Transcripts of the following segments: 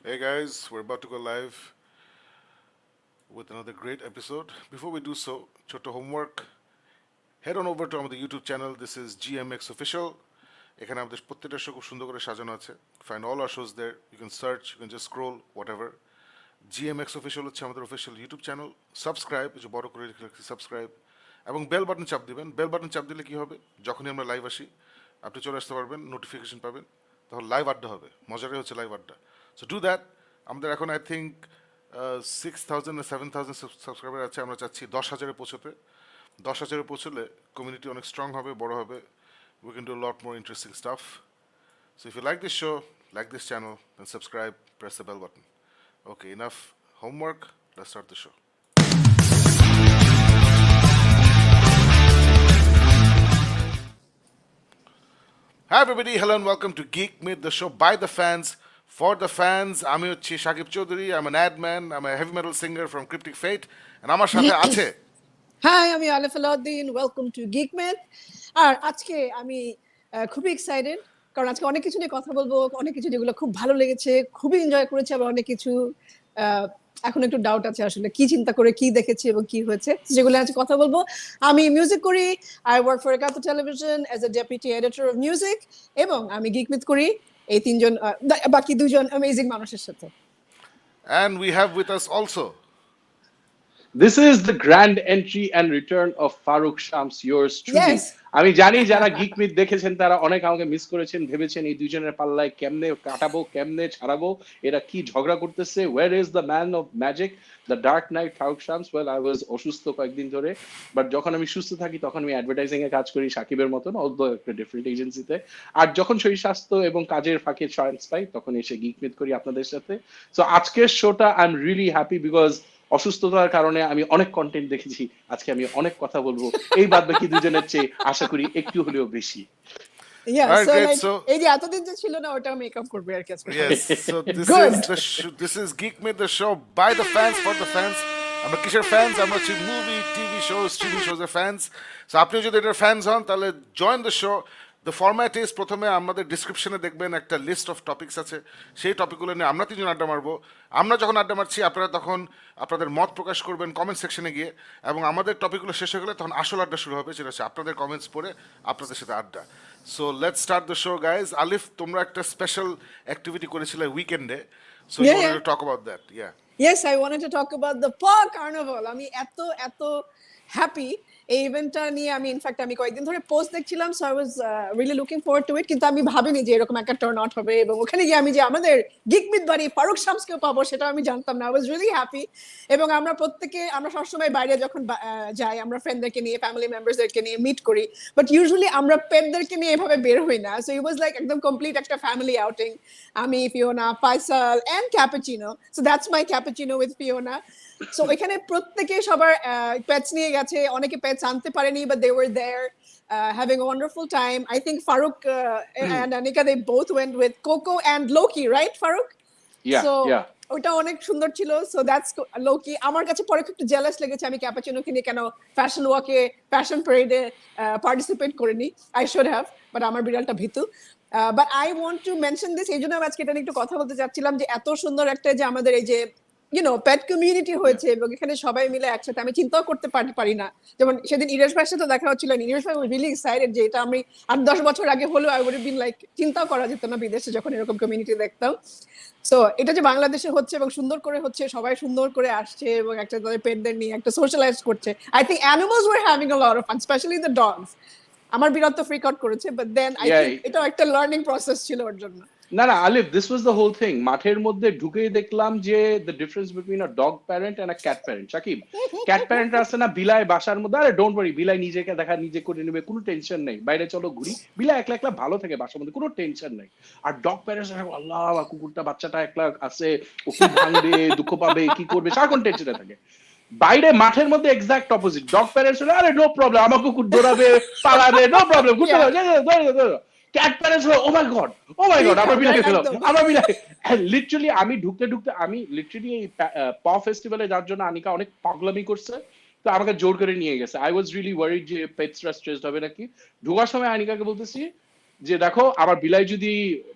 Hey guys, we're about to go live with another great episode. Before we do so, ছোট্ট homework. Head on over to আমাদের YouTube channel. This is GMX Official. এখানে আমাদের প্রত্যেকটা show খুব সুন্দর করে সাজানো আছে. Find all our shows there. You can search, you can just scroll, whatever. GMX Official হচ্ছে আমাদের অফিসিয়াল ইউটিউব চ্যানেল. সাবস্ক্রাইব, যে বড় করে লিখে সাবস্ক্রাইব এবং বেল বাটন চাপ দিবেন. বেল বাটন চাপ দিলে কি হবে? যখনই আমরা লাইভ আসি আপনি চলে আসতে পারবেন, নোটিফিকেশন পাবেন, তখন লাইভ আড্ডা হবে। মজাটাই হচ্ছে লাইভ আড্ডা। So do that. আমাদের এখন আই থিঙ্ক 6,000 না 7,000 সাবস্ক্রাইবার আছে। আমরা চাচ্ছি 10,000-এ পৌঁছতে। 10,000-এ পৌঁছলে কমিউনিটি অনেক স্ট্রং হবে, বড় হবে। We can do a lot more interesting stuff. So if you like this show, like this channel, then subscribe, press the bell button. Okay, enough homework. Let's start the show. Hi everybody, hello and welcome to Geek Myth, the show by the fans, for the fans. আমি হচ্ছি Shakib Chaudhary, I'm an ad man, I'm a heavy metal singer from Cryptic Fate, and আমার সাথে আছে hi, আমি Alif Alauddin. Welcome to geek math. আর আজকে আমি খুবই এক্সাইটেড, কারণ আজকে অনেক কিছু নিয়ে কথা বলবো, অনেক কিছু যেগুলো খুব ভালো লেগেছে, খুবই এনজয় করেছি। আবার অনেক কিছু এখন একটু ডাউট আছে আসলে কি চিন্তা করে কি দেখেছি এবং কি হয়েছে, যেগুলো আজকে কথা বলবো। আমি মিউজিক করি, আই ওয়ার্ক ফর কাচার television as a deputy editor of music, এবং আমি গিক মিথ করি এই তিনজন বাকি দুজন অ্যামেজিং মানুষের সাথে। and we have with us also This is the grand entry and return of Farooq Shams, yours truly. Yes. আমি জানি যারা গিক মিথ দেখেছেন তারা অনেক আমাকে মিস করেছেন, ভেবেছেন এই দুইজনের পাল্লায় কেমনে কাটাবো, কেমনে ছাড়াবো, এরা কি ঝগড়া করতেছে। Where is the man of magic, the dark knight Farooq Shams? Well, I was অসুস্থ কয়েকদিন ধরে, বাট যখন আমি সুস্থ থাকি তখন আমি অ্যাডভার্টাইজিং এ কাজ করি সাকিবের মতন, অলদো একটা ডিফারেন্ট এজেন্সিতে। আর যখন শরীর স্বাস্থ্য এবং কাজের ফাঁকে চান্স পাই তখন এসে গিক মিথ করি আপনাদের সাথে। সো আজকের শোটা I am really happy because অসুস্থতার কারণে আমি অনেক কন্টেন্ট দেখেছি, আজকে আমি অনেক কথা বলবো এই বাদ বাকি দুজনের চেয়ে আশা করি একটু হলেও বেশি। Alright, great. So এই যে এতদিন যে ছিল না ওটা মেকআপ করবে আর কি আজকে। yes, so this is Geek Myth, the show by the fans, for the fans. আমরা কিসের ফ্যান্স? আমরা হচ্ছে movie, TV show, streaming shows এর ফ্যান্স। সো আপনি যদি এটার ফ্যান্স হন তাহলে join the show. The format is, প্রথমে আমাদের ডিসক্রিপশনে দেখবেন একটা লিস্ট অফ টপিকস আছে, সেই টপিকগুলো নিয়ে আমরা তিনজন আড্ডা মারবো। আমরা যখন আড্ডা মারছি আপনারা তখন আপনাদের মত প্রকাশ করবেন কমেন্ট সেকশনে গিয়ে, এবং আমাদের টপিকগুলো শেষ হয়ে গেলে তখন আসল আড্ডা শুরু হবে, যেটা হচ্ছে আপনাদের কমেন্টস পড়ে আপনাদের সাথে আড্ডা। So let's start the show guys. Alif, তোমরা একটা স্পেশাল অ্যাক্টিভিটি করেছিলে উইকেন্ডে, so you want to talk about that? Yeah, Yes, I wanted to talk about the Paw Carnival. আমি এত হ্যাপি এই ইভেন্টটা নিয়ে। আমি ইনফ্যাক্ট আমি কয়েকদিন ধরে পোস্ট দেখছিলাম, so I was really looking forward to it, কিন্তু আমি ভাবিনি যে এরকম একটা টার্ন আউট হবে, এবং ওখানে গিয়ে আমি যে আমাদের গিক মিথ বাড়ি ফারুক শামসকেও পাবো সেটা আমি জানতাম না। I was really happy. এবং আমরা সবসময় বাইরে যখন যাই আমরা ফ্রেন্ডদেরকে নিয়ে, ফ্যামিলি মেম্বারসদেরকে নিয়ে মিট করি, বাট ইউজুয়ালি আমরা পেটদেরকে নিয়ে এভাবে বের হই না। সো ইট ওয়াজ লাইক একদম কমপ্লিট একটা ফ্যামিলি আউটিং। আমি, Fiona, Faisal and Cappuccino, so that's my Cappuccino with Fiona. So এখানে প্রত্যেকে সবার পেটস নিয়ে গেছে, অনেকে পেটস আনতে পারেনি, but they were there having a wonderful time. I think Farooq and Anika, they both went with Coco and Loki, right Farooq? Yeah, so yeah. ওটা অনেক সুন্দর ছিল। So that's Loki. আমার কাছে পরে একটু জেলাস লেগেছে আমি ক্যাপাচিনোকে নিয়ে কেন ফ্যাশন ওয়াকে, ফ্যাশন প্যারেডে পার্টিসিপেট করিনি। আই শুড হ্যাভ, বাট আমার বিড়ালটা ভীতু। But I want to mention this, এই জন্য আমি আজকে এটা নিয়ে একটু কথা বলতে চাচ্ছিলাম যে এত সুন্দর একটা যে আমাদের এই যে পেট কমিউনিটি হয়েছে, এবং এখানে সবাই মিলে একসাথে, আমি চিন্তাও করতে পারি না। যেমন সেদিন ইরেশ ভাইয়ের সাথে দেখা হচ্ছিল, ইরেশ ভাই রিয়েলি এক্সাইটেড যে এটা আমি 8-10 বছর আগে হলেও I would have been like, চিন্তাও করা যেত না বিদেশে যখন এরকম কমিউনিটি দেখতাম। সো এটা যে বাংলাদেশে হচ্ছে এবং সুন্দর করে হচ্ছে, সবাই সুন্দর করে আসছে এবং একটা তাদের পেটদের নিয়ে একটা সোশ্যালাইজ করছে। I think animals were having a lot of fun, specially the dogs. আমার বিড়াল তো ফ্রিক আউট করেছে, বাট দেন আই থিঙ্ক এটা একটা লার্নিং প্রসেস ছিল ওর জন্য। না না Alif, this was the whole thing. মাঠের মধ্যে ঢুকেই দেখলাম যে the difference between a dog parent and a cat parent. Sakib, cat parent আছে না বিলাই বাসার মধ্যে, আরে ডোন্ট ওয়ারি, বিলাই নিজেকে দেখা নিজে করে নেবে, কোনো টেনশন নেই, বাইরে চলো ঘুরি, বিলাই একলা একলা ভালো থাকে বাসার মধ্যে, কোনো টেনশন নেই। আর ডগ প্যারেন্টস, আল্লাহ কুকুরটা বাচ্চাটা একলা আছে, ও কি ভাঙবে, দুঃখ পাবে, কি করবে, সারাক্ষণ টেনশনে থাকে। বাইরে মাঠের মধ্যে এক্সাক্ট অপোজিট, ডগ প্যারেন্টস হলো আরে নো প্রবলেম, আমার কুকুর দৌড়াবে, পালাবে, নো প্রবলেম, ঘুরতে ক্যাট প্যারেন্টস হলো ও মাই গড আমার বিলাই খেলো, আমার বিলাই। লিটারালি আমি ঢুকতে আমি লিটারালি এই প ফেস্টিভ্যালে যার জন্য আনিকা অনেক পাগলামি করছে, তো আমাকে জোর করে নিয়ে গেছে। আই ওয়াজ রিয়েলি ওয়ারিড যে পেটসরা স্ট্রেসড হবে নাকি। ঢোকার সময় আনিকাকে বলতেছি যে দেখো আমার বিলাই যদি,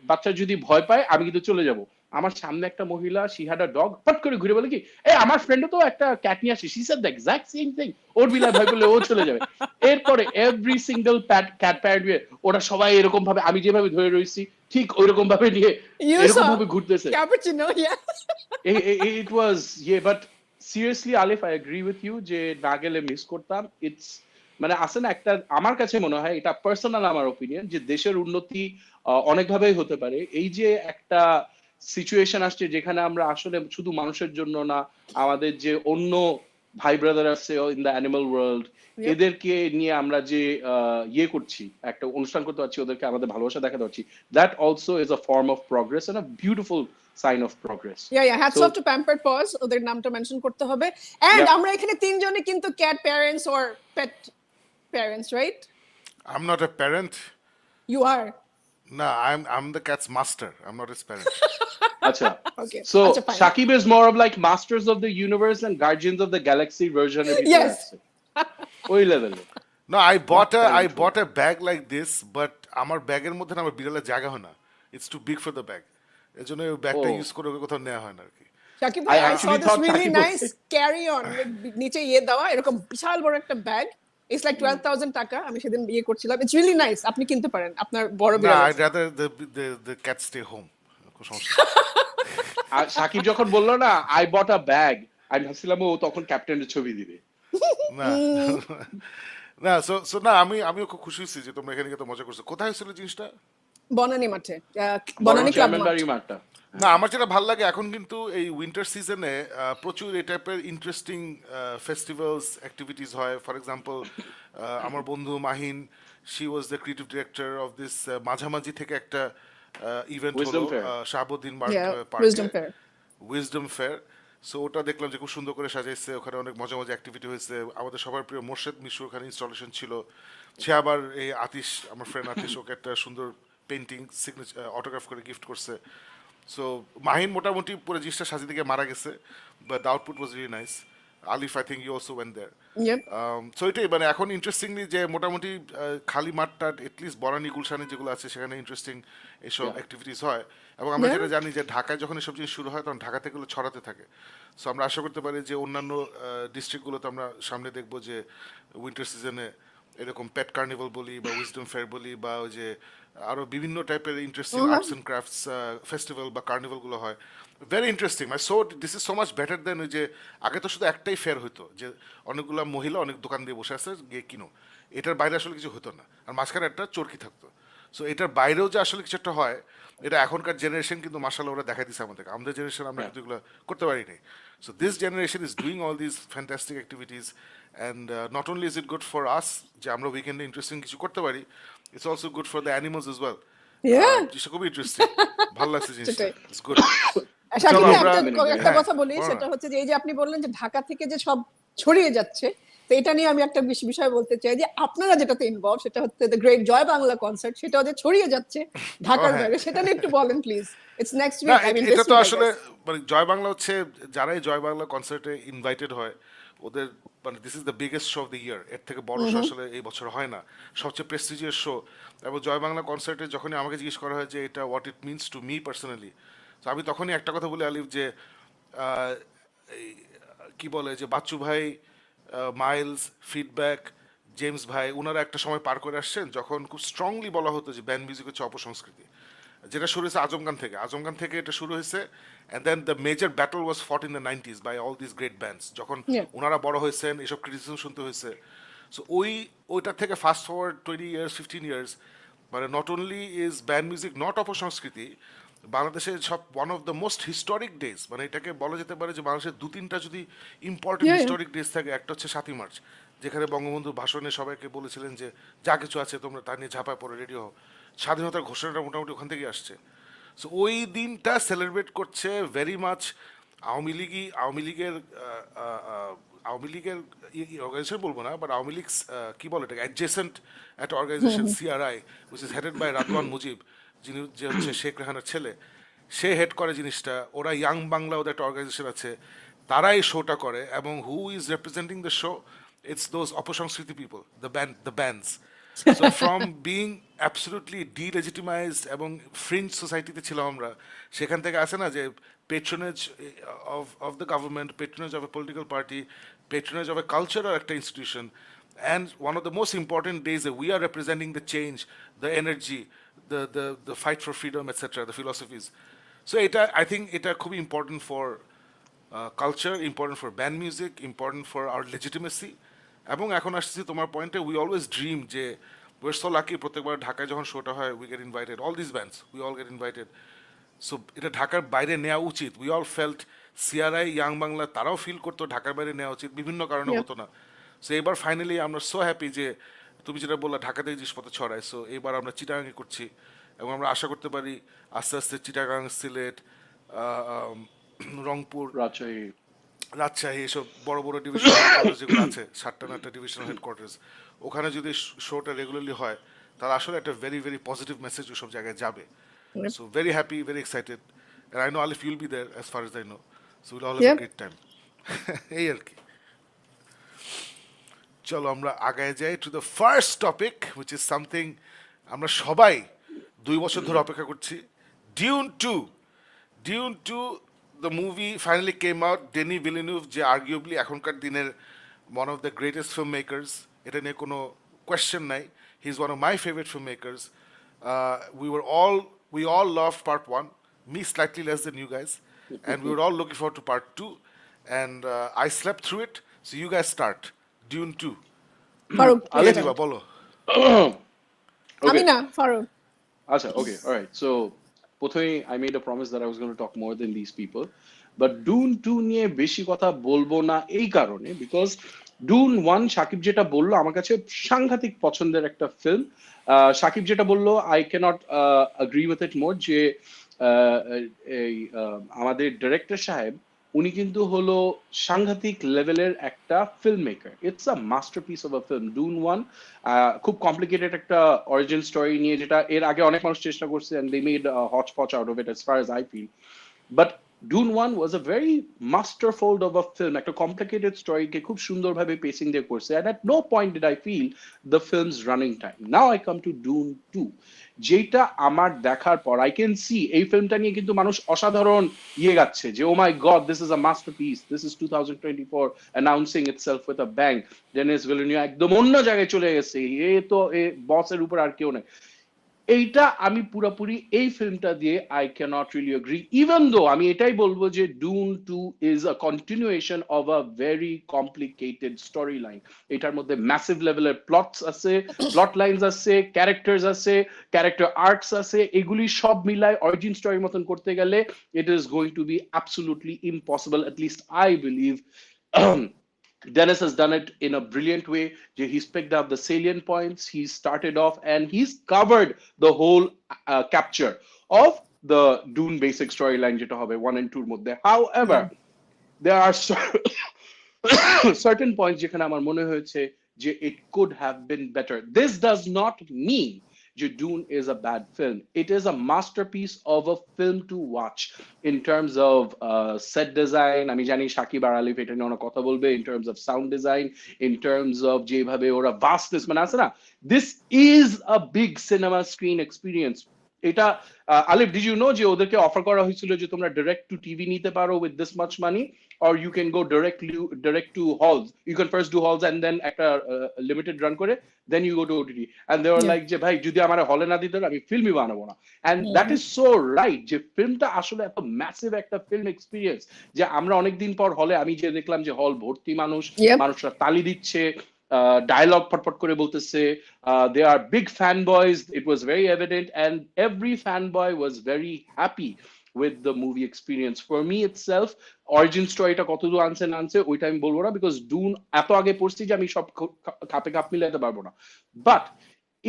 বাচ্চা যদি ভয় পায় আমি কিন্তু চলে যাব, আমার সামনে একটা মহিলা শি হ্যাড আ ডগ, পট করে ঘুরে বলে কি, আমার ফ্রেন্ডও তো একটা ক্যাট নিয়ে আসে, she said the exact same thing, ওর বিলায় ভয় পেলে ও চলে যাবে। এরপরে এভরি সিঙ্গেল ক্যাট প্যারেন্ট ওরা সবাই এরকম ভাবে আমি যেভাবে ধরে রয়েছি ঠিক ওইরকম ভাবে নিয়ে You এরকম saw ভাবে ঘুরতেছে। cappuccino, yeah. It was, yeah, but seriously Alif, I agree with you যে না গেলে মিস করতাম। ইটস মানে আছে না একটা, আমার কাছে মনে হয় এটা পার্সোনাল আমার ওপিনিয়ন, যে দেশের উন্নতি অনেকভাবেই হতে পারে। এই যে একটা সিচুয়েশন আসছে যেখানে আমরা আসলে শুধু মানুষের জন্য না, আমাদের যে অন্য ভাই ব্রাদার আছে in the animal world, Yep. এদেরকে নিয়ে আমরা যে ইয়ে করছি, একটা অনুষ্ঠান করতে পারছি, ওদেরকে আমাদের ভালোবাসা দেখাতে পারছি, that also is a form of progress and a beautiful sign of progress. Yeah, hats So, off to Pampered Paws, ওদের নামটা মেনশন করতে হবে। And Yeah. আমরা এখানে তিনজনই কিন্তু cat parents or pet parents, right? I'm not a parent. You are. No, I'm the cat's master. I'm not his parent. acha. Okay. So Acha, fine. Shakib is more of like Masters of the Universe and Guardians of the Galaxy version of Yes. ওই লেভেলে। No, I bought a bag like this, but আমার ব্যাগের মধ্যে না আমার বিড়ালের জায়গা হয় না। It's too big for the bag. এজন্য ওই ব্যাগটা Oh. ইউজ করে ওকে কোথাও নেওয়া হয় না আর কি। Shakib, I I saw actually this thought really Shakib was nice carry on নিচে দেওয়া এরকম বিশাল বড় একটা ব্যাগ। It's like 12,000 টাকা। আমি সেদিন করছিলাম। It's really nice. আপনি কিনতে পারেন আপনার বড় না, বিড়াল। I'd rather the cat stay home. কোনো সমস্যা নেই। আর সাকিব যখন বললো না আই বট আ ব্যাগ, আমি ভাবছিলাম ও তখন ক্যাপ্টেনের ছবি দিবে। না না সো না আমিও খুব খুশি হয়েছি যে তোমরা এখানে গিয়ে তো মজা করছো। কোথায় হয়েছিল জিনিসটা? বনানী মাঠে। বনানী ক্লাব মাঠ। চেয়ারম্যান মাঠটা। না, আমার যেটা ভালো লাগে এখন কিন্তু এই উইন্টার সিজনে প্রচুর এই টাইপের ইন্টারেস্টিং ফেস্টিভ্যালস অ্যাক্টিভিটিস হয়। ফর এক্সাম্পল আমার বন্ধু Mahin, she was the creative director of this মাঝামাঝি থেকে একটা ইভেন্ট হলো Wisdom Fair. শাহাবুদ্দিন Yeah, পার্কে, Wisdom Fair. Wisdom fair. So ওটা দেখলাম যে খুব সুন্দর করে সাজাইছে, ওখানে অনেক মজা মজা অ্যাক্টিভিটি হয়েছে। আমাদের সবার প্রিয় মোর্শেদ মিশু ওখানে ইনস্টলেশন ছিল। সে আবার এই আতিশ, আমার ফ্রেন্ড আতিশ, ওকে একটা সুন্দর পেন্টিং সিগনেচার অটোগ্রাফ করে গিফট করছে। সো মাহিন মোটামুটি পুরো জিনিসটা সাজিয়ে দিকে মারা গেছে, but the output was really nice. Alif, I think you also went there. Yep. So এটাই মানে এখন ইন্টারেস্টিংলি যে মোটামুটি খালি মাঠটা এটলিস্ট বনানী গুলশানে যেগুলো আছে সেখানে ইন্টারেস্টিং এইসব অ্যাক্টিভিটিস হয়। এবং আমরা Yeah. যেটা জানি যে ঢাকায় যখন এসব জিনিস শুরু হয় তখন ঢাকা থেকে এগুলো ছড়াতে থাকে। সো আমরা আশা করতে পারি যে অন্যান্য ডিস্ট্রিক্টগুলোতে আমরা সামনে দেখবো যে উইন্টার সিজনে এরকম পেট কার্নিভাল বলি বা উইজডম ফেয়ার বলি বা ওই যে আরো বিভিন্ন টাইপের interesting arts and crafts festival বা কার্নিভালগুলো হয়। ভেরি ইন্টারেস্টিং, মানে so this is so much better দেন ওই যে আগে তো শুধু একটাই ফেয়ার হতো যে অনেকগুলো মহিলা অনেক দোকান দিয়ে বসে আছে গিয়ে কিনো, এটার বাইরে আসলে কিছু হতো না, আর মাঝখানে একটা চরকি থাকতো। সো এটার বাইরেও যে আসলে কিছু একটা হয়, এটা এখনকার জেনারেশন কিন্তু মাশাআল্লাহ ওরা দেখাই দিচ্ছে আমাদেরকে। আমাদের জেনারেশন আমরা কিন্তু এগুলো করতে পারি নাই। So this generation is doing all this fantastic activities and not only is it good for us যে আমরা উইকেন্ডে ইন্টারেস্টিং কিছু করতে পারি, it's also good for the animals as well. Yeah. জিনিসটা খুবই ইন্টারেস্টিং, ভালো লাগছে জিনিসটা, সেটাই। It's good. শাকিব চলো ভাই, আমরা একটা হ্যাঁ, কথা বলি, বলো সেটা না। হচ্ছে যে এই যে আপনি বললেন যে ঢাকা থেকে যে সব ছড়িয়ে যাচ্ছে, তো এটা নিয়ে আমি একটা বিষয় বলতে চাই যে আপনারা যেটাতে ইনভলভ সেটা হচ্ছে the great Joy Bangla concert, সেটা যে ছড়িয়ে যাচ্ছে ঢাকার হ্যাঁ। বাইরে, সেটা নিয়ে একটু বলেন প্লিজ। ইটস নেক্সট না উইক, আই মিন এটা দিস তো উইক আসলে মানে জয় বাংলা হচ্ছে যারাই জয় বাংলা কনসার্টে ইনভাইটেড হয় ওদের মানে this is the biggest show off the year. এর থেকে বড় শো আসলে এই বছর হয় না, সবচেয়ে প্রেস্টিজিয়াস শো। এবং জয় বাংলা কনসার্টে যখনই আমাকে জিজ্ঞেস করা হয় যে এটা what it means to me personally, তো আমি তখনই একটা কথা বলি আলিফ যে এই, কি বলে যে বাচ্চু ভাই, মাইলস, ফিডব্যাক, জেমস ভাই, ওনারা একটা সময় পার করে আসছেন যখন খুব স্ট্রংলি বলা হতো যে ব্যান্ড মিউজিক হচ্ছে অপসংস্কৃতি, যেটা শুরু হয়েছে আজমগান থেকে এটা শুরু হয়েছে। And then the major battle was fought in the 90s by all this great bands, যখন Yeah. ওনারা বড় হয়েছেন এসব ক্রিটিসিজম শুনতে হয়েছে। সো ওইটার থেকে ফাস্ট ফরওয়ার্ড 20 ইয়ার্স 15 ইয়ার্স, মানে not only is band music not অপসংস্কৃতি, বাংলাদেশের সব one of the most historic days, মানে এটাকে বলা যেতে পারে যে বাংলাদেশের দু তিনটা যদি important Yeah, yeah. Historic days থাকে, একটা হচ্ছে 7ই মার্চ, যেখানে বঙ্গবন্ধু ভাষণে সবাইকে বলেছিলেন যে যা কিছু আছে তোমরা তা নিয়ে ঝাঁপায় পড়ে রেডি হও। স্বাধীনতার ঘোষণাটা মোটামুটি ওখান থেকেই আসছে। সো ওই দিনটা সেলিব্রেট করছে ভেরি মাচ আওয়ামী লীগের অর্গানাইজেশন বলবো না, বাট আওয়ামী লীগ কি বলে এটাকে অ্যাডজেসেন্ট একটা organisation CRI which is headed by Radwan Mujib, যিনি যে হচ্ছে শেখ রেহানার ছেলে, সে হেড করে জিনিসটা। ওরা ইয়াং বাংলা ওদের একটা অর্গানাইজেশন আছে, তারা এই শোটা করে। এবং who is representing the show, it's those অপসংস্কৃতি people, the bands. So from being absolutely delegitimized এবং ফ্রিঞ্জ সোসাইটিতে ছিলাম আমরা, সেখান থেকে আসে না যে পেট্রোনেজ of the government, patronage of a political party, patronage of a culture or একটা institution, and one of the most important days that we are representing the change, the energy, the fight for freedom, etc., the philosophies. So এটা I think এটা খুবই important for culture, important for band music, important for our legitimacy. এবং এখন আসছি তোমার পয়েন্টে, we always dream যে we are so lucky, প্রত্যেকবার ঢাকায় যখন শোটা হয় we get invited, all this bands we all get invited. So এটা ঢাকার বাইরে নেওয়া উচিত। We all felt, CRI, young Bangla তারাও ফিল করতো ঢাকার বাইরে নেওয়া উচিত, বিভিন্ন কারণে Yep. হতো না। সো এবার ফাইনালি আমরা সো হ্যাপি যে তুমি যেটা বললা ঢাকাতে জিনিসপত্র ছড়ায়। সো এবার আমরা চিটাগাঙে করছি এবং আমরা আশা করতে পারি আস্তে আস্তে চিটাগাং, সিলেট, রংপুর, রাজশাহী, রাজশাহী, এসব বড় বড় ডিভিশনাল হেডকোয়ার্টার্স যেগুলো আছে, 7টা ডিভিশনাল হেডকোয়ার্টার্স, ওখানে যদি শোটা রেগুলারলি হয় তাহলে আসলে একটা ভেরি ভেরি পজিটিভ মেসেজ ওসব জায়গায় যাবে। Yep. So very happy, very excited, and I know Alif you'll be there as far as I know, so we'll all have a Yep. great time. এই আর কি। চলো আমরা আগায় যাই to the first topic, which is something আমরা সবাই 2 বছর ধরে অপেক্ষা করছি। Dune two. Dune two, the movie finally came out. Denis Villeneuve, যে arguably এখনকার দিনের one of the greatest filmmakers, এটা নিয়ে কোনো question নাই, he's one of my favorite filmmakers. We all loved part 1, me slightly less than you guys, and we were all looking forward to part 2, and I slept through it. So you guys start Dune 2. Farooq, আলে please দিবা start. বলো। আমি Okay. না, Farooq. Acha, okay, all right. So, প্রথমেই I made a promise that I was going to talk more than these people. But Dune 2 নিয়ে বেশি কথা বলবো না এই কারণে, because Dune 1 শাকিব যেটা বললো আমার কাছে সাংঘাতিক পছন্দের একটা ফিল্ম। শাকিব যেটা বললো I cannot agree with it more, যে এই আমাদের ডিরেক্টর সাহেব উনি কিন্তু হলো সাংঘাতিক লেভেলের একটা film maker. It's a masterpiece of a film. Dune 1 খুব কমপ্লিকেটেড একটা অরিজিন স্টোরি নিয়ে, যেটা এর আগে অনেক মানুষ চেষ্টা করছে and they made a hodgepodge out of it as far as I feel. But Dune 1 was a very masterfold of a film, একটা complicated story কে খুব সুন্দরভাবে pacing দিয়ে করছে, and at no point did I feel the film's running time. Now I come to Dune 2, যেটা আমার দেখার পর I can see এই ফিল্মটা নিয়ে কিন্তু মানুষ অসাধারণ গাচ্ছে যে oh my god, this is a masterpiece, this is 2024 announcing itself with a bang. Denis Villeneuve একদম অন্য জায়গায় চলে গেছে, এ তো বসের উপর আর কেউ নাই। এইটা আমি পুরোপুরি এই ফিল্মটা দিয়ে I cannot really agree, even though আমি এটাই বলবো যে Dune 2 is a continuation of a very complicated storyline. এটার মধ্যে massive level-এর plots আছে, plot lines আছে, characters আছে, character arcs আছে, এগুলি সব মিলায় origin story মতন করতে গেলে it is going to be absolutely impossible, at least I believe. Dennis has done it in a brilliant way. He's picked up the salient points, he's started off, and he's covered the whole capture of the Dune basic storyline যেটা হবে 1 and 2 এর মধ্যে. However, there are certain points যেখানে আমার মনে হয়েছে যে it could have been better. This does not mean যে Dune is a bad film. It is a masterpiece of a film to watch in terms of set design. আমি জানি শাকিব আর আলিফ এটা নিয়ে অনেক কথা বলবে, in terms of sound design, in terms of যেভাবে ওরা vastness মানে আছে না, this is a big cinema screen experience. এটা আলিফ, did you know যে ওদেরকে অফার করা হয়েছিল যে তোমরা direct to TV নিতে পারো with this much money, or you can go direct to halls. You can first do halls and then একটা limited run করে then you go to OTT. And they were like যে ভাই যদি আমার হলে না দিতে আমি ফিল্মই বানাবো না। And that is so right, যে ফিল্মটা আসলে এত ম্যাসিভ একটা ফিল্ম এক্সপিরিয়েন্স যে আমরা অনেকদিন পর হলে আমি যে দেখলাম যে হল ভর্তি মানুষ, মানুষরা তালি দিচ্ছে, dialogue পটপট করে বলতেছে, they are big fanboys, it was very evident, and every fanboy was very happy with the movie experience. For me itself, origin storyটা কতদূর আনছে ওইটা আমি বলবো না, because Dune এত আগে পড়ছি যে আমি সব কাপে কাপ মিলাতে পারবো না, but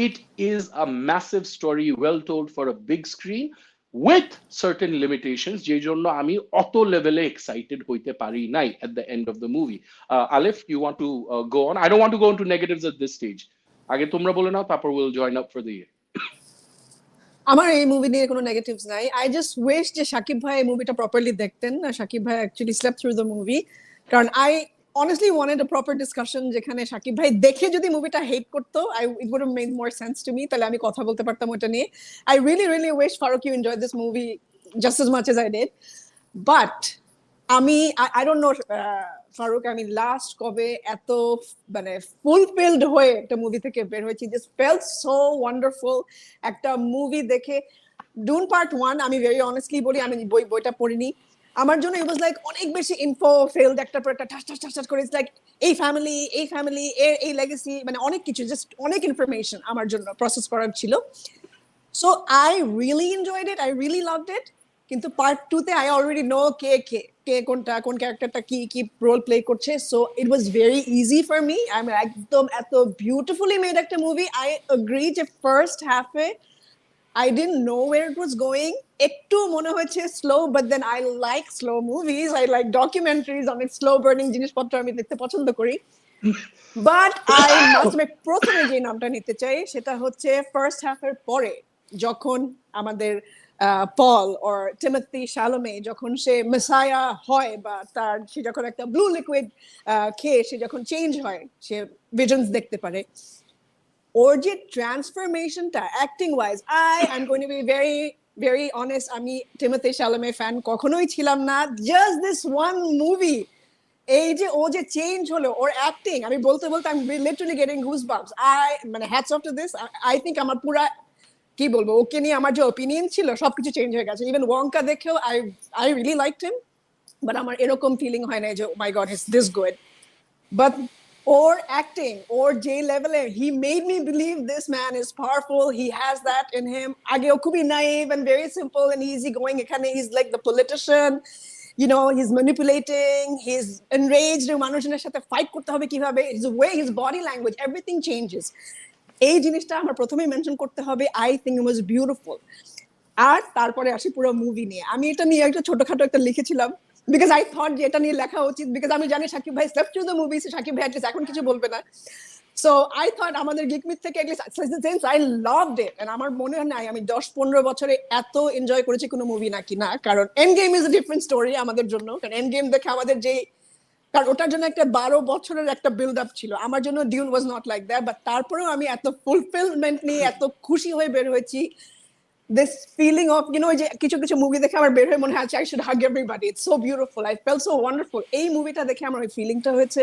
it is a massive story well told for a big screen with certain limitations, যে জন্য আমি অত লেভেলে এক্সাইটেড হইতে পারি নাই at the end of the movie. Alif, you want to go on? I don't want to go into negatives at this stage. আগে তোমরা বলে নাও, তারপর we'll join up for the year. আমার এই মুভি নিয়ে কোনো নেগেটিভস নাই। আই জাস্ট উইশ যে শাকিব ভাই এই মুভিটা প্রপারলি দেখতেন না। শাকিব ভাই actually slept through the movie, কারণ honestly wanted a proper discussion যেখানে শাকিব ভাই দেখে যদি মুভিটা হেট করতো it would have made more sense to me তাহলে আমি কথা বলতে পারতাম ওটা নিয়ে I really wish Farooq you enjoyed this movie just as much as I did but I don't know Farooq I mean last কবে এত মানে fulfilled হয়ে একটা মুভি থেকে বের হয়েছি just felt so wonderful একটা মুভি দেখে Dune Part 1 আমি very honestly বলি আমি বইটা পড়িনি আমার জন্য it was like অনেক বেশি ইনফো ফেলড একটা পর একটা ঠাস ঠাস করে it's like এই ফ্যামিলি এই লেগেসি মানে অনেক কিছু জাস্ট অনেক ইনফরমেশন আমার জন্য প্রসেস করার ছিল so I really enjoyed it I really loved it কিন্তু পার্ট 2 তে I already know কে কোন ক্যারেক্টারটা কি রোল প্লে করছে so it was very easy for me I'm একদম এত beautifully made একটা movie I agree যে first half A I didn't know where it was going. একটু মনে হয়েছে slow, but then I like slow movies. I like documentaries on it, slow burning জিনিসপত্র আমি দেখতে পছন্দ করি. But I must make প্রথমে যে নামটা নিতে চাই সেটা হচ্ছে first half এর পরে যখন আমাদের Paul or Timothy Chalamet যখন সে মেসায়া হয় বা সে যখন একটা ব্লু লিকুইড খেয়ে সে যখন চেঞ্জ হয় সে ভিশনস দেখতে পারে ওর যে ট্রান্সফরমেশনটা acting wise I'm going to be very honest আমি টিমোথি শালামে ফ্যান কখনোই ছিলাম না জাস্ট দিস ওয়ান মুভি এই যে ও যে চেঞ্জ হলো ওর অ্যাক্টিং আমি বলতে I'm literally getting goosebumps মানে hats off to this I think আমার পুরা কি বলবো ওকে নিয়ে আমার যে ওপিনিয়ন ছিল সবকিছু চেঞ্জ হয়ে গেছে ইভেন ওয়াঙ্কা দেখেও I really liked him but আমার এরকম ফিলিং হয় না যে oh my god he's this good but or acting or J level he made me believe this man is powerful he has that in him ageo kubi naive and very simple and easy going he's like the politician you know he's manipulating he's enraged মানুষের সাথে fight করতে হবে কিভাবে his way his body language everything changes এই জিনিসটা আমার প্রথমেই mention করতে হবে I think it was beautiful আর তারপরে আসি পুরো মুভি নিয়ে আমি এটা নিয়ে একটা ছোটখাটো একটা লিখেছিলাম because I thought যে এটা নিয়ে লেখা উচিত because আমি জানি শাকিব ভাই slept through the movie so Shakib ভাই at least এখন কিছু বলবে না so I thought আমাদের Geek Myth থেকে at least since I loved it and আমার মনে হয় আমি 10-15 বছরে এত এনজয় করেছি কোনো মুভি নাকি না কারণ Endgame is a different story আমাদের জন্য কারণ Endgame দেখে আমাদের যে কারণ ওটার জন্য একটা 12 বছরের একটা বিল্ড আপ ছিল আমার জন্য Dune was not like that but তারপরেও আমি এত ফুলফিলমেন্ট নিয়ে এত খুশি হয়ে বের হয়েছি this feeling of you know যে কিছু মুভি দেখে আমার বের হয়ে মনে হয় I should hug everybody it's so beautiful I felt so wonderful এই মুভিটা দেখে আমার ওই ফিলিংটা হয়েছে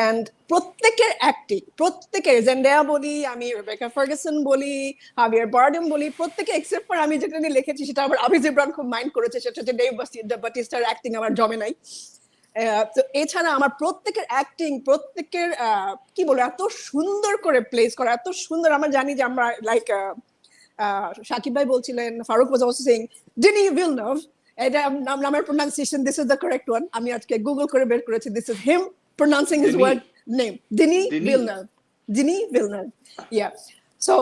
and প্রত্যেকের অ্যাক্টিং প্রত্যেকের জেন্ডায়া বলি আমি রেবেকা ফার্গুসন বলি হাভিয়ার বারডেম বলি প্রত্যেকে এক্সেপ্ট ফর আমি যেটা নিয়ে লিখেছি সেটা আবার আবি জিবরান খুব মাইন্ড করেছে সেটা হচ্ছে ডেভ বাটিস্টার অ্যাক্টিং আমার জমে নাই তো এছাড়া আমার প্রত্যেকের অ্যাক্টিং প্রত্যেকের কি বলবো এত সুন্দর করে প্লেস করা এত সুন্দর আমরা জানি যে আমরা like Shakib bhai bolchilen Farooq was also saying Denis Villeneuve এটা নামের pronunciation this is the correct one আমি আজকে গুগল করে বের করেছি this is him pronouncing his word name Denis Villeneuve yeah so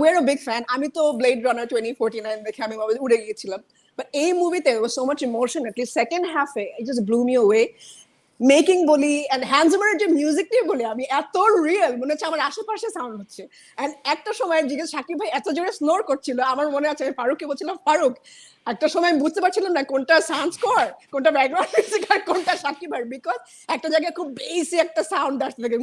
we're a big fan আমি তো Blade Runner 2049 দেখে আমি উড়ে গিয়েছিলাম but এই মুভিতে there was so much emotion at least second half it just blew me away making বলি and হ্যান্ডসামের যে মিউজিক দিয়ে বলি আমি এত রিয়েল মনে হচ্ছে আমার আশেপাশে সাউন্ড হচ্ছে এন্ড একটা সময় জিজ্ঞেস শাকিব ভাই এত জোরে স্নোর করছিল আমার মনে আছে আমি ফারুককে বলছিলাম ফারুক একটা সময় আমি বুঝতে পারছিলাম না কোনটা সাউন্ড স্কোর কোনটা ব্যাকগ্রাউন্ড মিউজিক আর কোনটা শাকিব ভাই বিকজ একটা জায়গায় খুব বেসি একটা সাউন্ড আসতে থাকে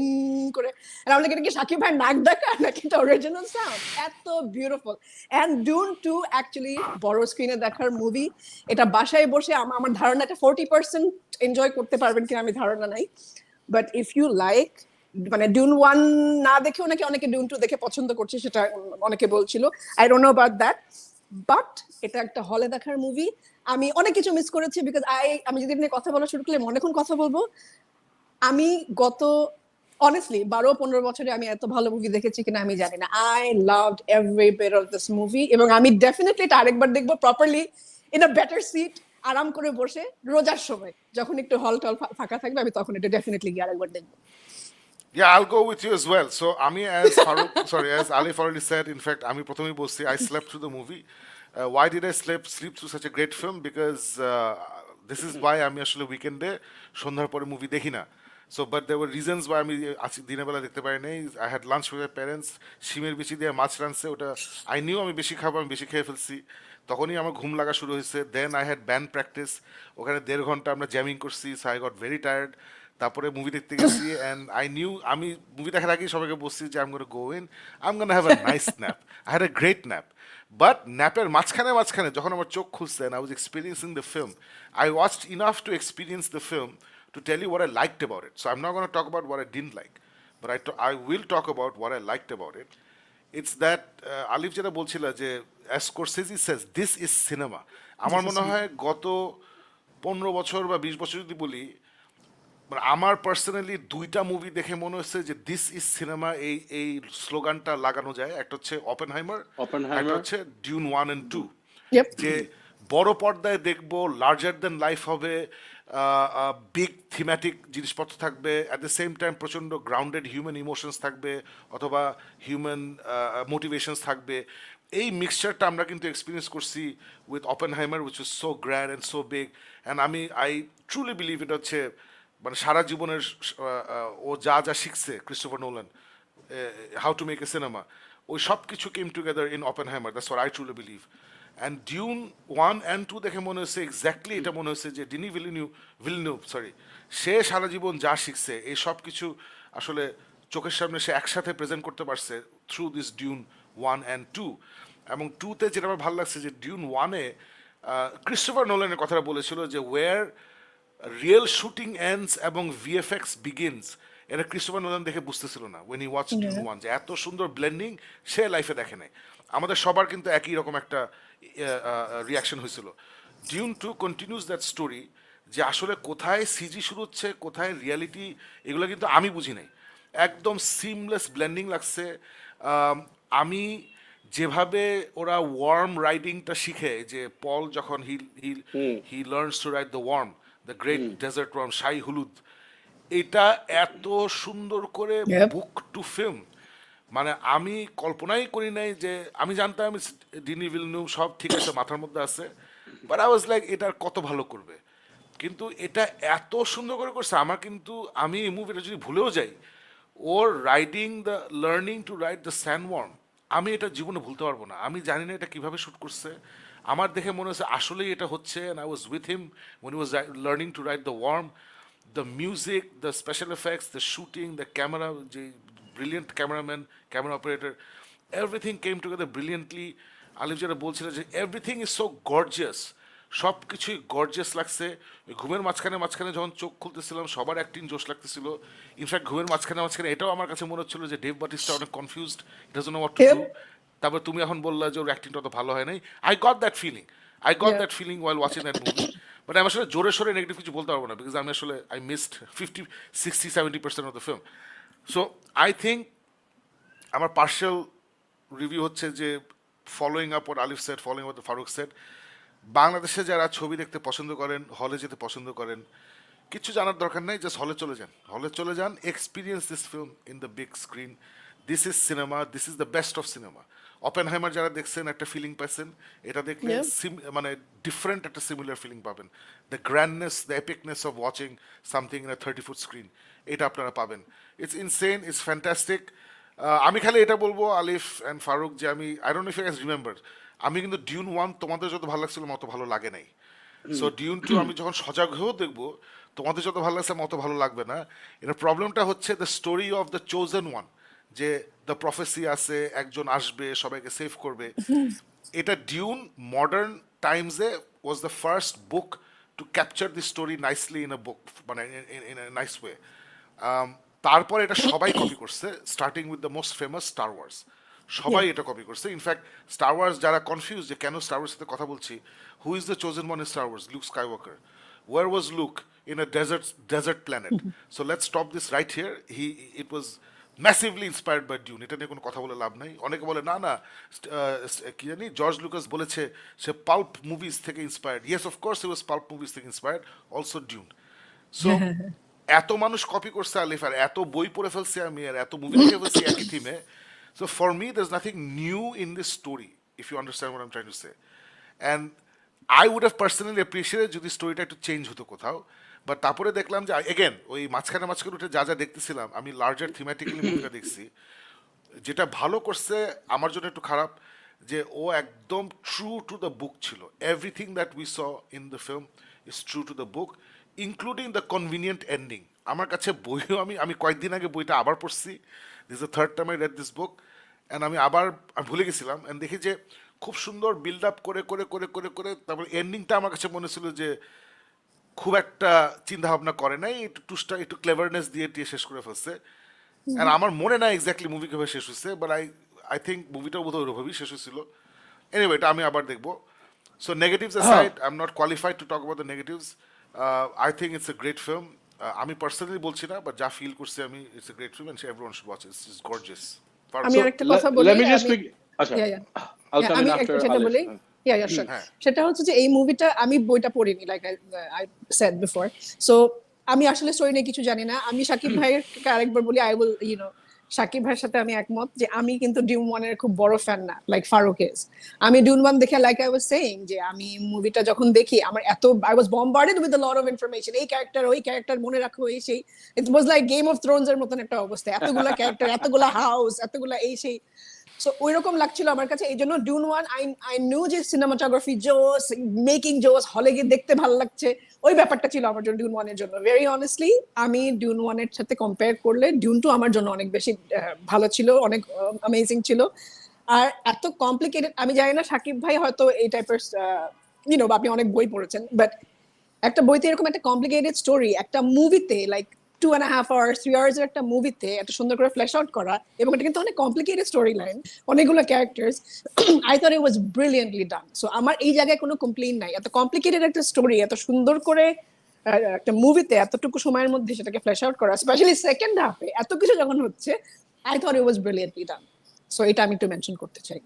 করে আর আমরা কি শাকিব ভাই নাক ডাকা নাকি এটা অরিজিনাল সাউন্ড এত বিউটিফুল এন্ড Dune 2 অ্যাকচুয়ালি বড় স্ক্রিনে দেখার মুভি এটা বাসায় বসে আমার ধারণা এটা 40% এনজয় করতে পারবেন কিনা আমি ধারণা নাই বাট ইফ ইউ লাইক মানে Dune 1 না দেখেও নাকি অনেকে Dune 2 দেখে পছন্দ করছে সেটা অনেকে বলছিল I don't know about that but এটা একটা হলে দেখার মুভি আমি অনেক কিছু মিস করেছি বিকজ আমি যদি নিয়ে কথা বলা শুরু করলে অনেকক্ষণ কথা বলবো আমি গত honestly 12-15 বছরে আমি এত ভালো মুভি দেখেছি কিনা আমি জানি না I loved every bit of this movie এবং আমি ডেফিনেটলি এটা আরেকবার দেখবো properly in a better seat আরাম করে বসে রোজার সময় যখন একটু হল টল ফাঁকা থাকবে আমি তখন এটা ডেফিনেটলি গিয়ে আরেকবার দেখবো Yeah, I'll go with you as well. So, as Farooq, as Alif already said, in fact, প্রথমেই বলছি, I slept through the movie. Why did I sleep through such a great film? Because this is why আমি আসলে উইকেন্ডে সন্ধ্যার পরে movie দেখি না so but there were reasons why আমি আজকে দিনের বেলা দেখতে পারি নাই। I had lunch with my parents, শিমের বিচি দিয়ে মাছ রাঁধছে, ওটা আই নিউ আমি বেশি খাবো, আমি বেশি খেয়ে ফেলছি, তখনই আমার ঘুম লাগা শুরু হয়েছে। Then I had band practice, ওখানে 1.5 ঘন্টা আমরা জ্যামিং করছি, so I got very tired. তারপরে মুভি দেখতে গেছি অ্যান্ড আই নিউ আমি মুভি দেখার আগেই সবাইকে বলছি যে I am gonna go in, I am gonna have a nice nap. I had a great nap, but ন্যাপের মাঝখানে যখন আমার চোখ খুলছে and I was experiencing the film, I watched enough to experience the film to tell you what I liked about it. So I'm not going to talk about what I didn't like, but I will talk about what I liked about it. It's that আলিফ যেটা বলছিল যে as Scorsese says, this is cinema. আমার মনে হয় গত 15 বছর বা 20 বছর যদি বলি, মানে আমার পার্সোনালি 2টা মুভি দেখে মনে হচ্ছে যে দিস ইজ সিনেমা, এই এই স্লোগানটা লাগানো যায়। একটা হচ্ছে অপেনহাইমার, একটা অপেনহাইমার হচ্ছে ডিউন 1 and 2। Yep. যে বড় পর্দায় দেখবো, লার্জার দেন লাইফ হবে, বিগ থিম্যাটিক জিনিসপত্র থাকবে, অ্যাট দ্য সেম টাইম প্রচণ্ড গ্রাউন্ডেড হিউম্যান ইমোশনস থাকবে অথবা হিউম্যান মোটিভেশনস থাকবে। এই মিক্সচারটা আমরা কিন্তু এক্সপিরিয়েন্স করছি with Oppenheimer, which is so grand and so big. And I truly believe এটা হচ্ছে মানে সারা জীবনের ও যা যা শিখছে Christopher Nolan, how to make a cinema, ওই সব কিছু came together in Oppenheimer. That's what I truly believe. And Dune 1 and 2 দেখে মনে হচ্ছে এক্স্যাক্টলি এটা মনে হচ্ছে যে ডিনি ভিলনিউ সে সারা জীবন যা শিখছে এই সব কিছু আসলে চোখের সামনে সে একসাথে প্রেজেন্ট করতে পারছে থ্রু দিস ডিউন 1 and 2। এবং 2তে যেটা আমার ভালো লাগছে যে ডিউন 1-এ ক্রিস্টোফার নোলানের কথাটা বলেছিল যে ওয়ার রিয়েল শুটিং এন্ডস এবং ভিএফএক্স বিগিনস, এটা ক্রিস্টোফার নোলান দেখে বুঝতেছিল না ওয়েন হি ওয়াচ ডিউন 1, যে এত সুন্দর ব্লেন্ডিং সে লাইফে দেখে নাই। আমাদের সবার কিন্তু একই রকম একটা রিয়াকশন হয়েছিল। ডিউন 2 কন্টিনিউস দ্যাট স্টোরি, যে আসলে কোথায় সিজি শুরু হচ্ছে কোথায় রিয়ালিটি, এগুলো কিন্তু আমি বুঝি নাই। একদম সিমলেস ব্লেন্ডিং লাগছে। আমি যেভাবে ওরা ওয়ার্ম রাইডিংটা শিখে, যে পল যখন he learns to ride the worm, the great desert worm, Shai Hulud, এটা এত সুন্দর করে Yep. বুক টু ফিল্ম, মানে আমি কল্পনাই করি নাই। যে আমি জানতাম ডিনি ভিলনিউ সব ঠিক আছে, মাথার মধ্যে আছে, বাট আই ওয়াজ লাইক এটা কত ভালো করবে, কিন্তু এটা এত সুন্দর করে করছে। আমার কিন্তু আমি এই মুভিটা যদি ভুলেও যাই, ওর riding the learning to ride the sandworm, আমি এটা জীবনে ভুলতে পারবো না। আমি জানি না এটা কিভাবে শ্যুট করছে, আমার দেখে মনে হচ্ছে আসলেই এটা হচ্ছে। And I was with him when he was learning to ride the worm, the music, the special effects, the shooting, the camera, the brilliant cameraman, camera operator, everything came together brilliantly. আলিফ যেটা বলছিল যে everything is so gorgeous, সব কিছুই gorgeous লাগছে। ওই ঘুমের মাঝখানে যখন চোখ খুলতেছিলাম সবার অ্যাক্টিং জোশ লাগতেছিল। ইনফ্যাক্ট ঘুমের মাঝখানে এটাও আমার কাছে মনে হচ্ছিল যে ডেভ বাটিস্টা অনেক confused, it doesn't know what to Yep. Do. তারপর তুমি এখন বললা যে ওর অ্যাক্টিংটা অত ভালো হয় নাই, I got that Yeah. Feeling while watching that movie. But আমি আসলে জোরে সোরে নেগেটিভ কিছু বলতে পারবো না, বিকজ আমি আসলে I missed 50-60-70% of the film. So I think আমার পার্শিয়াল রিভিউ হচ্ছে যে following up what Alif said, following up Faruk said, বাংলাদেশে যারা ছবি দেখতে পছন্দ করেন, হলে যেতে পছন্দ করেন, কিছু জানার দরকার নেই, জাস্ট হলে চলে যান, experience this film in the big screen. This is cinema, this is the best of cinema. অপেনহাইমার যারা দেখছেন একটা ফিলিং পাইছেন, এটা দেখলে Yep. মানে ডিফারেন্ট একটা সিমিলার ফিলিং পাবেন। The grandness, the epicness of watching something in a 30 foot screen, এটা আপনারা পাবেন। It's insane, it's fantastic. আমি খালি এটা বলবো আলিফ অ্যান্ড ফারুক যে I don't know if you guys remember, আমি কিন্তু ডিউন 1 তোমাদের যত ভালো লাগছিল আমার অত ভালো লাগে নাই। সো ডিউন 2 আমি যখন সজাগ হয়েও দেখবো, তোমাদের যত ভালো লাগছে আমার অত ভালো লাগবে না। এর প্রবলেমটা হচ্ছে the story of the chosen one, যে দ্য প্রফেসি আছে, একজন আসবে সবাইকে সেভ করবে। এটা ডিউন মডার্ন টাইমসে was the first book to capture the story nicely in a book, মানে ইন আ নাইস ওয়ে। তারপর এটা সবাই কপি করছে, starting with the most famous Star Wars, সবাই এটা কপি করছে। ইনফ্যাক্ট স্টার ওয়ার্স যারা কনফিউজ যে কেন স্টার ওয়ার্স সাথে কথা বলছি, who is the chosen one in Star Wars? Luke Skywalker. War was Luke? in a desert planet. So let's stop this right here. It was massively inspired by Dune. এটা নিয়ে কোনো কথা বলে লাভ নাই। অনেকে বলে না না কি জানি জর্জ লুকাস বলেছে সে পাল্প মুভিজ থেকে inspired. Yes of course he was pulp movies থেকে ইন্সপায়ার্ড, অলসো ডিউন। সো এত মানুষ কপি করছে আলিফ, আর এত বই পড়ে ফেলছে আমি, আর এত মুভি দেখে ফেলছি একই থিমে। So for me there is nothing new in this story, if you understand what I am trying to say. And I would have personally appreciated যদি স্টোরিটা একটু চেঞ্জ হতো কোথাও, বাট তারপরে দেখলাম যে এগেন ওই মাঝখানে মাঝখানে উঠে যা যা দেখতেছিলাম আমি লার্জার থিমেটিক্যালি মুভিটা দেখছি, যেটা ভালো করছে আমার জন্য একটু খারাপ যে ও একদম ট্রু টু দ্য বুক ছিল, everything that we saw in the film is true to the book, including the convenient ending. আমার কাছে বইও আমি কয়েকদিন আগে বইটা আবার পড়ছি, this the third time I red this book, and আমি ভুলে গেছিলাম অ্যান্ড দেখি যে খুব সুন্দর বিল্ড আপ করে করে করে করে করে তারপর এন্ডিংটা আমার কাছে মনে ছিল যে খুব একটা চিন্তা ভাবনা করে নাই, একটু টুস্টা একটু ক্লেভারনেস দিয়ে টিয়ে শেষ করে ফেলছে। আর আমার মনে নাই এক্স্যাক্টলি মুভি কিভাবে শেষ হয়েছে, বাট আই থিঙ্ক মুভিটাও বোধহয় ওইভাবেই শেষ হয়েছিল। এনিওয়ে এটা আমি আবার দেখবো। So negatives aside, I am not qualified to talk about the negatives. I think it's a great film. আমি পার্সোনালি বলছি না, বাট যা ফিল করছি আমি, it's a great film and everyone should watch it, it's gorgeous. আমি So আরেকটা কথা বলি, let me just quick, আচ্ছা yeah, yeah. I'll come in আমি after সেটা Alish. বলি, sure. হ্যাঁ সেটা হচ্ছে যে এই মুভিটা আমি বইটা পড়িনি, like I said before, so আমি আসলে স্টোরি নিয়ে কিছু জানি না। আমি শাকিব ভাইয়ের আরেকবার বলি, আই উইল শাকিব ভাইয়ের সাথে আমি একমত যে আমি কিন্তু ডিউন 1 এর খুব বড় ফ্যান না, লাইক ফারুক ইজ। আমি ডিউন 1 দেখে, লাইক আই ওয়াজ সেইং, যে আমি মুভিটা যখন দেখি আমার এত I was bombarded with a lot of information, এই ক্যারেক্টার ওই ক্যারেক্টার মনে রাখো, এই সেই, it was like Game of Thrones এর মতন একটা অবস্থা, এতগুলা ক্যারেক্টার, এতগুলা হাউস, এতগুলা এই সেই। সো ওইরকম লাগছিল আমার কাছে, এই জন্য ডিউন 1 আই নিউ যে সিনেমাটোগ্রাফি জোস, মেকিং জোস, হলে গিয়ে দেখতে ভালো লাগছে, ওই ব্যাপারটা ছিল আমার জন্য ডিউন 1 এর জন্য। ভেরি অনেস্টলি আমি ডিউন 1 এর সাথে কম্পেয়ার করলে ডিউন 2 আমার জন্য অনেক বেশি ভালো ছিল, অনেক অ্যামেজিং ছিল। আর এত কমপ্লিকেটেড, আমি জানি না শাকিব ভাই হয়তো এই টাইপের বা আপনি অনেক বই পড়েছেন, বাট একটা বইতে এরকম একটা কমপ্লিকেটেড স্টোরি একটা মুভিতে, লাইক 2.5 hours 3 hours এর একটা মুভিতে এত সুন্দর করে ফ্ল্যাশ আউট করা, এবং এটা কিন্তু অনেক কমপ্লিকেটেড স্টোরি লাইন, অনেকগুলো characters, I thought it was brilliantly done. So আমার এই জায়গায় কোনো কমপ্লেইন নাই, এত কমপ্লিকেটেড একটা স্টোরি এত সুন্দর করে একটা মুভিতে এতটুকু সময়ের মধ্যে সেটাকে ফ্ল্যাশ আউট করা, স্পেশালি সেকেন্ড হাফে এত কিছু যখন হচ্ছে, I thought it was brilliantly done. So এটা আমি একটু মেনশন করতে চাই।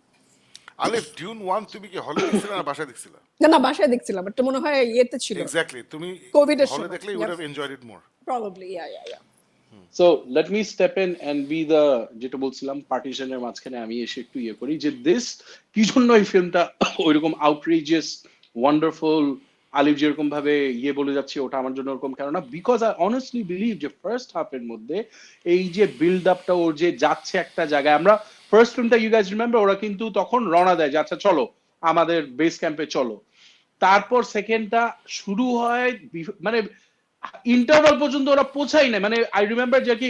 আলিফ, ডিউন 1 তুমি কি হলে দেখছিলে না বাসায় দেখছিলে? না, বাসায় দেখছিলাম, এটা মনে হয় ইয়েতে ছিল, এক্স্যাক্টলি, তুমি কোভিড এর হলে সময়। দেখলে you would have enjoyed it more. Probably, yeah. So let me step in and be the, যেটা বলছিলাম পার্টিশনের মাঝখানে আমি এসে একটু ইয়ে করি যে দিস কি জন্য এই ফিল্মটা ওইরকম আউটরেজিয়াস ওয়ান্ডারফুল, আলিফ যেরকম ভাবে ইয়ে বলে যাচ্ছে ওটা আমার জন্য ওরকম কেন না, বিকজ আই অনেস্টলি বিলিভ যে ফার্স্ট হাফের মধ্যে এই যে বিল্ড আপটা ওর যে যাচ্ছে একটা জায়গায়, আমরা ফার্স্ট ফিল্মটা ইউ গাইজ রিমেম্বার ওরা কিন্তু তখন রওনা দেয় যে আচ্ছা চলো আমাদের বেস ক্যাম্পে চলো, তারপর সেকেন্ডটা শুরু হয় মানে ইন্টারভাল পর্যন্ত ওরা পৌঁছাই না, মানে আই রিমেম্বার যে কি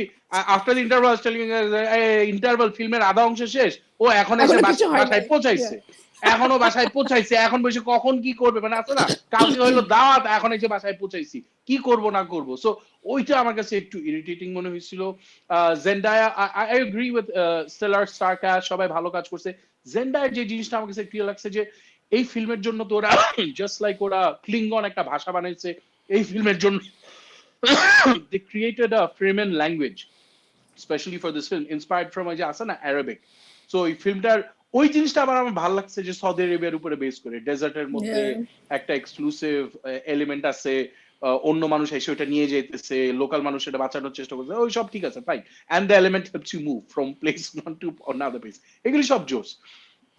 আফটার ইন্টারভাল ইন্টারভাল ফিল্মের আধা অংশ শেষ, ও এখন এসে বাসায় পৌঁছাইছে, এখনো বাসায় পৌঁছাইছে, এখন বসে কখন কি করবে, মানে আছে না কালকে হইলো দাওয়াত, এখন এসে বাসায় পৌঁছাইছি, কি করব না করব। সো ওইটা আমার কাছে একটু ইরিটেটিং মনে হয়েছিল। Zendaya, I agree with stellar star caste, সবাই ভালো কাজ করছে। জেন্ডায়ার যে জিনিসটা আমার কাছে একটু লাগছে যে এই ফিল্মের জন্য তো ওরা জাস্ট লাইক ওরা ক্লিঙ্গন একটা ভাষা বানাইছে এই ফিল্মের জন্য, they created a Fremen language especially for this film inspired from ওই যে আছে না Arabic. So এই ফিল্মটার ওই জিনিসটা আমার ভালো লাগছে যে সৌদি আরবের উপরে বেস করে, ডেজার্টের মধ্যে একটা এক্সক্লুসিভ এলিমেন্ট আছে, অন্য মানুষ এসে ওটা নিয়ে যেতেছে, লোকাল মানুষ এটা বাঁচানোর চেষ্টা করছে, ওই সব ঠিক আছে fine, and the element helps you move from place one to another place, এগুলি সব জোস।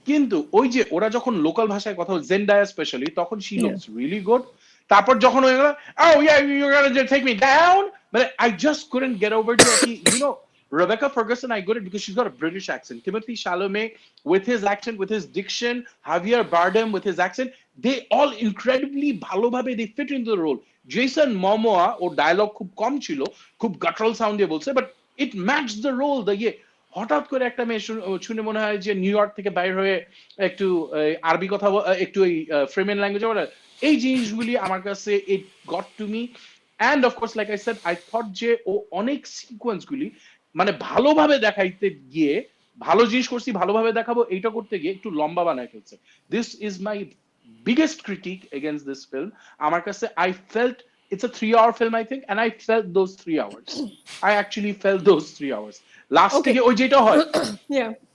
কিন্তু ওই যে ওরা যখন লোকাল ভাষায় কথা বলে জেন্ডায়া স্পেশালি, তখন she looks really good. তারপর যখন হয়ে গেল oh yeah you're gonna take me down, but I just couldn't get over to Rebecca Ferguson, I got it because she's got a British accent. Timothée Chalamet with his accent, with his diction, Javier Bardem with his accent, they all incredibly ভালোভাবে they fit into the role. Jason Momoa ওর dialogue খুব কম ছিল, খুব গাটরাল sound দিয়ে বলছে, but it matched the role. হঠাৎ করে একটা মেয়ে শুনে মনে হয় যে নিউ ইয়র্ক থেকে বাইরে হয়ে একটু আরবি কথা, একটু এই ফ্রেমিয়ান ল্যাঙ্গুয়েজে বলে, এই জিনিসগুলি আমার কাছে it got to me. And of course like I said I thought যে ও অনেক সিকোয়েন্সগুলি মানে ভালোভাবে দেখাইতে গিয়ে, ভালো জিনিস করছি ভালোভাবে দেখাবো এইটা করতে গিয়ে একটু লম্বা বানায় ফেলছে। This is my biggest critique against this film. আমার কাছে I felt it's a 3-hour film I think, and I felt those 3 hours. I actually felt those 3 hours. Last থেকে ওই যেটা হয়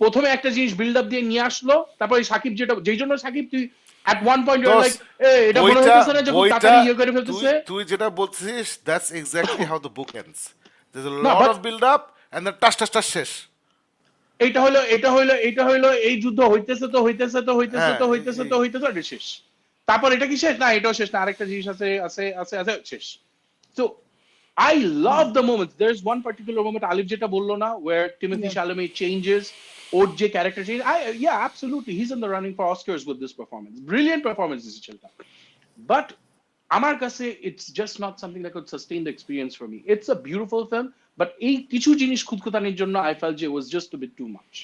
প্রথমে একটা জিনিস বিল্ড আপ দিয়ে নিয়ে আসলো, তারপরে শাকিব যেটা যেই জন্য শাকিব তুই at one point you're like এটা মনে হচ্ছে না যে খুব তাড়াতাড়ি ইয়ে করে ফেলতেছে, তুই যেটা বলছিস that's exactly how the book ends. There's a lot of build up and then টাস শেষ। এটা হইলো এই যুদ্ধ হইতেছে এটা শেষ, তারপর এটা কি শেষ না, এটাও শেষ না, আরেকটা জিনিস আছে শেষ। So I love the moments. There's one particular moment, Alif jeta bollo na, where Timothy Yeah. Chalamet changes, or J character changes. Yeah, absolutely. He's in the running for Oscars with this performance. Brilliant performance, this chelta. But আমার কাছে it's just not something that could sustain the experience for me. It's a beautiful film, but এই কিছু জিনিস খুঁতখুঁতানির জন্য I felt it was just a bit too much.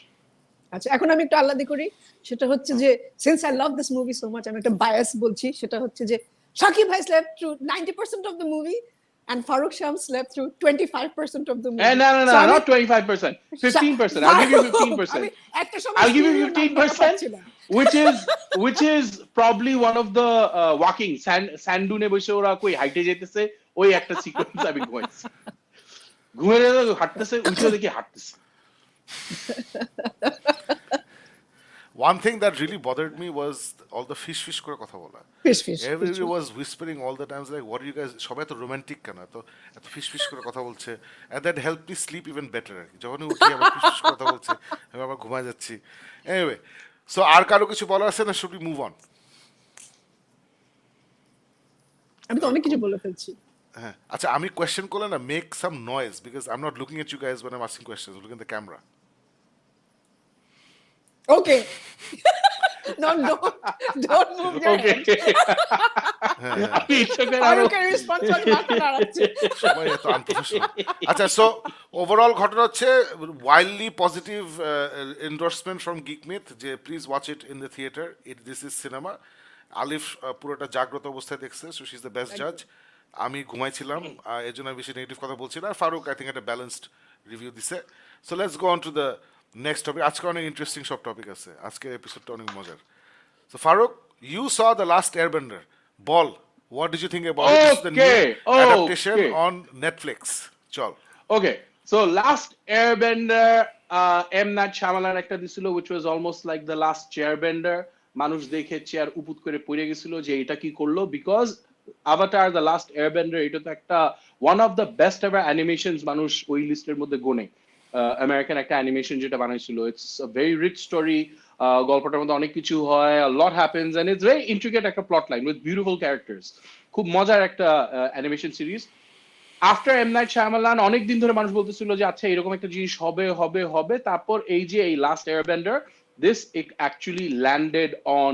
আচ্ছা এখন আমি একটু আলাদা করি, সেটা হচ্ছে যে since I love this movie so much, আমি একটা বায়াস বলছি, সেটা হচ্ছে যে শাকিব ভাই slept through 90% of the movie and Farooq Sham slept through 25% of the movie. No, So not 25%, 15%. I'll give you 15%. আমি একটা সময় I'll give you serial number 15%, পাচ্ছিলাম। which is probably one of the walking sandune বসে ওরা কই হাইটে যেতেছে, ওই একটা সিকোয়েন্স আমি ঘুমাইছি, ঘুরে হাঁটতেছে, উঠে দেখি হাঁটতেছে। One thing that really bothered me was all the fish করে কথা বলা. Fish. Everybody was whispering all the times like, what are you guys, সবাই তো রোমান্টিক কেন, তো এত ফিশ করে কথা বলছে, and that helped me sleep even better আর কি, যখনই উঠি আবার ফিশ কথা বলছে, আমি আবার ঘুমায় যাচ্ছি। Anyway, so আর কারো কিছু বলার আছে না, should we move on? আমি তো অনেক কিছু বলে ফেলছি। হ্যাঁ আচ্ছা, আমি কোয়েশ্চেন করলে না, make some noise, because I am not looking at you guys when I'm asking questions, I'm looking at the camera. Okay. No, don't move your Okay. head. ফারুকের রেসপন্স হচ্ছে মাথা নাড়াচ্ছে। সবাই এত আনপ্রফেশনাল। আচ্ছা, সো ওভারঅল ঘটনা হচ্ছে wildly positive endorsement from geek myth যে please watch it in the theatre, this is cinema. Alif পুরোটা জাগ্রত অবস্থায় দেখছে, so she is the best জাজ। আমি ঘুমাইছিলাম, এর জন্য বেশি নেগেটিভ কথা বলছি না। ফারুক আই থিঙ্ক একটা ব্যালেন্সড রিভিউ দিছে। So let's go on to the next topic. আজকে অনেক ইন্টারেস্টিং সব টপিক আছে, আজকের এপিসোডটা অনেক মজার। So Faruk, you saw the last Airbender. Ball, what did you think about it? This is the new adaptation on Netflix. Chal. Okay, so last Airbender, M. Night Shyamalan একটা দিছিল, which was almost like the last Chairbender. মানুষ দেখে chair উপুত করে পড়ে গেছিল যে এটা কি করলো, because Avatar the Last Airbender এটা তো একটা one of the best ever animations মানুষ ওই লিস্টের মধ্যে গোনে। আমেরিকান একটা অ্যানিমেশন যেটা বানাইছিল, it's a very rich story, গল্পটার মধ্যে অনেক কিছু হয়, a lot happens and it's very intricate একটা plot line with beautiful characters, খুব মজার একটা animation series. After M Night Shyamalan অনেক দিন ধরে মানুষ বলতেছিল যে আচ্ছা এরকম একটা জিনিস হবে হবে হবে, তারপর এই যে এই last Airbender, this actually landed on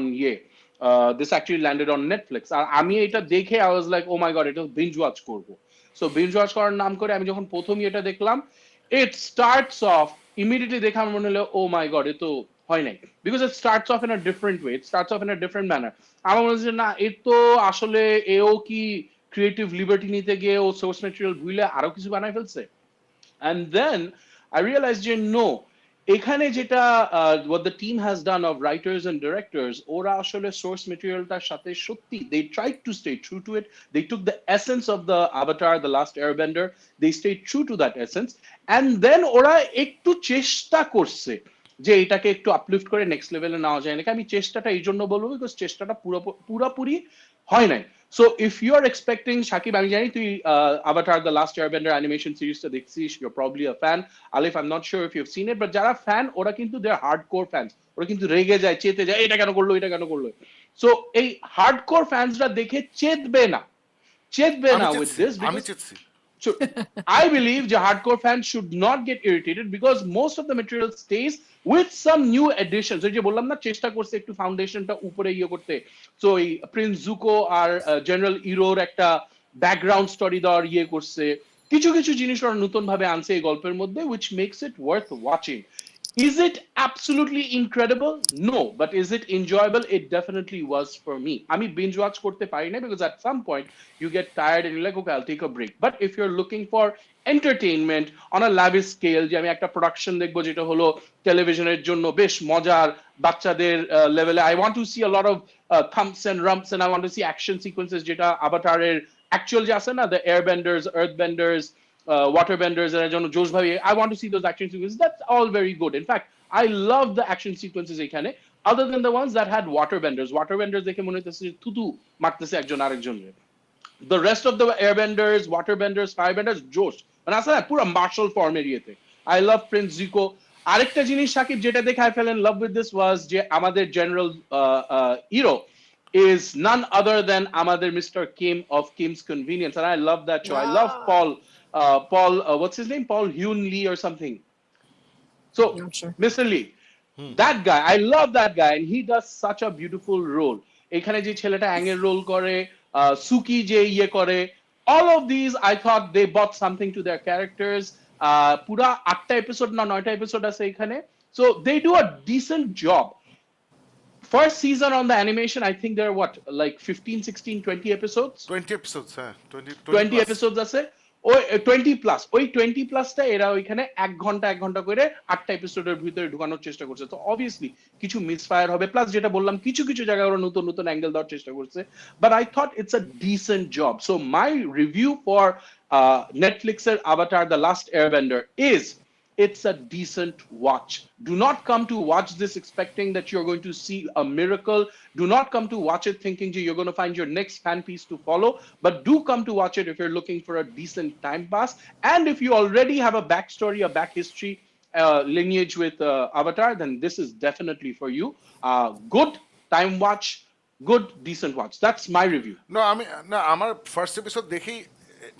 this actually landed on Netflix, আর আমি এটা দেখে I was like oh my god, এটা বিঞ্জ ওয়াচ করব। সো বিঞ্জ ওয়াচ করার নাম করে আমি যখন প্রথমই এটা দেখলাম, it starts off immediately দেখে আমার মনে হলো oh my god, এতো হয় নাই, because it starts off in a different way, it starts off in a different manner. আমার মনে হচ্ছে না এ তো আসলে এও কি ক্রিয়েটিভ লিবার্টি নিতে গিয়ে ও সোর্স ম্যাটেরিয়াল ভুলে আরো কিছু বানায় ফেলছে। and then I realized যে no, এখানে যেটা what the team has done of writers and directors, ওরা আসলে সোর্স ম্যাটেরিয়ালটার সাথে সত্যি they tried to stay true to it, they took the essence of the Avatar the Last Airbender, they stayed true to that essence, and then ওরা একটু চেষ্টা করছে যে এটাকে একটু আপলিফট করে নেক্সট লেভেলে নেওয়া যায় নাকি। আমি চেষ্টাটা এই জন্য বলবো বিকজ চেষ্টাটা পুরোপুরি হয় নাই। So if you are expecting, Shakib আমি জানি তুই Avatar the Last Airbender animation সিরিজটা দেখছিস, you are probably a fan. Alif I am not sure if you have seen it, but যারা ফ্যান ওরা কিন্তু দে আর হার্ডকোর ফ্যানস, ওরা কিন্তু রেগে যায়, চেতে যায়, এটা কেন করলো এটা কেন করলো। সো এই হার্ডকোর ফ্যানসরা দেখে চেতবে না with this, because so I believe the hardcore fans should not get irritated because most of the material stays with some new additions. So je bollam na chesta korche ekটু foundationটা উপরে ইয়ে করতে, so এই Prince Dzukou আর general error একটা background story দেওয়ার ইয়ে করছে, কিছু কিছু জিনিস ওরা নতুন ভাবে আনছে এই গল্পের মধ্যে, which makes it worth watching. Is it absolutely incredible? No, but is it enjoyable? It definitely was for me. আমি binge watch করতে পারি না because at some point you get tired and you're like, okay, I'll take a break. But if you're looking for entertainment on a lavish scale, যে আমি একটা production দেখবো যেটা হলো টেলিভিশনের জন্য বেশ মজার, বাচ্চাদের লেভেলে, I want to see a lot of thumps and rumps and I want to see action sequences যেটা আভাটারের অ্যাকচুয়াল যে আছে না, the airbenders, earthbenders, waterbenders, I want to see those action sequences. That's all very good. In fact, I love the action sequences এখানে, other than the ones that had waterbenders দেখে মনে হইতেছে থুতু মারতেছে একজন আরেকজনকে। The rest of the airbenders, waterbenders, firebenders, জোশ, মানে আসলে পুরো মার্শাল ফর্মের ইয়েতে। I love Prince Zuko. আরেকটা জিনিস শাকিব যেটা দেখে I fell in love with this was যে আমাদের general hero is none other than Amader Mr. Kim of Kim's Convenience, and I love that show. I love Ah, Paul, what's his name? Paul Hyun Lee or something. So, not sure. Mr. Lee, that guy, I love that guy, and he does such a beautiful role. এখানে যে ছেলেটা অ্যাঙের role করে, সুকি যে ইয়ে করে, all of these I thought they brought something to their characters. পুরা 8টা episode না 9টা episode আছে এখানে, so they do a decent job. First season on the animation, I think there are what, like 15, 16, 20 episodes? 20 episodes, হ্যাঁ 20 20 plus. episodes আছে, ওই 20 plus, ওই 20 প্লাসটা এরা ওইখানে এক ঘন্টা করে 8টা এপিসোডের ভিতরে ঢুকানোর চেষ্টা করছে। তো অবভিয়াসলি কিছু মিসফায়ার হবে, প্লাস যেটা বললাম কিছু জায়গায় ওরা নতুন নতুন অ্যাঙ্গেল দেওয়ার চেষ্টা করছে, but I thought it's a decent job. So my review for নেটফ্লিক্সের Avatar the last airbender is it's a decent watch. Do not come to watch this expecting that you're going to see a miracle. Do not come to watch it thinking you're going to find your next fan piece to follow, but do come to watch it if you're looking for a decent time pass. And if you already have a backstory, a back history, lineage with Avatar, then this is definitely for you. Good time watch, good decent watch. That's my review. No, আমি না আমার first episode দেখেই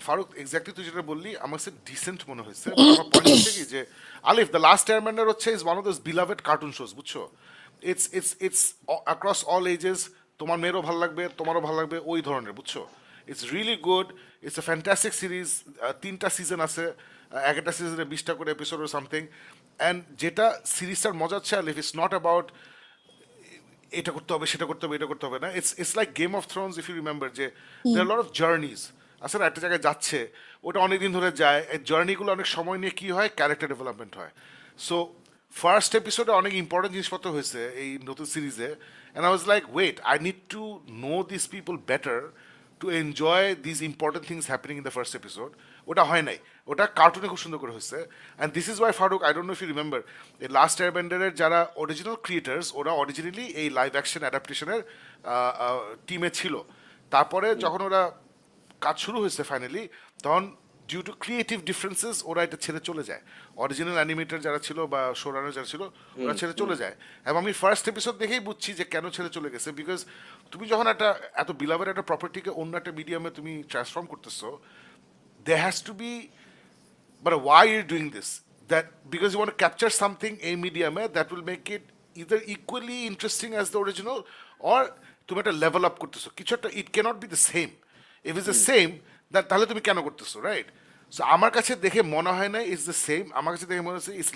Faruk exactly তুই যেটা বললি আমার কাছে dissent মনে হয়েছে। আমার পয়েন্ট হচ্ছে কি যে আলিফ দ্য লাস্ট এয়ারবেন্ডার হচ্ছে is one of those beloved cartoon shows, বুঝছো? ইটস অ্যাক্রস অল এজেস, তোমার মেয়েরও ভালো লাগবে, তোমারও ভালো লাগবে, ওই ধরনের, বুঝছো? It's really good, it's a fantastic series. 3টা সিজন আছে, এক একটা সিজনে 20টা করে এপিসোড ও সামথিং। অ্যান্ড যেটা সিরিজটার মজা হচ্ছে আলিফ, ইটস নট অ্যাবাউট এটা করতে হবে সেটা করতে হবে এটা করতে হবে না। It's like Game of Thrones, if you remember, যে দেয়ার লট অফ জার্নিজ আসলে একটা জায়গায় যাচ্ছে, ওটা অনেক দিন ধরে যায়, এই জার্নিগুলো অনেক সময় নিয়ে কি হয়, ক্যারেক্টার ডেভেলপমেন্ট হয়। সো ফার্স্ট এপিসোডে অনেক ইম্পর্টেন্ট জিনিসপত্র হয়েছে এই নতুন সিরিজে, and I was like wait, I need to know this people better to enjoy this important things happening in the first episode. ওটা হয় নাই, ওটা কার্টুনে খুব সুন্দর করে হয়েছে। And this is why Faruk, I don't know if you remember, এই লাস্ট এয়ারবেন্ডারের যারা অরিজিনাল ক্রিয়েটার্স, ওরা অরিজিনালি এই লাইভ অ্যাকশন অ্যাডাপ্টেশনের টিমে ছিল। তারপরে যখন ওরা কাজ শুরু হয়েছে ফাইনালি, তখন ডিউ টু ক্রিয়েটিভ ডিফারেন্সেস ওরা এটা ছেড়ে চলে যায়। অরিজিনাল অ্যানিমেটর যারা ছিল বা শোরানার যারা ছিল ওরা ছেড়ে চলে যায়। এবং আমি ফার্স্ট এপিসোড দেখেই বুঝছি যে কেন ছেড়ে চলে গেছে, বিকজ তুমি যখন একটা এত বিলাভের একটা প্রপার্টিকে অন্য একটা মিডিয়ামে তুমি ট্রান্সফর্ম করতেছো, there has to be, but why are you doing this? That because you want to capture something in medium that will make it either equally interesting as the original, or তুমি একটা level up করতেছো কিছু একটা, it cannot be the same. If is the same, তাহলে তুমি কেন করতেছো, right? So আমার কাছে দেখে মনে হয় না ইটস দ্য সেম, আমার কাছে দেখে মনে হচ্ছে it's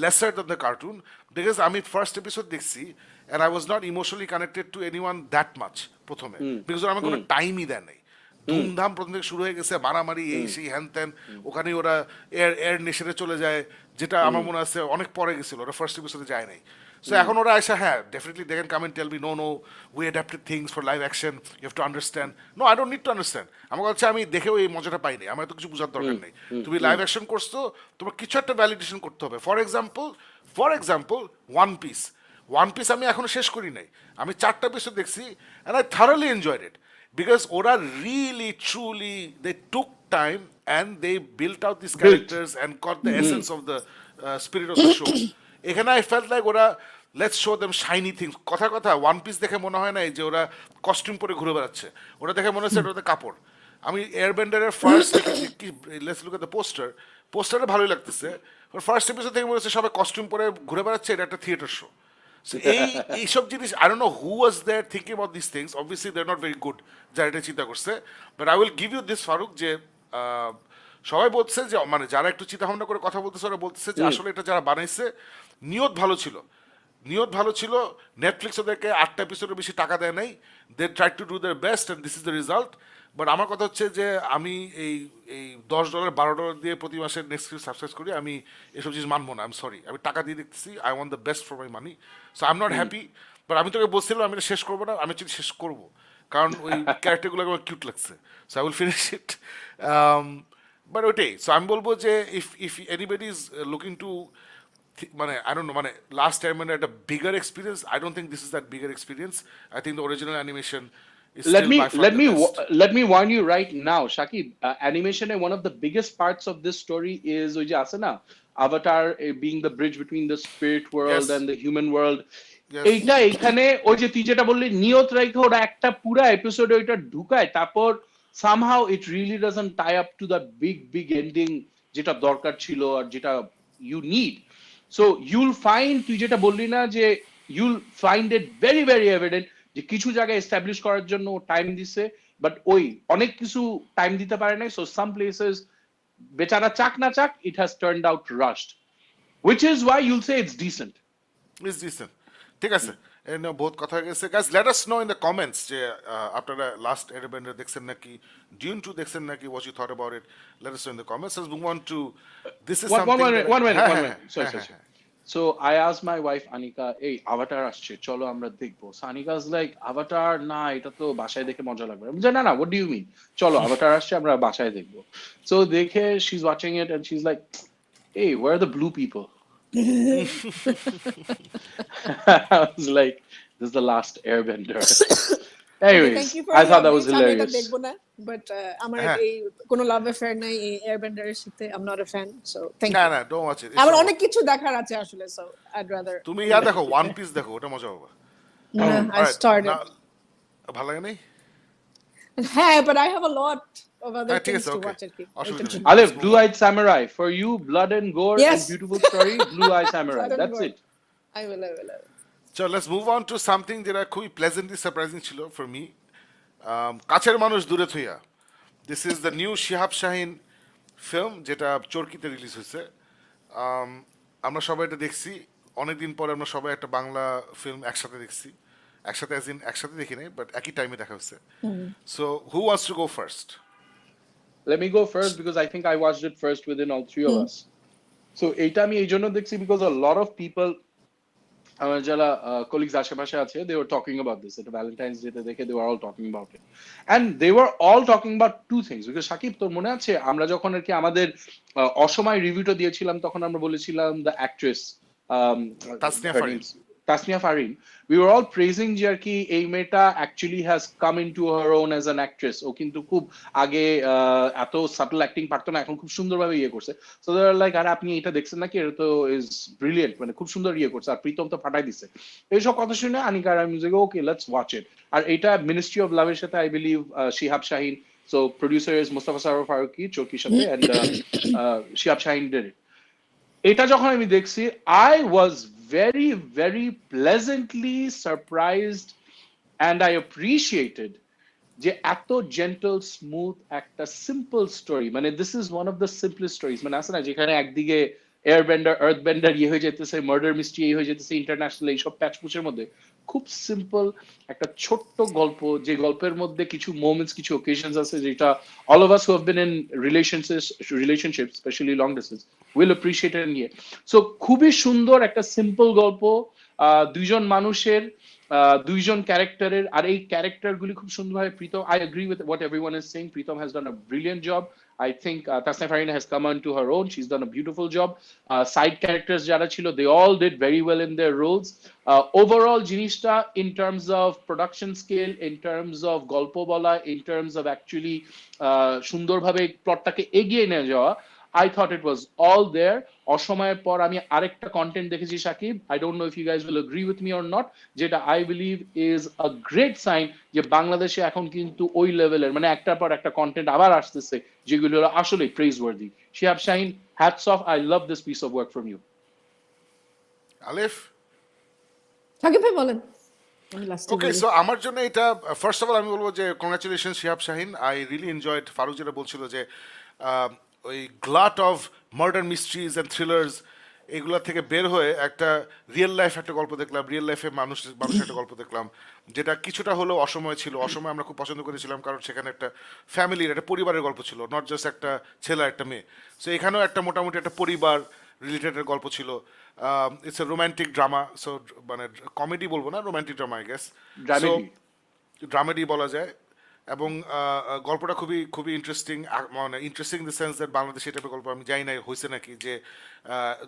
lesser than the cartoon, because আমি ফার্স্ট এপিসোড দেখছি and I was not emotionally connected to any one that much প্রথমে, বিকজ আমার কোনো টাইমই দেয় নাই। ধুমধাম প্রথম থেকে শুরু হয়ে গেছে, মারামারি এই সেই হ্যান ত্যান, ওখানে ওরা এয়ার নেশনে চলে যায়, যেটা আমার মনে আছে অনেক পরে গেছিল, ওরা ফার্স্ট এপিসোডে যায় নাই। সো এখন ওরা আসে, হ্যাঁ definitely they can come and tell me no we adapted things for live action, you have to understand. No, I don't need to understand. আমার কাছে আমি দেখেও এই মজাটা পাইনি, আমার তো কিছু বোঝার দরকার নেই। তুমি লাইভ অ্যাকশন করছো, তোমার কিছু একটা ভ্যালিডেশন করতে হবে। ফর এক্সাম্পল ওয়ান পিস আমি এখনো শেষ করি নাই, আমি 4টা এপিসোড দেখছি and I thoroughly enjoyed it, because ওরা really truly they took time and they built out these characters and got the essence of the spirit of the show. এখানে I felt like ওরা let's show them shiny things. কথা one piece দেখে মনে হয় না যে ওরা costume পরে ঘুরে বেড়াচ্ছে, ওরা দেখে মনে হচ্ছে ওটা কাপড়। আমি এয়ারবেন্ডারের first let's look at the পোস্টারটা ভালোই লাগতেছে, ফার্স্ট এপিসোড থেকে মনে হচ্ছে সবাই কস্টিউম পরে ঘুরে বেড়াচ্ছে, এটা একটা থিয়েটার শো। এইসব জিনিস I don't know who was there thinking about this things, obviously they are not very good যারা এটা চিন্তা করছে, but I will give you this Faruk, যে সবাই বলছে যে মানে যারা একটু চিন্তা ভাবনা করে কথা বলতেছে ওরা বলতেছে যে আসলে এটা যারা বানাইছে নিয়ত ভালো ছিল, নেটফ্লিক্স ওদেরকে 8টা এপিসোডের বেশি টাকা দেয় নাই, they try to do their best and this is the result. But আমার কথা হচ্ছে যে আমি এই $10 $12 দিয়ে প্রতি মাসে নেটফ্লিক্স সাবস্ক্রাইব করি, আমি এসব জিনিস মানবো না, আই এম সরি, আমি টাকা দিয়ে দেখতেছি, I want the best for my money, so I am not happy. But আমি তোকে বলছিলাম আমি এটা শেষ করবো না, আমি অ্যাকচুয়ালি শেষ করবো, কারণ ওই ক্যারেক্টারগুলো আমার কিউট লাগছে, so I will finish it. But ওইটাই, সো আমি বলবো যে if anybody is looking to মানে I don't know, মানে লাস্ট টাইম মানে একটা bigger experience, I don't think this is that bigger experience, I think the original animation is still by far the best. Let me warn you right now, Shakib. Animation, one of the biggest parts of this story is ওই যে আছে না, Avatar being the bridge between the spirit world Yes. and the human world. Yes. এইটা এখানে ওই যে তুই যেটা বললি নিয়ত রেখে ওরা একটা পুরা এপিসোডে ওইটা ঢুকায়, তারপর somehow it really doesn't tie up to the big ending যেটা দরকার ছিল আর যেটা you need. So you'll find, তুই যেটা বললি না যে you'll find it very evident যে কিছু জায়গায় এস্টাবলিশ করার জন্য টাইম দিছে, বাট ওই অনেক কিছু টাইম দিতে পারে নাই, সো সাম প্লেসেস বেচারা চাক না চাক it has turned out rushed, which is why you'll say it's decent. It's decent. ঠিক আছে, এর নিয়ে বহুত কথা হয়ে গেছে। Guys, let us no in the comments যে আপনারা লাস্ট এয়ারবেন্ডার দেখছেন নাকি, ডিউন 2 দেখছেন নাকি, what you thought about it. Let us know in the comments. Let's move on to this is something One minute. হ্যাঁ, Sorry. So I asked my wife Anika, "Hey, Avatar আসছে, চলো আমরা দেখবো." So Anika's like, "Avatar না, এটা তো বাসায় দেখে মজা লাগবে." আমি বলছি, না, what do you mean? চলো, Avatar আসছে, আমরা বাসায় দেখবো। So দেখে she's watching it and she's like, "Hey, where are the blue people?" I was like, "This is the last Airbender." Anyways, I thought that was hilarious. দেখবো না, but আমার হ্যাঁ। এই কোনো লাভ অ্যাফেয়ার নাই এই এয়ারবেন্ডারের সাথে। I'm not a fan, so thank না you. না, ডোন্ট ওয়াচ ইট। আমার অনেক কিছু দেখার আছে আসলে, so I'd rather তুমি দেখো, ওয়ান পিস দেখো, ওটা মজা হবে। I started. ভালো লাগে নাই? হ্যাঁ, but I have a lot of other ঠিক things আছে, to okay. watch আর কি। অসুবিধা নেই। Alif, Blue-Eyed Samurai. For you, blood and gore Yes. and beautiful story, Blue-Eyed Samurai. Blood and That's gore. it. I will. So let's move on to something যেটা খুবই pleasantly surprising ছিল for me. কাছের মানুষ দূরে থুইয়া। This is the new Shihab Shahin film, যেটা চরকিতে release হয়েছে। আমরা সবাই এটা দেখছি, অনেকদিন পরে আমরা সবাই একটা বাংলা ফিল্ম একসাথে দেখছি। একসাথে অ্যাজ ইন একসাথে দেখি নাই, বাট একই টাইমে দেখা হচ্ছে। So who wants to go first? Let me go first because I think I watched it first within all three of us. So এইটা আমি এই জন্য দেখছি because a lot of people, আমার যারা colleagues আশেপাশে আছে, they were talking about this. At Valentine's Day দেখে they were all talking about it. And they were all talking about two things. Because Shakib, তোর মনে আছে আমরা যখন আর কি আমাদের অসময় রিভিউটা দিয়েছিলাম, তখন আমরা বলেছিলাম the actress Tasnia her Farin. name's Tasnia Farin, we were all praising যে আর কি এই মেয়েটা actually has come into her own as an actress. ও কিন্তু খুব আগে এত সাটল অ্যাক্টিং পারতো না, এখন খুব সুন্দরভাবে ইয়ে করছে। সো দে আর লাইক, আরে আপনি এটা দেখছেন নাকি, এটা তো ইজ ব্রিলিয়েন্ট, মানে খুব সুন্দর ইয়ে করছে, আর প্রীতম তো ফাটাই দিছে। এইসব কথা শুনে আনিকা আর আমি ওকে লেটস ওয়াচ ইট। আর এটা মিনিস্ট্রি অফ লাভের সাথে I believe Shihab Shahin, so producer is Mostofa Sarwar Farooki চরকির সাথে, and Shihab Shahin did it. এটা যখন আমি দেখছি, I was very pleasantly surprised and I appreciated যে এত জেন্টল স্মুথ একটা সিম্পল স্টোরি, মানে this is one of the simplest stories. মানে আছে না যেখানে একদিকে এয়ারবেন্ডার আর্থবেন্ডার ইয়ে হয়ে যেতেছে, মার্ডার মিস্ট্রি ইয়ে হয়ে যেতেছে, ইন্টারন্যাশনাল এইসব প্যাচপুচের মধ্যে খুব সিম্পল একটা ছোট্ট গল্প, যে গল্পের মধ্যে কিছু মোমেন্টস, কিছু ওকেশনস আছে যেটা all of us who have been in relationships especially long distance will appreciate it নিয়ে। সো খুবই সুন্দর একটা সিম্পল গল্প, দুইজন মানুষের দুইজন ক্যারেক্টারের, আর এই ক্যারেক্টারগুলি খুব সুন্দরভাবে Pritam, I agree with what everyone is saying, Pritam has done a brilliant job. I think Tasnia Farina has come onto her own, she's done a beautiful job. Side characters যারা ছিল, they all did very well in their roles. Overall জিনিসটা in terms of production scale, in terms of গল্প বলা, in terms of actually সুন্দরভাবে প্লটটাকে এগিয়ে নিয়ে যাওয়া, I thought it was all there. অসময়ের পর আমি আরেকটা কন্টেন্ট দেখেছি Shakib, I don't know if you guys will agree with me or not, যেটা I believe is a great sign যে বাংলাদেশে এখন কিন্তু ওই লেভেলের মানে একটার পর একটা কন্টেন্ট আবার আসতেছে যেগুলো হলো আসলে প্রেইজওয়ার্দি। Shihab Shahin, hats off, I love this piece of work from you. আলিফ? সাকিব ভাই বলেন। ওকে, সো আমার জন্য এটা ফার্স্ট অফ অল আমি বলবো যে congratulation Shihab Shahin. I really enjoyed. Faruk যেটা বলছিল যে ওই glut of murder mysteries and thrillers এগুলা থেকে বের হয়ে একটা রিয়েল লাইফ একটা গল্প দেখলাম, রিয়েল লাইফে মানুষের একটা গল্প দেখলাম, যেটা কিছুটা হলেও অসময় ছিল। অসময় আমরা খুব পছন্দ করেছিলাম কারণ সেখানে একটা ফ্যামিলির, একটা পরিবারের গল্প ছিল, নট জাস্ট একটা ছেলে একটা মেয়ে। সো এখানেও একটা মোটামুটি একটা পরিবার রিলেটেড গল্প ছিল। It's a romantic drama, so মানে কমেডি বলবো না, রোম্যান্টিক ড্রামা আই গেস, ড্রামেডি বলা যায়। এবং গল্পটা খুবই খুবই ইন্টারেস্টিং, মানে interesting in the sense that বাংলাদেশে এই টাইপের গল্প আমি জানি না হয়েছে নাকি, যে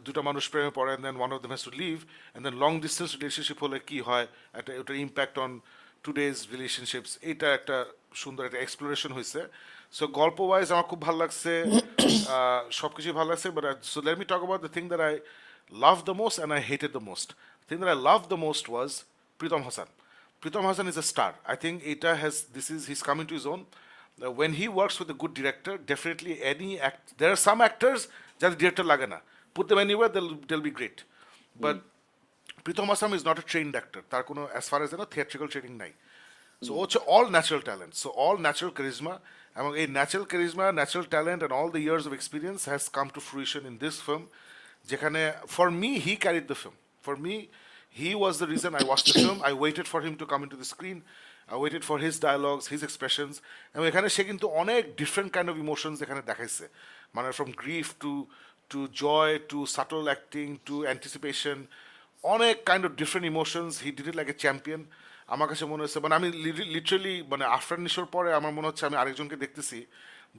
দুটো মানুষ প্রেমে পড়ে and then one of them has to leave and then long distance relationship হলে কী হয়, একটা ওটার ইম্প্যাক্ট অন টুডেজ রিলেশনশিপস, এইটা একটা সুন্দর একটা এক্সপ্লোরেশন হয়েছে। সো গল্প ওয়াইজ আমার খুব ভালো লাগছে, সব কিছুই ভালো লাগছে। But so late me talk about the thing that I love the most and I hated the most. thing that I loved the most was Pritam Hassan. Pritam Hassan is a star. I think he's coming to his own. When he works with a good director, definitely there are some actors that the director lagana. Put them anywhere, they'll be great. But Pritam Hassan is not a trained actor. তার কোনো as far as theatrical training নাই. So হচ্ছে all natural talent. So all natural charisma. এবং এই natural charisma, natural talent and all the years of experience has come to fruition in this film. যেখানে for me he carried the film. For me he was the reason I watched the film. I waited for him to come into the screen. I waited for his dialogues, his expressions. এবং এখানে সে কিন্তু অনেক different kind of emotions এখানে দেখাইছে. মানে from grief to joy to subtle acting to anticipation. অনেক kind of different emotions. He did it like a champion. আমার কাছে মনে হচ্ছে মানে আমি লিটারালি মানে আফটার নিশোর পরে আমার মনে হচ্ছে আমি আরেকজনকে দেখতেছি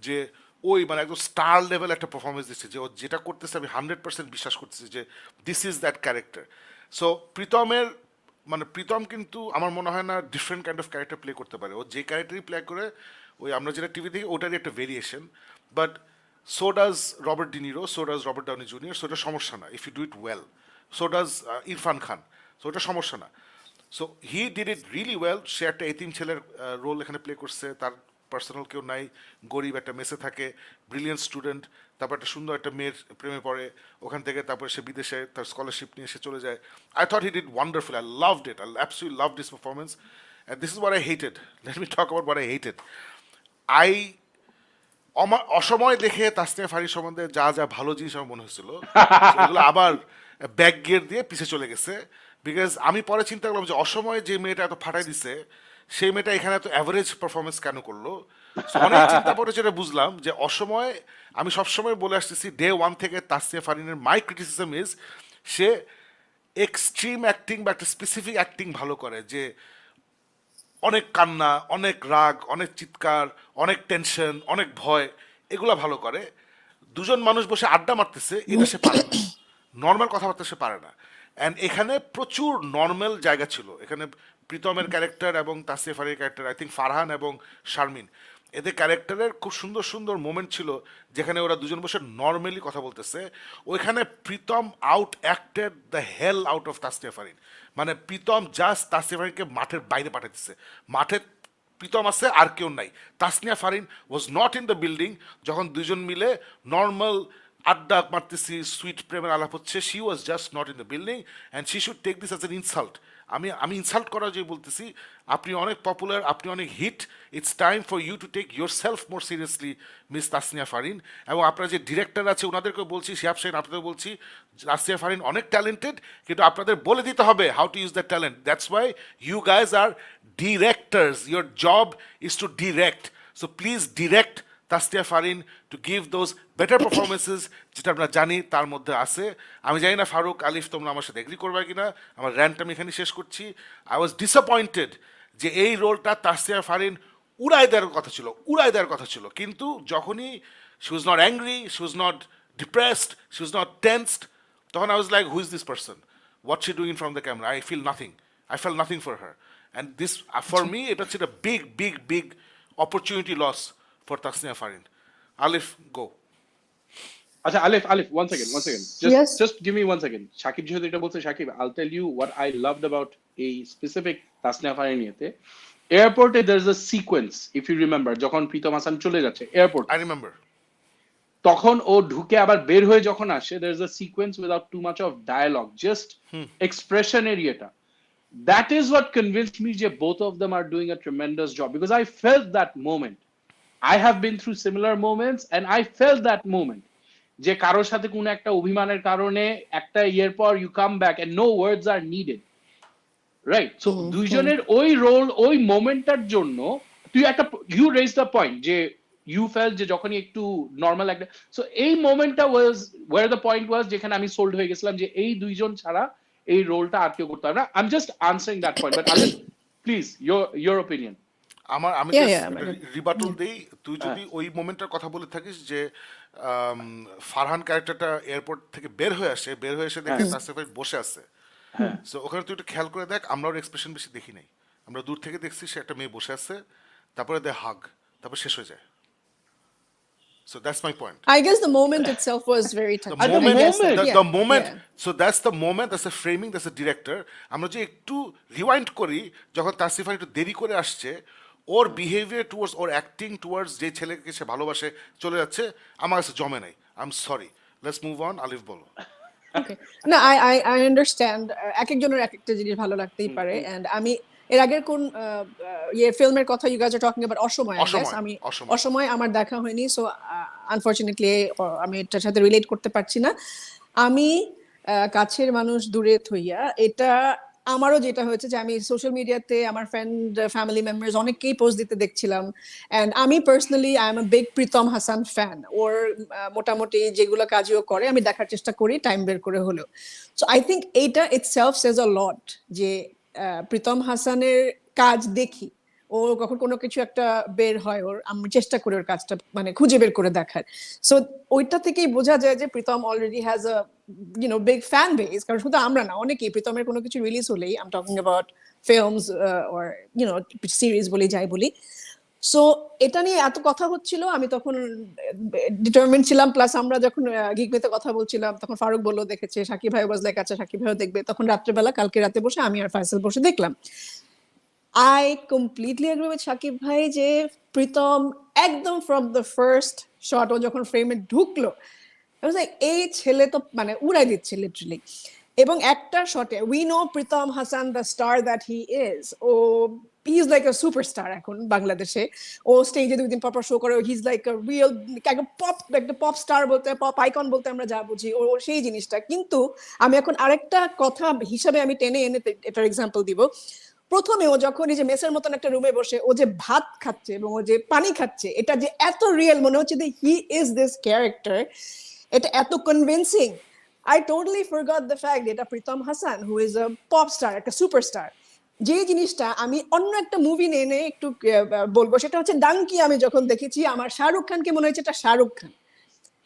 যে ওই মানে একদম স্টার লেভেল একটা পারফরমেন্স দিচ্ছে যে ও যেটা করতেছে আমি 100% বিশ্বাস করতেছি যে this is that character so Pritom কিন্তু আমার মনে হয় না different kind of character play করতে পারে ও যে ক্যারেক্টারই প্লে করে ওই আমরা যেটা টিভি দেখি ওটারই একটা variation but so does Robert De Niro so does Robert Downey Junior so এটা সমস্যা না if you do it well so does Irrfan Khan so এটা সমস্যা না so he did it really well সে একটা এতিম ছেলের রোল এখানে প্লে করছে তার পার্সোনাল কেউ নাই গরিব একটা মেসে থাকে ব্রিলিয়েন্ট স্টুডেন্ট তারপর একটা সুন্দর একটা মেয়ের প্রেমে পড়ে ওখান থেকে তারপর সে বিদেশে তার স্কলারশিপ নিয়ে সে চলে যায় I thought he did wonderful I loved it I absolutely loved his performance and this is what I hated let me talk about what I hated I অসময় দেখে তাসনিয়া ফারিন সম্বন্ধে যা যা ভালো জিনিস আমার মনে হয়েছিল সেগুলো আবার ব্যাক গিয়ার দিয়ে পিছিয়ে চলে গেছে বিকজ আমি পরে চিন্তা করলাম যে অসময়ে যে মেয়েটা এত ফাটাই দিছে সেই মেয়েটা এখানে এত অ্যাভারেজ পারফরমেন্স কেন করলো অনেক চিন্তা করে যেটা বুঝলাম যে অসময়ে আমি সবসময় বলে আসতেছি ডে ওয়ান থেকে তাসনিয়া ফারিনের my criticism is say extreme acting বা একটা স্পেসিফিক অ্যাক্টিং ভালো করে যে অনেক কান্না অনেক রাগ অনেক চিৎকার অনেক টেনশন অনেক ভয় এগুলা ভালো করে দুজন মানুষ বসে আড্ডা মারতেছে এটা সে পারে না নর্মাল কথাবার্তা সে পারে না অ্যান্ড এখানে প্রচুর নর্মাল জায়গা ছিল এখানে প্রীতমের ক্যারেক্টার এবং তাসনিয়া ফারিনের ক্যারেক্টার আই থিঙ্ক ফারহান এবং শারমিন এদের ক্যারেক্টারের খুব সুন্দর সুন্দর মোমেন্ট ছিল যেখানে ওরা দুজন বসে নর্মালি কথা বলতেছে ওইখানে Pritom out acted the hell out of Tasnia Farin মানে প্রীতম জাস্ট তাসনিয়া ফারিনকে মাঠের বাইরে পাঠাতেছে মাঠে প্রীতম আছে আর কেউ নাই Tasnia Farin was not in the building যখন দুজন মিলে নর্মাল আড্ডা মারতেছি সুইট প্রেমের আলাপ হচ্ছে she was just not in the building and she should take this as an insult আমি ইনসাল্ট করা যে বলতেছি আপনি অনেক পপুলার আপনি অনেক hit it's time for you to take your self more seriously miss Tasnia Farin এবং আপনার যে ডিরেক্টর আছে ওনাদেরকেও বলছি শিহাব শাহিন আপনাদের বলছি তাসনিয়া ফারিন অনেক ট্যালেন্টেড কিন্তু আপনাদের বলে দিতে হবে how to use that talent that's why you guys are directors your job is to direct so please direct Tasnia Farin to give those better performances যেটা আমরা জানি তার মধ্যে আছে আমি জানি না ফারুক আলিফ তোমরা আমার সাথে এগ্রি করবে কিনা আমার র্যান্ট আমি এখানে শেষ করছি আই ওয়াজ ডিসঅ্যাপয়েন্টেড যে এই রোলটা তাসনিয়া ফারিন উড়াই দেওয়ার কথা ছিল কিন্তু যখনই she was not angry she was not depressed she was not tensed তখন I was like who is this person what she doing from the camera I felt nothing for her and this for me এটা ছিল big opportunity loss for Tasniya Farin. Alif, go. আচ্ছা Alif, one second. Just give me 1 second. Shakib যেহেতু এটা বলছে Shakib, I'll tell you what I loved about a specific Tasniya Farin নিয়েতে. Airport there's a sequence, if you remember, যখন প্রীতম হাসান চলে যাচ্ছে airport I remember. তখন ও ঢুকে আবার বের হয়ে যখন আসে there's a sequence without too much of dialogue, just expression এরিয়াটা. That is what convinced me that both of them are doing a tremendous job because I felt that moment. I have been through similar moments and I felt that moment. যে কারোর সাথে কোনো একটা অভিমানের কারণে একটা ইয়ার পর you come back and no words are needed. Right? So দুইজনের ওই রোল ওই মোমেন্টটার জন্য তুই একটা you raised the point যে you felt যে যখনই একটু নরমাল একটা so এই মোমেন্টটা was where the point was যেখানে আমি সোল্ড হয়ে গেছিলাম যে এই দুইজন ছাড়া এই রোলটা আর কেউ করতে পারবে না I'm just answering that point but Alif, please your opinion. আমি রিবাটল দেই তুই যদি ওই মোমেন্টের কথা বলে থাকিস যে ফারহান ক্যারেক্টারটা এয়ারপোর্ট থেকে বের হয়ে এসে দেখে তাসনিয়া ফারিন বসে আছে সো ওখানে তুই একটু খেয়াল করে দেখ আমরা ওর এক্সপ্রেশন বেশি দেখি নাই আমরা দূর থেকে দেখছি সে একটা মেয়ে বসে আছে তারপরে দে হাগ তারপর শেষ হয়ে যায় So that's my point. I guess the moment itself was very The touching. the moment, I guess that, moment. the moment, yeah. so that's the moment, that's the framing, that's the director. আমরা যে একটু rewind করি যখন তাসনিফা একটু দেরি করে আসছে, ওর behaviour towards, ওর acting towards যে ছেলেকে সে ভালোবাসে চলে যাচ্ছে, আমার কাছে জমে নাই। I am sorry, let's move on. আলিফ বলো। Okay. না, I understand. এক একজনের এক একটা জিনিস ভালো লাগতেই পারে, and আমি এর আগের কোন ফিল্মের কথা you guys are talking about, অসময়, I guess, আমি অসময় আমার দেখা হয়নি, সো আনফরচুনেটলি আমি এটার সাথে রিলেট করতে পারছি না। আমি কাছের মানুষ দূরে থইয়া, এটা আমারও যেটা হয়েছে যে আমি সোশ্যাল মিডিয়াতে আমার ফ্রেন্ড ফ্যামিলি মেম্বার্স অনেককেই পোস্ট দিতে দেখছিলাম, অ্যান্ড আমি personally I am a big Pritam Hasan fan. ওর মোটামুটি যেগুলো কাজও করে আমি দেখার চেষ্টা করি টাইম বের করে হলেও। সো আই থিঙ্ক এইটা ইটসেলফ সেজ আ লট, যে প্রীতম হাসানের কাজ দেখি, ও কখন কোনো কিছু একটা বের হয় ওর, আমি চেষ্টা করি ওর কাজটা মানে খুঁজে বের করে দেখার। সো ওইটা থেকেই বোঝা যায় যে Pritom already has a big fan base, কারণ শুধু আমরা না, অনেকেই প্রীতমের কোনো কিছু রিলিজ হলেই, I am talking about films or series বলি যাই বলি। সো এটা নিয়ে এত কথা হচ্ছিল, আমি তখন ডিটারমিন ছিলাম, প্লাস আমরা যখন গিক মিথে কথা বলছিলাম তখন ফারুক বললো দেখেছে, শাকিব ভাই ওয়াজ লাইক আচ্ছা শাকিব ভাইও দেখবে, তখন রাত্রেবেলা কালকে রাতে বসে আমি আর ফাইসাল বসে দেখলাম। I completely agree with Shakib bhai যে প্রীতম একদম from the first shot ও যখন ফ্রেমে ঢুকলো, I was like এই ছেলে তো মানে উড়াই দিচ্ছে লিটারালি। এবং একটা শটে we know Pritam Hasan the star that he is, O he is like a superstar এখন বাংলাদেশে। ও স্টেজে 2 দিন পর পর শো করে, he is like a real একটা পপ স্টার বলতে, পপ আইকন বলতে আমরা যা বুঝি, ও সেই জিনিসটা। কিন্তু আমি এখন আরেকটা কথা হিসাবে আমি টেনে এনে এটার এক্সাম্পল দিব। প্রথমে ও যখন এই যে মেসের মতন একটা রুমে বসে ও যে ভাত খাচ্ছে এবং ও যে পানি খাচ্ছে, এটা যে এত রিয়েল মনে হচ্ছে যে হি ইজ দিস ক্যারেক্টার, এটা এত convincing. I totally forgot the fact এটা Pritam Hasan who is a pop star, একটা সুপারস্টার। যে জিনিসটা আমি অন্য একটা মুভি নিয়ে একটু বলবো, সেটা হচ্ছে ডাঙ্কি। আমি যখন দেখেছি আমার শাহরুখ খানকে মনে হয়েছে এটা শাহরুখ খান,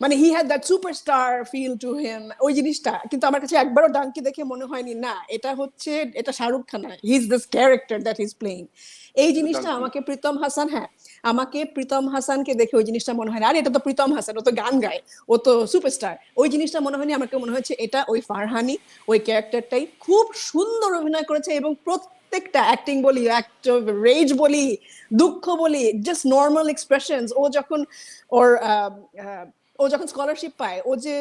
মানে he had that superstar feel to him, ওই জিনিসটা। কিন্তু আমার কাছে একবারও ডাঙ্কি দেখে মনে হয়নি না এটা হচ্ছে, এটা শাহরুখ খান না, he is this character that he is playing. এই জিনিসটা আমাকে প্রীতম হাসান, আমাকে প্রীতম হাসানকে দেখে ওই জিনিসটা মনে হয় না আরে এটা তো প্রীতম হাসান, ও তো গান গায়, ও তো সুপারস্টার, ওই জিনিসটা মনে হয়নি। আমাকে মনে হচ্ছে এটা ওই ফারহানি, ওই ক্যারেক্টারটাই খুব সুন্দর অভিনয় করেছে, এবং প্রত্যেকটা অ্যাক্টিং বলি, রেজ বলি, দুঃখ বলি, জাস্ট নর্মাল এক্সপ্রেশনস। ও যখন স্কলারশিপ পায়, ও যে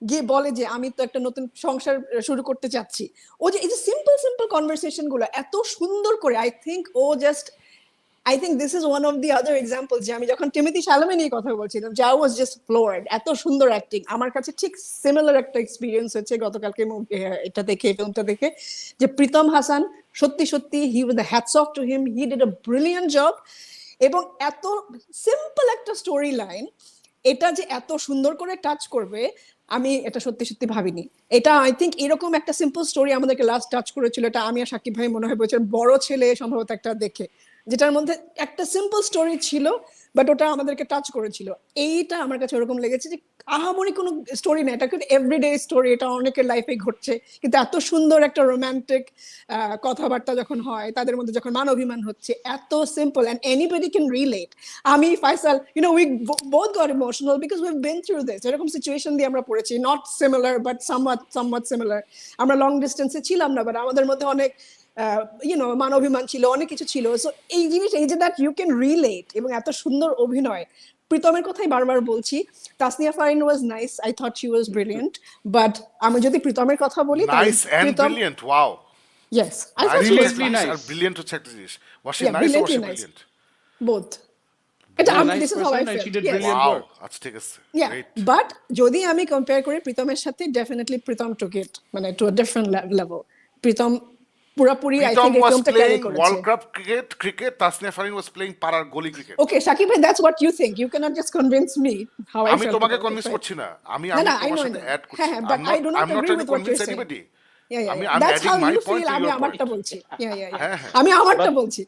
গিয়ে বলে যে আমি তো একটা নতুন সংসার শুরু করতে চাচ্ছি, ও যে এই যে সিম্পল কনভারসেশন গুলো এত সুন্দর করে, I think this is one of the other examples যে আমি যখন টিমোথি শালামে নিয়ে কথা বলছিলাম যে I was just floored, এত সুন্দর অ্যাক্টিং। আমার কাছে ঠিক সিমিলার একটা এক্সপিরিয়েন্স হচ্ছে গতকালকে এটা দেখে, ফিল্মটা দেখে, যে প্রীতম হাসান সত্যি he was the hats off to him, he did a brilliant job। এবং এত সিম্পল একটা স্টোরি লাইন, এটা যে এত সুন্দর করে টাচ করবে আমি এটা সত্যি ভাবিনি। এটা আই থিঙ্ক এরকম একটা সিম্পল স্টোরি আমাদেরকে লাস্ট টাচ করেছিল, এটা আমি আর শাকিব ভাই মনে হয় বলছেন বড় ছেলে সম্ভবত একটা দেখে, যেটার মধ্যে একটা সিম্পল স্টোরি ছিল বাট ওটা আমাদেরকে টাচ করেছিল। এইটা আমার কাছে ওরকম লেগেছে যে আহামরি কোনো স্টোরি না, এটা কিন্তু এভরিডে স্টোরি, এটা অনেকের লাইফে ঘটছে, কিন্তু এত সুন্দর একটা রোমান্টিক কথাবার্তা যখন হয়, তাদের মধ্যে যখন মান অভিমান হচ্ছে, এত simple and anybody can relate. আমি Faisal we both got emotional because we've been through this, এরকম সিচুয়েশন দিয়ে আমরা পড়েছি, not similar but somewhat similar. আমরা লং ডিস্টেন্সে ছিলাম না, বাট আমাদের মধ্যে অনেক মান অভিমান ছিল, অনেক কিছু ছিল। সো এই জিনিস, এই যে দ্যাট ইউ ক্যান রিলেট, এবং এত সুন্দর অভিনয়। প্রীতমের কথাই বারবার বলছি, Tasnia Farin was nice, I thought she was brilliant, but আমি যদি প্রীতমের কথা বলি, nice and brilliant, wow. Yes, I thought she was Brilliantly nice. Brilliant হচ্ছে একটা জিনিস। Was she Yeah, nice or was she brilliantly nice. brilliant? both. She's a এটা nice this is how I person and felt. she did Yes. brilliant Wow, work. আচ্ছা ঠিক আছে। Yeah, Great. but যদি আমি compare করি প্রীতমের সাথে, definitely Pritam took it মানে to a different level. Pritam পুরাপুরি I Pritam think এই was ফিল্মটা ক্যারি playing করেছে। World Cup cricket, Tasnia Farin was playing পাড়ার গলি cricket. Okay, Shakib bhai, that's what you think. You cannot just convince me how I আমি felt তোমাকে about it, convince right? করছি না, আমি না, I তোমার know, সাথে অ্যাড করছি। হ্যাঁ, but I do not I'm not agree trying with to what you're convince saying. anybody. Yeah. I'm That's adding how my you point feel. to আমি your আমারটা point. বলছি। Yeah. হ্যাঁ। আমি আমারটা But- বলছি।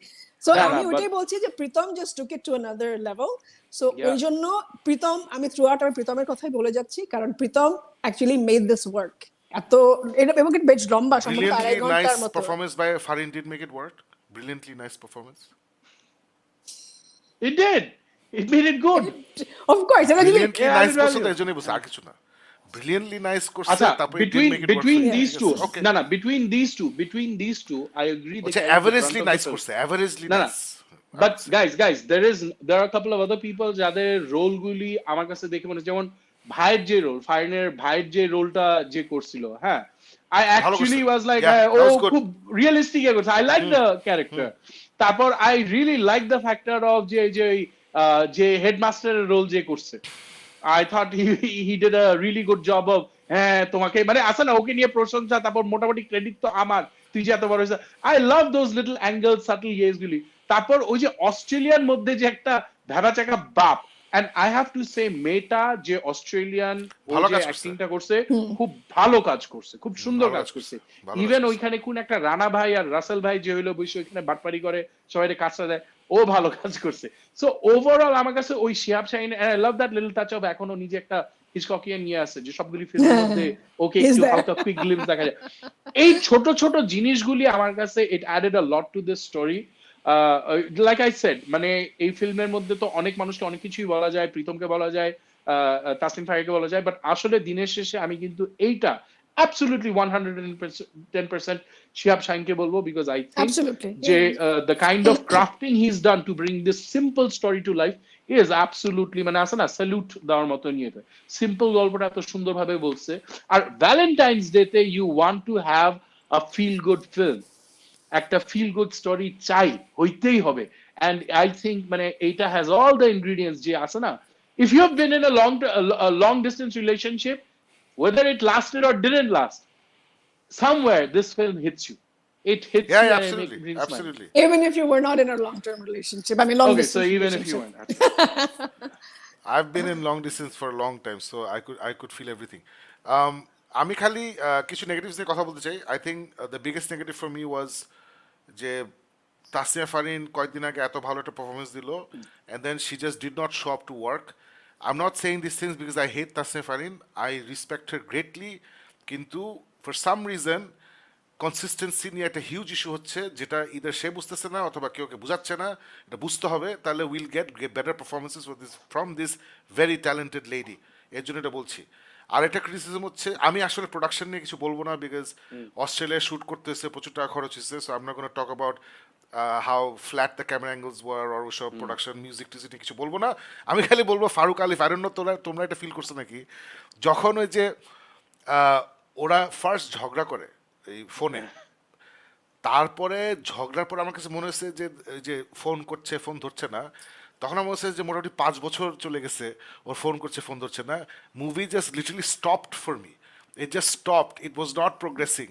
So না, আমি but- ওইটাই বলছি যে Pritam just took it to another level. So Yeah. ওই জন্য প্রীতম, আমি থ্রু আউট আর প্রীতমের কথাই বলে যাচ্ছি, কারণ Pritam actually made this work. এত এবং এটা বেশ লম্বা, সম্ভবত আড়াই Brilliantly ঘন্টার nice মতো। performance by Farin did make it work. Brilliantly nice performance. It did. It made it good. Of course, এটা যদি ব্রিলিয়েন্টলি Yeah, নাইস added করছে value. তো এই জন্যই বলছে, আর কিছু না। ব্রিলিয়েন্টলি নাইস করছে, আচ্ছা, তারপরে it didn't make it work for between you, these ঠিক two, আছে? Okay. না between these two, I agree they হচ্ছে carried the averagely brunt of nice the film. করছে, অ্যাভারেজলি না nice. but guys there are a couple of other people যাদের রোলগুলি আমার কাছে দেখে মনে হচ্ছে, যেমন ভাইয়ের যে রোল, ফারিনের ভাইয়ের যে রোলটা যে করছিল, হ্যাঁ, I ভালো actually করছে। was like, Yeah, ও that was good. খুব রিয়েলিস্টিক করছে, I like the character. তারপর I really like the factor of যে হেডমাস্টারের রোল যে করছে, I thought he did a really good job of, হ্যাঁ তোমাকে মানে আসে না ওকে নিয়ে প্রশংসা, তারপর মোটামুটি ক্রেডিট তো আমার, তুই যে এত বড় হয়েছে। I love those little angles, subtle ways গুলি। তারপর ওই যে অস্ট্রেলিয়ার মধ্যে যে একটা ভ্যাবাচাকা বাপ, and I have to say মেয়েটা যে অস্ট্রেলিয়ান ও ভালো যে কাজ করছে। অ্যাক্টিংটা করছে, খুব ভালো কাজ করছে, খুব সুন্দর ভালো কাজ কাজ করছে। করছে, ভালো ইভেন কাজ করছে। ওইখানে কোন একটা রানা ভাই আর রাসেল ভাই যে হইলো বসে ওইখানে বাটপারি করে সবাইকে কাজটা দেয়, ও ভালো কাজ করছে। সো ওভারঅল আমার কাছে ওই Shihab Shahin, and I love that little touch of এখনো নিজে একটা হিচককিয়ান নিয়ে আসছে, যে সবগুলি ফিল্মের মধ্যে ওকে He's একটু there. হালকা কুইক গ্লিম্পস দেখা যায়। এই ছোট ছোট জিনিসগুলি আমার কাছে it added a lot to this story. Like I said, মানে এই ফিল্মের মধ্যে তো অনেক মানুষকে অনেক কিছুই বলা যায়, প্রীতমকে বলা যায়, তাসনিম ফারিকে বলা যায়, বাট আসলে দিনের শেষে আমি কিন্তু এইটা absolutely 110% শিহাব শাহিনকে বলবো, because I think Absolutely, যে yeah. the kind of crafting he's done to bring this simple story to life is absolutely, মানে আছে না, স্যালুট দেওয়ার মতো নিয়ে, সিম্পল গল্পটা এত সুন্দরভাবে বলছে। আর ভ্যালেন্টাইন্স ডে তে you want to have a feel good film, একটা ফিল গুড স্টোরি চাই, হইতেই হবে। and I think মানে এইটা has all the ingredients যে আছে না, if you have been in a long distance relationship, whether it lasted or didn't last, somewhere this film hits you. It hits Yeah, you yeah, and absolutely, it brings smile. absolutely. Even if you were not in a long-term relationship, I mean long Okay, so distance even if you relationship. weren't, I've been in long distance for a long time, so I could feel everything. আমি খালি কিছু negatives নিয়ে কথা বলতে চাই। I think the biggest negative for me was যে তাসনিয়া ফারিন কয়েকদিন আগে এত ভালো একটা পারফরমেন্স দিল, and then she just did not show up to work. I am not saying this things because I hate Tasnia Farin, I respect her greatly, কিন্তু for some reason consistency নিয়ে একটা হিউজ ইস্যু হচ্ছে, যেটা ইদার সে বুঝতেছে না অথবা কেউ ওকে বুঝাচ্ছে না। এটা বুঝতে হবে, তাহলে will get better performances from this very talented lady. এর জন্য এটা বলছি। আর একটা ক্রিটিসিজম হচ্ছে, আমি আসলে প্রোডাকশন নিয়ে কিছু বলবো না, বিকজ অস্ট্রেলিয়া শ্যুট করতে এসে প্রচুর টাকা খরচ হয়েছে, so I am not gonna talk about how flat the camera angles were আর ওসব প্রোডাকশন মিউজিক টিউজিক নিয়ে কিছু বলবো না। আমি খালি বলবো Faruk Alif, I don't no তোমরা এটা ফিল করছো নাকি, যখন ওই যে ওরা ফার্স্ট ঝগড়া করে এই ফোনে, তারপরে ঝগড়ার পর আমার কাছে মনে হচ্ছে যে এই যে ফোন করছে ফোন ধরছে না, তখন আমার মনে হচ্ছে যে মোটামুটি 5 বছর চলে গেছে ওর ফোন করছে ফোন ধরছে না। Movie just literally stopped for me, it just stopped, it was not progressing.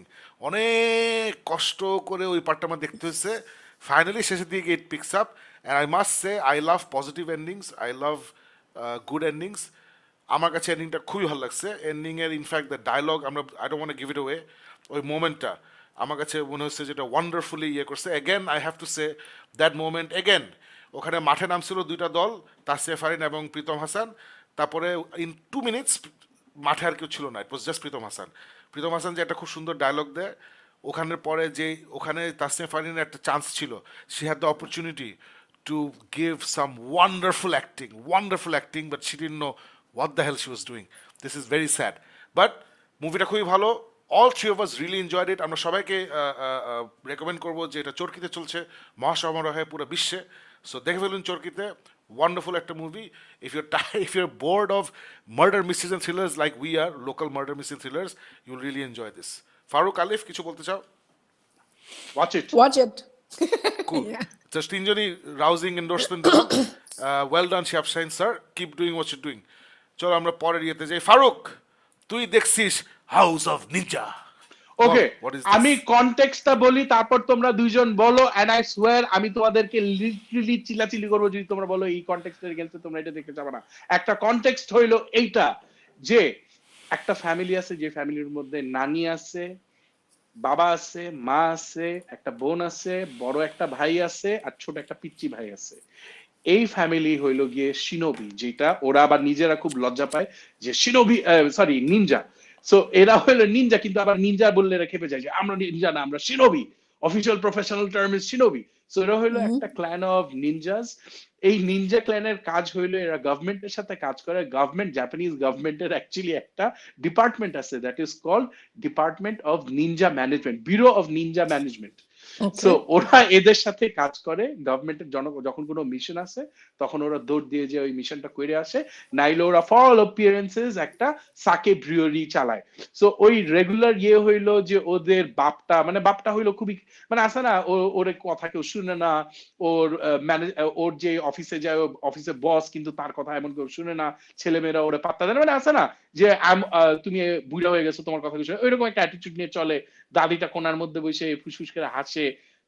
অনেক কষ্ট করে ওই পার্টটা আমার দেখতে হয়েছে, ফাইনালি শেষের দিকে it picks up. And I must say I love positive endings, I love good endings. আমার কাছে এন্ডিংটা খুবই ভালো লাগছে। এন্ডিংয়ের ইনফ্যাক্ট দ্য ডায়লগ, আমরা I don't want to give it away, ওই মোমেন্টটা আমার কাছে মনে হচ্ছে যেটা ওয়ান্ডারফুলি ইয়ে করছে। Again I have to say that moment again, ওখানে মাঠে নামছিল দুইটা দল, তাসনিয়া ফারিন এবং প্রীতম হাসান, তারপরে ইন 2 মিনিটস মাঠে আর কেউ ছিল না, it was just Pritam Hasan. Pritam Hasan যে একটা খুব সুন্দর ডায়লগ দেয়, ওখানের পরে যে ওখানে তাসনিয়া ফারিনের একটা চান্স ছিল, she had the opportunity to give some wonderful acting, but she didn't know what the hell she was doing. This is very sad. But মুভিটা খুবই ভালো, all three of us really enjoyed it. আমরা সবাইকে recommend করবো যে এটা চরকিতে চলছে মহাসমারোহে পুরো বিশ্বে, সো দেখে ফেলুন চরকিতে। ওয়ান্ডারফুল একটা movie. if you're bored of murder mysteries and thrillers like we are, local murder mystery thrillers, you'll really enjoy this. Farooq Alif, কিছু বলতে চাও? watch it. Cool. Yeah. Just তিনজনই রাউজিং এন্ডোর্সমেন্ট দিলাম। Well done Shihab Shahin sir, keep doing what you doing. চলো আমরা পরের ইয়েতে যাই। ফারুক, তুই দেখছিস হাউস অফ নিনজা? ওকে, আমি কনটেক্সটটা বলি, তারপর তোমরা দুইজন বলো, এন্ড আই সোয়ার আমি তোমাদেরকে লিটারালি চিল্লাচিল্লি করবো যদি তোমরা বলো এই কনটেক্সটের এগেইনস্টে তোমরা এটা দেখতে যাবে না। একটা কনটেক্সট হইলো এইটা, যে একটা ফ্যামিলি আছে, যে ফ্যামিলির মধ্যে নানি আছে, বাবা আছে, মা আছে, একটা বোন আছে, বড় একটা ভাই আছে, আর ছোট একটা পিচ্চি ভাই আছে। এই ফ্যামিলি হইলো গিয়ে শিনোবি, যেটা ওরা আবার নিজেরা খুব লজ্জা পায় যে শিনোবি, সরি নিনজা। সো এরা হইলো নিনজা, কিন্তু আবার নিনজা বললে এরা খেপে যায় যে আমরা নিনজা না, আমরা shinobi, official professional term is shinobi. So এরা হইলো একটা ক্ল্যান অফ নিনজাস। এই নিনজা ক্ল্যানের কাজ হইলো এরা গভর্নমেন্টের সাথে কাজ করে। গভর্নমেন্ট, জাপানিজ গভর্নমেন্টের অ্যাকচুয়ালি একটা ডিপার্টমেন্ট আছে that is called department of ninja management, bureau of ninja management. So ওরা এদের সাথে কাজ করে। গভর্নমেন্টের যখন কোনো মিশন আছে তখন ওরা দৌড় দিয়ে যে ওই মিশনটা করে আসে, নাইলে ওরা ফর অল অ্যাপিয়ারেন্সেস একটা সাকে ব্রিউরি চালায়। সো ওই রেগুলার হইলো যে ওদের বাপটা হইলো খুবই মানে আছে না, ওর কথা কেউ শুনে না, ওর ওর যে অফিসে যায় অফিসে বস, কিন্তু তার কথা এমন কেউ শুনে না, ছেলেমেয়েরা ওরা পাত্তা দেয় না, মানে আছে না যে তুমি বুড়া হয়ে গেছো তোমার কথা কিছু, ওইরকম একটা অ্যাটিটিউড নিয়ে চলে। দাদিটা কোনার মধ্যে বসে ফুসফুস করে হাসে।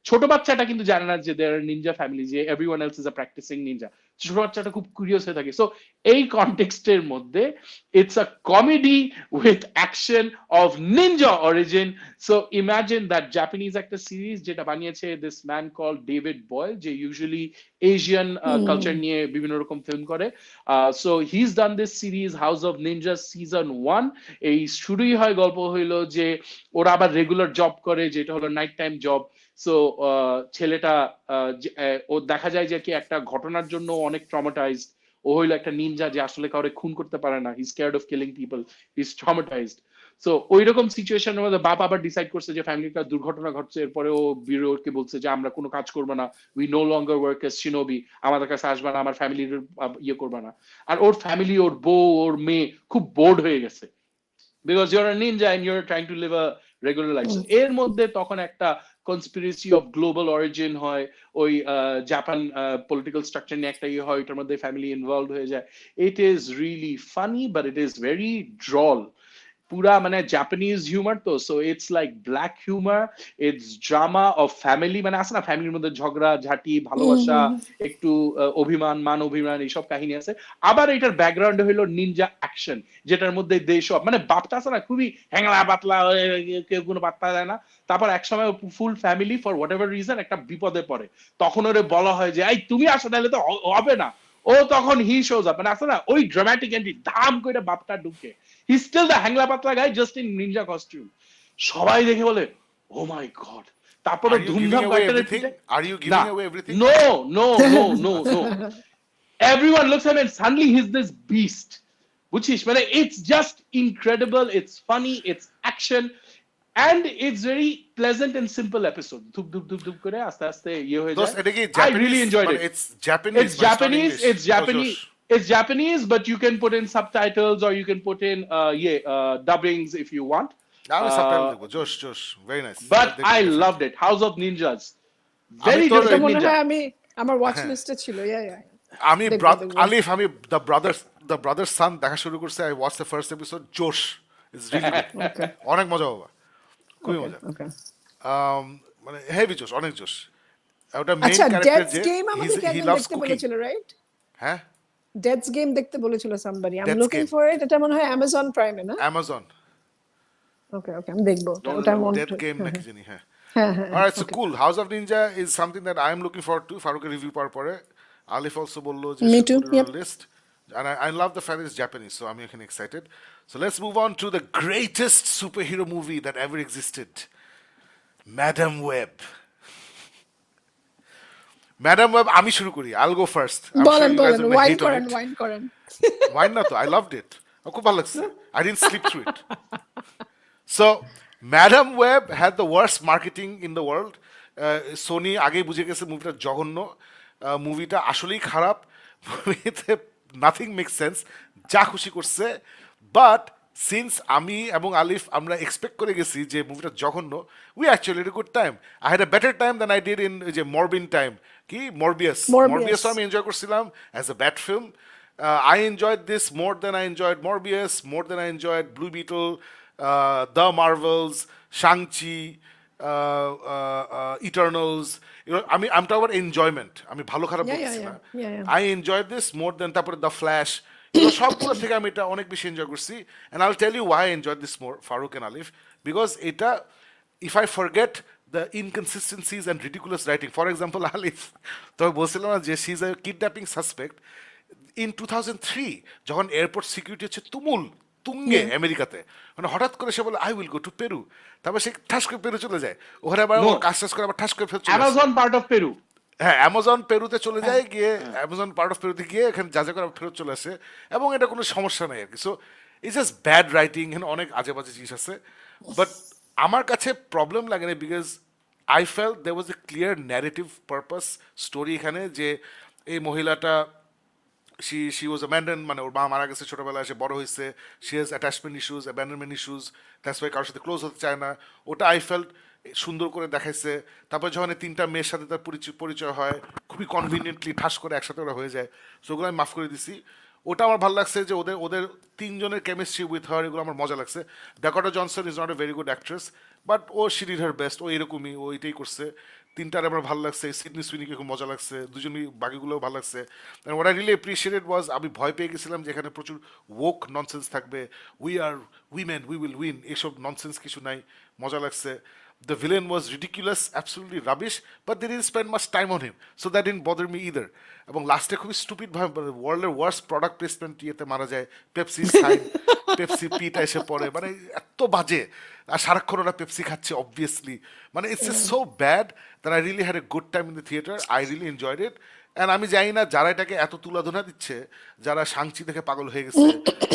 ছোট বাচ্চাটা কিন্তু জানে না যে দেয়ার নিনজা ফ্যামিলি, যে everyone else is a practising ninja. ছোট বাচ্চাটা খুব কিউরিয়াস হয়ে থাকে। সো এই কনটেক্সটের মধ্যে it's a comedy with action of ninja origin. So imagine that Japanese একটা সিরিজ যেটা বানিয়েছে this man call David Boyle, যে ইউজুয়ালি এশিয়ান কালচার নিয়ে বিভিন্ন রকম ফিল্ম করে। So he is done this series house of ninja season 1। এই শুরুই হয় গল্প হইলো যে ওরা আবার রেগুলার জব করে, যেটা হলো নাইট টাইম জব। সো ছেলেটা ও দেখা যায় যে কি একটা ঘটনার জন্য অনেক ট্রমাটাইজড। ও হইলো একটা নিনজা যে আসলে কাউরে খুন করতে পারে না, he scared of killing people, he is traumatized. So ওই রকম সিচুয়েশনের মধ্যে বাপ আবার ডিসাইড করছে যে ফ্যামিলিটা দুর্ঘটনা ঘটছে, এরপরে ও ব্যুরোকে বলছে যে আমরা কোনো কাজ করবো না, we no longer work as shinobi, আমাদের কাছে আসবে না, আমার ফ্যামিলির করবে না। আর ওর ফ্যামিলি, ওর বউ, ওর মেয়ে খুব বোর্ড হয়ে গেছে, because you're a ninja and you're trying to live a regular life. এর মধ্যে তখন একটা কনস্পিরেসি অফ গ্লোবাল অরিজিন হয়, ওই জাপান পলিটিক্যাল স্ট্রাকচার নিয়ে একটা হয়, ওটার মধ্যে ফ্যামিলি ইনভলভ হয়ে যায়। It is really funny but it is very droll. পুরা মানে জাপানিজ হিউমার তো, so it's like black humour, it's drama of family, মানে আছে না ফ্যামিলির মধ্যে ঝগড়া ঝাঁটি, ভালোবাসা, একটু অভিমান, মান অভিমান, এইসব কাহিনী আছে। আবার এটার ব্যাকগ্রাউন্ডে হইলো নিনজা অ্যাকশন, যেটার মধ্যে দেশব মানে বাপটা আছে না খুবই হ্যাংলা পাতলা, কেউ কোনো পাত্তা দেয় না। তারপর একসময় full family for what ever reason একটা বিপদে পড়ে, তখন ওরে বলা হয় যে এই তুমি আসো, তাহলে তো হবে না। ও তখন হি শোজ আপ, মানে আছে না ওই ড্রামাটিক এন্ট্রি, ধাম করে বাপটা ঢুকে, হি স্টিল দ্য হ্যাংলা পাতলা গাই জাস্ট ইন নিনজা কস্টিউম। সবাই দেখে বলে ও মাই গড। তারপরে ধুমধাম Are you giving away everything? No no no no no everyone looks at him and suddenly he's this beast, বুঝছিস, মানে it's just incredible, it's funny, it's action, and it's very pleasant and simple episode. ধুপ ধুপ ধুপ ধুপ করে আস্তে আস্তে হয়ে যায়। I really enjoyed it. It's Japanese. It's Japanese. It's Japanese. It's Japanese, but you can put in subtitles or you can put in dubbings if you want. Josh, very nice. But I loved it. House of Ninjas. Very different ninja. আমি আমার watch লিস্টে ছিল। আমি আলিফ, আমি the brothers সান দেখা শুরু করছে। I watch the first episode. জোশ ইজ রিয়েলি গুড, অনেক মজা বাবা, খুবই মজা, মানে হেভি জোশ, অনেক জোশ। ওটা মেইন ক্যারেক্টার যে হি লাভস কুকিং, রাইট? হ্যাঁ, ডেডস গেম দেখতে বলেছিল somebody. I am looking for it. এটা মনে হয় অ্যামাজন প্রাইমে না? অ্যামাজন। ওকে আমি দেখবো ওটা। ডেড গেম নাকি জানি, হ্যাঁ। Alright, so cool. House of Ninja is something that I am looking forward to. Farooq's review par pore. Alif also bollo je me too, put it on the list. And I love the fact that it's Japanese, so I'm excited. So let's move on to the greatest superhero movie that ever existed. Madam Web. Madam Web, আমি শুরু করি। I'll go first. বলেন wine করেন। Wine না তো, I loved it. খুব ভালো লাগছে। I didn't sleep through it. So Madam Web had the worst marketing in the world. Sony আগেই বুঝে গেছে মুভিটা জঘন্য, মুভিটা আসলেই খারাপ, মুভিতে নাথিং মেক সেন্স, যা খুশি করছে। বাট সিন্স আমি এবং আলিফ আমরা এক্সপেক্ট করে গেছি যে মুভিটা জঘন্য, we actually a good time. I had a better time than I did in যে মরবিন টাইম, কি মরবিয়াসও আমি এনজয় করছিলাম as a bad film. I enjoyed this more than I enjoyed Morbius, more than I enjoyed Blue Beetle, The Marvels, Shang-Chi, Eternals. You know, I'm talking about enjoyment. আমি ভালো খারাপ বলছি না। I enjoyed this more than তারপরে The Flash. সবগুলো থেকে আমি এটা অনেক বেশি এনজয় করছি। And I'll tell you why I enjoyed this more, Farooq and Alif, because এটা, if I forget the inconsistencies and ridiculous writing, for example, Alif, তবে বলছিলাম না যে she is a kidnapping suspect. In 2003 যখন airport security হচ্ছে তুঙ্গে আমেরিকাতে, মানে হঠাৎ করে সে বলে I will go to Peru, তারপর সে ঠাস করে পেরু চলে যায়, ওখানে আবার কাজ করে আবার ঠাস করে ফেরত চলে আসে। অ্যামাজন পার্ট অফ পেরু, হ্যাঁ অ্যামাজন পেরুতে চলে যায়, গিয়ে অ্যামাজন পার্ট অফ পেরুতে গিয়ে এখানে যা যা করে ফেরত চলে আসে, এবং এটা কোনো সমস্যা নাই আর কি। So it's just bad writing, এখানে অনেক আজে বাজে জিনিস আছে, বাট আমার কাছে প্রবলেম লাগে না, because I felt they was a clear narrative purpose story এখানে, যে এই মহিলাটা শি ওয়াজ অ্যাব্যান্ডন, মানে ওর মা মারা গেছে ছোটবেলায়, সে বড় হয়েছে, she has attachment issues, abandonment issues, that's why কারোর সাথে ক্লোজ হতে চায় না। ওটা আই ফেল্ট সুন্দর করে দেখাইছে। তারপর যখন এই তিনটা মেয়ের সাথে তার পরিচয় হয়, খুবই কনভিনিয়েন্টলি ঠাস করে একসাথে ওরা হয়ে যায়, সো ওগুলো আমি মাফ করে দিছি। ওটা আমার ভালো লাগছে যে ওদের ওদের তিনজনের কেমিস্ট্রি উইথ হার, এগুলো আমার মজা লাগছে। Dakota Johnson is not a very good actress, but ও শি ডিড হার বেস্ট, ও এরকমই, ও এটাই করছে। তিনটার আমার ভালো লাগছে, সিডনি সুইনিকে খুব মজা লাগছে, দুজনই বাকিগুলোও ভালো লাগছে। ওয়াট আই রিয়েলি অ্যাপ্রিসিয়েটেড ওয়াজ, আমি ভয় পেয়ে গেছিলাম যে এখানে প্রচুর woke ননসেন্স থাকবে, we are women we will win, এইসব ননসেন্স কিছু নাই, মজা লাগছে। The villain was ridiculous, absolutely rubbish, but they didn't spend much time on him, so that didn't bother me either. এবং লাস্টে খুবই স্টুপিড ভাবে ওয়ার্ল্ডের ওয়ার্স্ট প্রোডাক্ট প্লেসমেন্ট ইয়েতে মারা যায়, পেপসি সাইন, পেপসি পিটা এসে পড়ে, মানে এত বাজে, আর সারাক্ষণ ওরা পেপসি খাচ্ছে অবভিয়াসলি, মানে it's so bad that I really had a good time in the theatre, I really enjoyed it. And আমি জানি না যারা এটাকে এত তুলাধনা দিচ্ছে, যারা সাংচি দেখে পাগল হয়ে গেছে,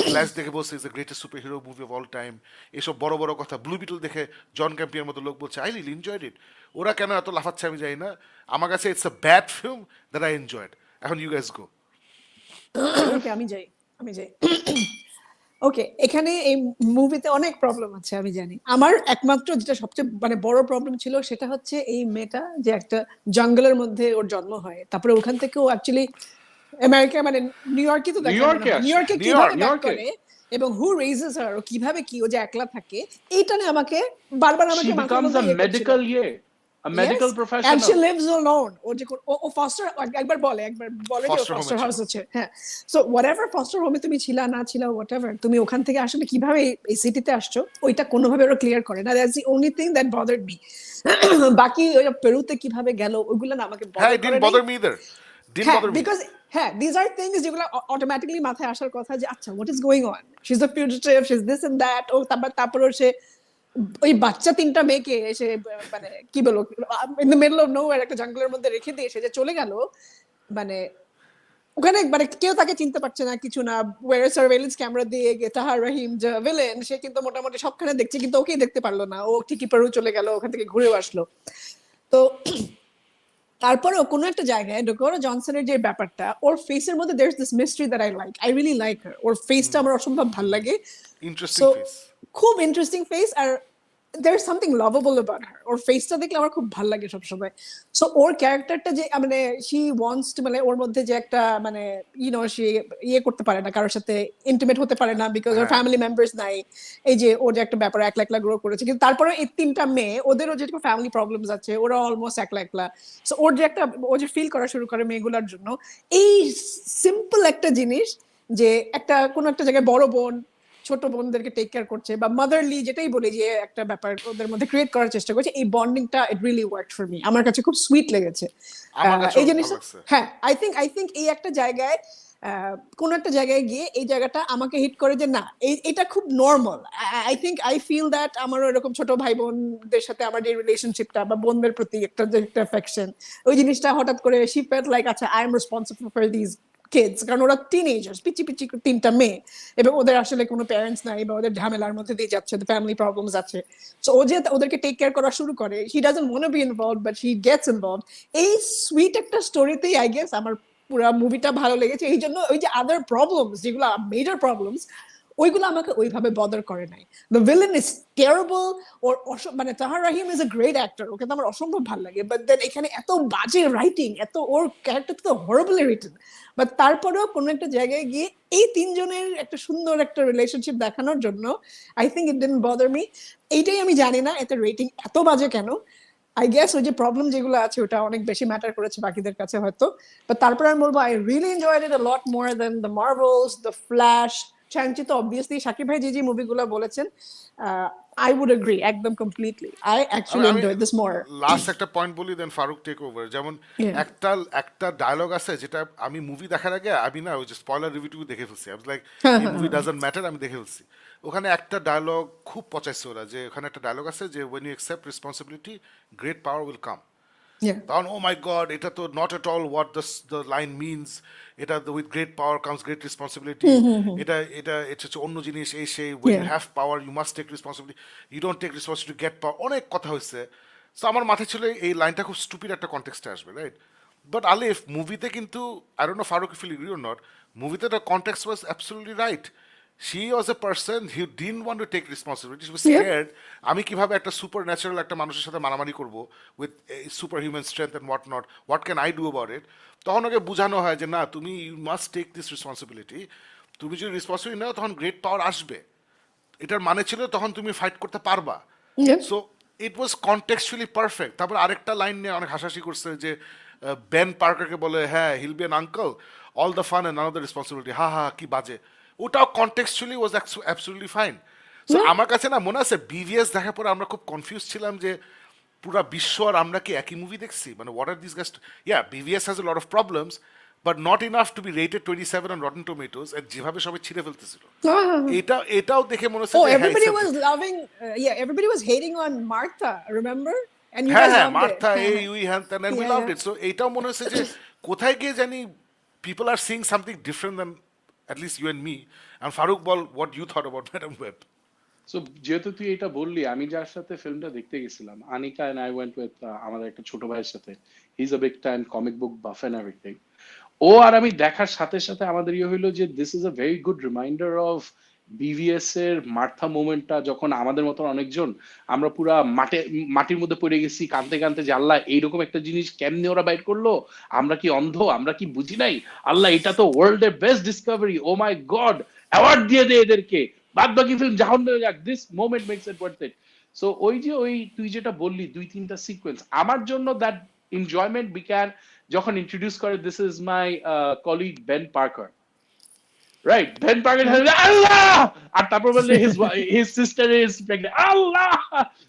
ফ্ল্যাশ দেখে বলছে is the greatest super hero movie of all time, এসব বড় বড় কথা, ব্লু বিটল দেখে জন ক্যাম্পিয়ার মতো লোক বলছে আই রিয়েলি এনজয়েড ইট, ওরা কেন এত লাফাচ্ছে আমি জানি না। আমার কাছে it's a bad film that I enjoyed. এখন ইউ গাইজ গো। ওকে আমি যাই ওকে, এখানে এই মুভিতে অনেক প্রবলেম আছে আমি জানি। আমার একমাত্র যেটা সবচেয়ে মানে বড় প্রবলেম ছিল সেটা হচ্ছে এই মেয়েটা যে একটা জঙ্গলের মধ্যে ওর জন্ম হয়, তারপরে ওখান থেকে ও অ্যাকচুয়ালি আমেরিকা মানে নিউ ইয়র্কে তো দেখা নিউ ইয়র্কে কিভাবে ব্যাক করে, এবং হু রেইজেস হার, ও কিভাবে কি ও যে একলা থাকে, এইটা নিয়ে আমাকে বারবার আমাকে she becomes a medical a medical professional, and she lives alone. ও ফস্টার একবার বলে যে ফস্টার হাউস আছে, হ্যাঁ। সো হোয়াটএভার ফস্টার হোমে তুমি ছিলা না ছিলা, হোয়াটএভার, তুমি ওখান থেকে আসলে কিভাবে এই সিটিতে আসছো, ওইটা কোনোভাবে ওরা ক্লিয়ার করে না। That's the only thing that bothered me. বাকি ওই পেরুতে কিভাবে গেল ওইগুলো না আমাকে হ্যাঁ it didn't bother me either, didn't bother me, because হ্যাঁ দিস আর থিংস যেগুলো অটোমেটিক্যালি মাথায় আসার কথা, যে আচ্ছা what is going on, she is a fugitive, she is this and that. ও তারপর সে ওই বাচ্চা তিনটা মেয়েকে এসে মানে কি বলবো in the middle of nowhere একটা জঙ্গলের মধ্যে রেখে দিয়ে সে যে চলে গেল, মানে ওখানে মানে কেউ তাকে চিনতে পারছে না, কিছু না। ওয়ার সার্ভেইলেন্স ক্যামেরা দিয়ে তাহার রহিম যে ভিলেন, সে কিন্তু মোটামুটি সবখানে দেখছে, কিন্তু ওকেই দেখতে পারলো না। ও ঠিকই পেরু চলে গেল, ওখান থেকে ঘুরেও আসলো। তো তারপরেও কোনো একটা জায়গায় ডোকোরা জনসনের যে ব্যাপারটা, ওর ফেসের মধ্যে there is this mystery that I really like her. ওর ফেসটা আমার অসম্ভব ভালো লাগে, ইন্টারেস্টিং ফেস, খুব ইন্টারেস্টিং ফেস, আর there is something lovable about her. ওর ফেসটা দেখলে আমার খুব ভালো লাগে সবসময়। সো ওর ক্যারেক্টারটা যে মানে she wants to, মানে ওর মধ্যে যে একটা মানে সে করতে পারে না, কারোর সাথে ইন্টিমেট হতে পারে না, বিকজ ওর ফ্যামিলি মেম্বার্স নাই। এই যে ওর যে একটা ব্যাপার একলা একলা গ্রো করেছে, কিন্তু তারপরে এই তিনটা মেয়ে, ওদেরও যেরকম ফ্যামিলি প্রবলেমস আছে, ওরা অলমোস্ট একলা একলা। সো ওর যে একটা ও যে ফিল করা শুরু করে মেয়েগুলোর জন্য, এই সিম্পল একটা জিনিস, যে একটা কোনো একটা জায়গায় বড় বোন ছোট বোনদেরকে টেক কেয়ার করছে, বা মাদারলি যেটাই বলি, যে একটা ব্যাপার ওদের মধ্যে ক্রিয়েট করার চেষ্টা করছে, এই বন্ডিংটা it really worked for me. আমার কাছে খুব সুইট লেগেছে এই জিনিসটা। হ্যাঁ আই থিঙ্ক এই একটা জায়গায় কোন একটা জায়গায় গিয়ে এই জায়গাটা আমাকে হিট করে যে না, এটা খুব নর্মাল। আই ফিল দ্যাট আমারও এরকম ছোট ভাই বোনদের সাথে আমার যে রিলেশনশিপটা, বা বোনদের প্রতি একটা যে একটা অ্যাফেকশন, ওই জিনিসটা হঠাৎ করে শি ফেল্ট লাইক আচ্ছা I am responsible for this kids, কারণ ওরা টিনেজার্স, পিচি পিচি তিনটা মেয়ে, এবং ওদের আসলে কোনো প্যারেন্টস নাই, বা ওদের ঝামেলার মধ্যে দিয়ে যাচ্ছে, ফ্যামিলি প্রবলেমস আছে। সো ও যে ওদেরকে টেক কেয়ার করা শুরু করে, he doesn't want to B involved but he gets involved. এই সুইট একটা স্টোরিতেই আই গেস আমার পুরো মুভিটা ভালো লেগেছে। এই জন্য ওই যে আদার প্রবলেমস যেগুলো মেজর প্রবলেমস, ওইগুলো আমাকে ওইভাবে বদার করে নাই। দ্য ভিলেন ইজ টেরিবল, ওর মানে তাহার রাহিম ইজ এ গ্রেট অ্যাক্টর, ওকে তো আমার অসম্ভব ভালো লাগে, বাট দেন এখানে এত বাজে রাইটিং, এত ওর ক্যারেক্টার তো হরিবলি রিটেন, বাট তারপরেও কোনো একটা জায়গায় গিয়ে এই তিনজনের একটা সুন্দর একটা রিলেশনশিপ দেখানোর জন্য I think it didn't bother me. এইটাই আমি জানি না এতে রেটিং এত বাজে কেন। আই গেস ওই যে প্রবলেম যেগুলো আছে ওটা অনেক বেশি ম্যাটার করেছে বাকিদের কাছে হয়তো, বাট তারপরে আমি বলবো I really enjoyed it a lot more than the Marvels, the Flash, Shang Chi. তো অবভিয়াসলি শাকিব ভাই যে মুভিগুলো বলেছেন, I would agree একদম completely. I actually enjoyed this more. Last একটা পয়েন্ট বলি, দেন ফারুক টেক ওভার। যেমন একটা ডায়লগ আছে যেটা আমি মুভি দেখার আগে আমি না ওই যে স্পয়লার রিভিউ দেখে ফেলছি, আই ওয়াজ লাইক এই মুভি ডাজন্ট ম্যাটার, আমি দেখে ফেলছি। ওখানে একটা ডায়লগ খুব পচাইছে ওরা, যে ওখানে একটা ডায়লগ আছে যে when you accept responsibility great power will come. Yeah. তখন ও মাই গড, এটা তো not at all what the line means, এটা with great power comes great responsibility, এটা এটা এটা হচ্ছে অন্য জিনিস, এই সেই, when you Yeah. Have power you must take responsibility, you don't take responsibility to get power, অনেক কথা হয়েছে। সো আমার মাথায় ছিল এই লাইনটা খুব স্টুপিড একটা কনটেক্সটে আসবে, রাইট? বাট আলিফ মুভিতে কিন্তু, I don't know Farooq if you agree or not, মুভিতে the context was absolutely right. She was a person who didn't want to take responsibility. She was Yeah. scared. আমি কিভাবে একটা সুপার ন্যাচারাল একটা মানুষের সাথে মারামারি করবো with super human strength and what not, what can I do about it? তখন ওকে বোঝানো হয় যে না, তুমি you must take this responsibility, তুমি যদি রেসপন্সিবিলিটি নাও তখন গ্রেট পাওয়ার আসবে। এটার মানে ছিল তখন তুমি ফাইট করতে পারবা। Yeah. So it was contextually perfect. তারপর আরেকটা লাইন নিয়ে অনেক হাসাহাসি করছে যে বেন পার্কারকে বলে হ্যাঁ he'll be an uncle, all the fun and none of the responsibility, হা হা কি বাজে। ওটাও contextually was absolutely fine. So আমার কাছে না মনে আছে বিভিএস দেখার পরে আমরা খুব কনফিউজ ছিলাম যে পুরা বিশ্ব আর আমরা কি একই মুভি দেখছি, মানে what are this guys. Yeah, BVS has a lot of problems but not enough to be rated 27 on Rotten Tomatoes, and যেভাবে সবাই ছিঁড়ে ফেলতেছিল, এটাও দেখে মনে হচ্ছে Oh, যে হ্যাঁ, everybody it's a- was loving. Yeah, everybody was hating on Martha. Remember? And you হ্যাঁ guys হ্যাঁ, loved মার্থা it. এই উই হ্যান ত্যান, and we Yeah, loved yeah. It. So এইটাও মনে হচ্ছে যে কোথায় গিয়ে জানি people are seeing something different than at least you and me. And Farooq, বল what you thought about Madame Web. So যেহেতু তুই এটা বললি, আমি যার সাথে ফিল্মটা দেখতে গেছিলাম, Anika and I went with আমাদের একটা ছোট ভাইয়ের সাথে, he is a big time comic book buff and everything. ও আর আমি দেখার সাথে সাথে আমাদের ইয়ে হইলো যে this is a very good reminder of BVS এর মার্থা মোমেন্টটা, যখন আমাদের মতন অনেকজন আমরা পুরা মাটির মধ্যে পড়ে গেছি কাঁদতে কাঁদতে, যে আল্লাহ এইরকম একটা জিনিস কেমনে ওরা বাইট করলো, আমরা কি অন্ধ, আমরা কি বুঝি নাই, আল্লাহ এটা তো ওয়ার্ল্ড এর best discovery, oh my God award দিয়ে দে এদেরকে, বাদ বাকি ফিল্ম জাহান হয়ে যাক, this moment makes it worth it. So ওই যে ওই তুই যেটা বললি 2-3টা সিকোয়েন্স, আমার জন্য দ্যাট এনজয়মেন্ট বিকান যখন ইন্ট্রোডিউস করে this is my colleague Ben Parker, right? Ben Parker আল্লাহ, আর তারপর বললে হিজ সিস্টার ইজ প্রেগন্যান্ট, আল্লাহ,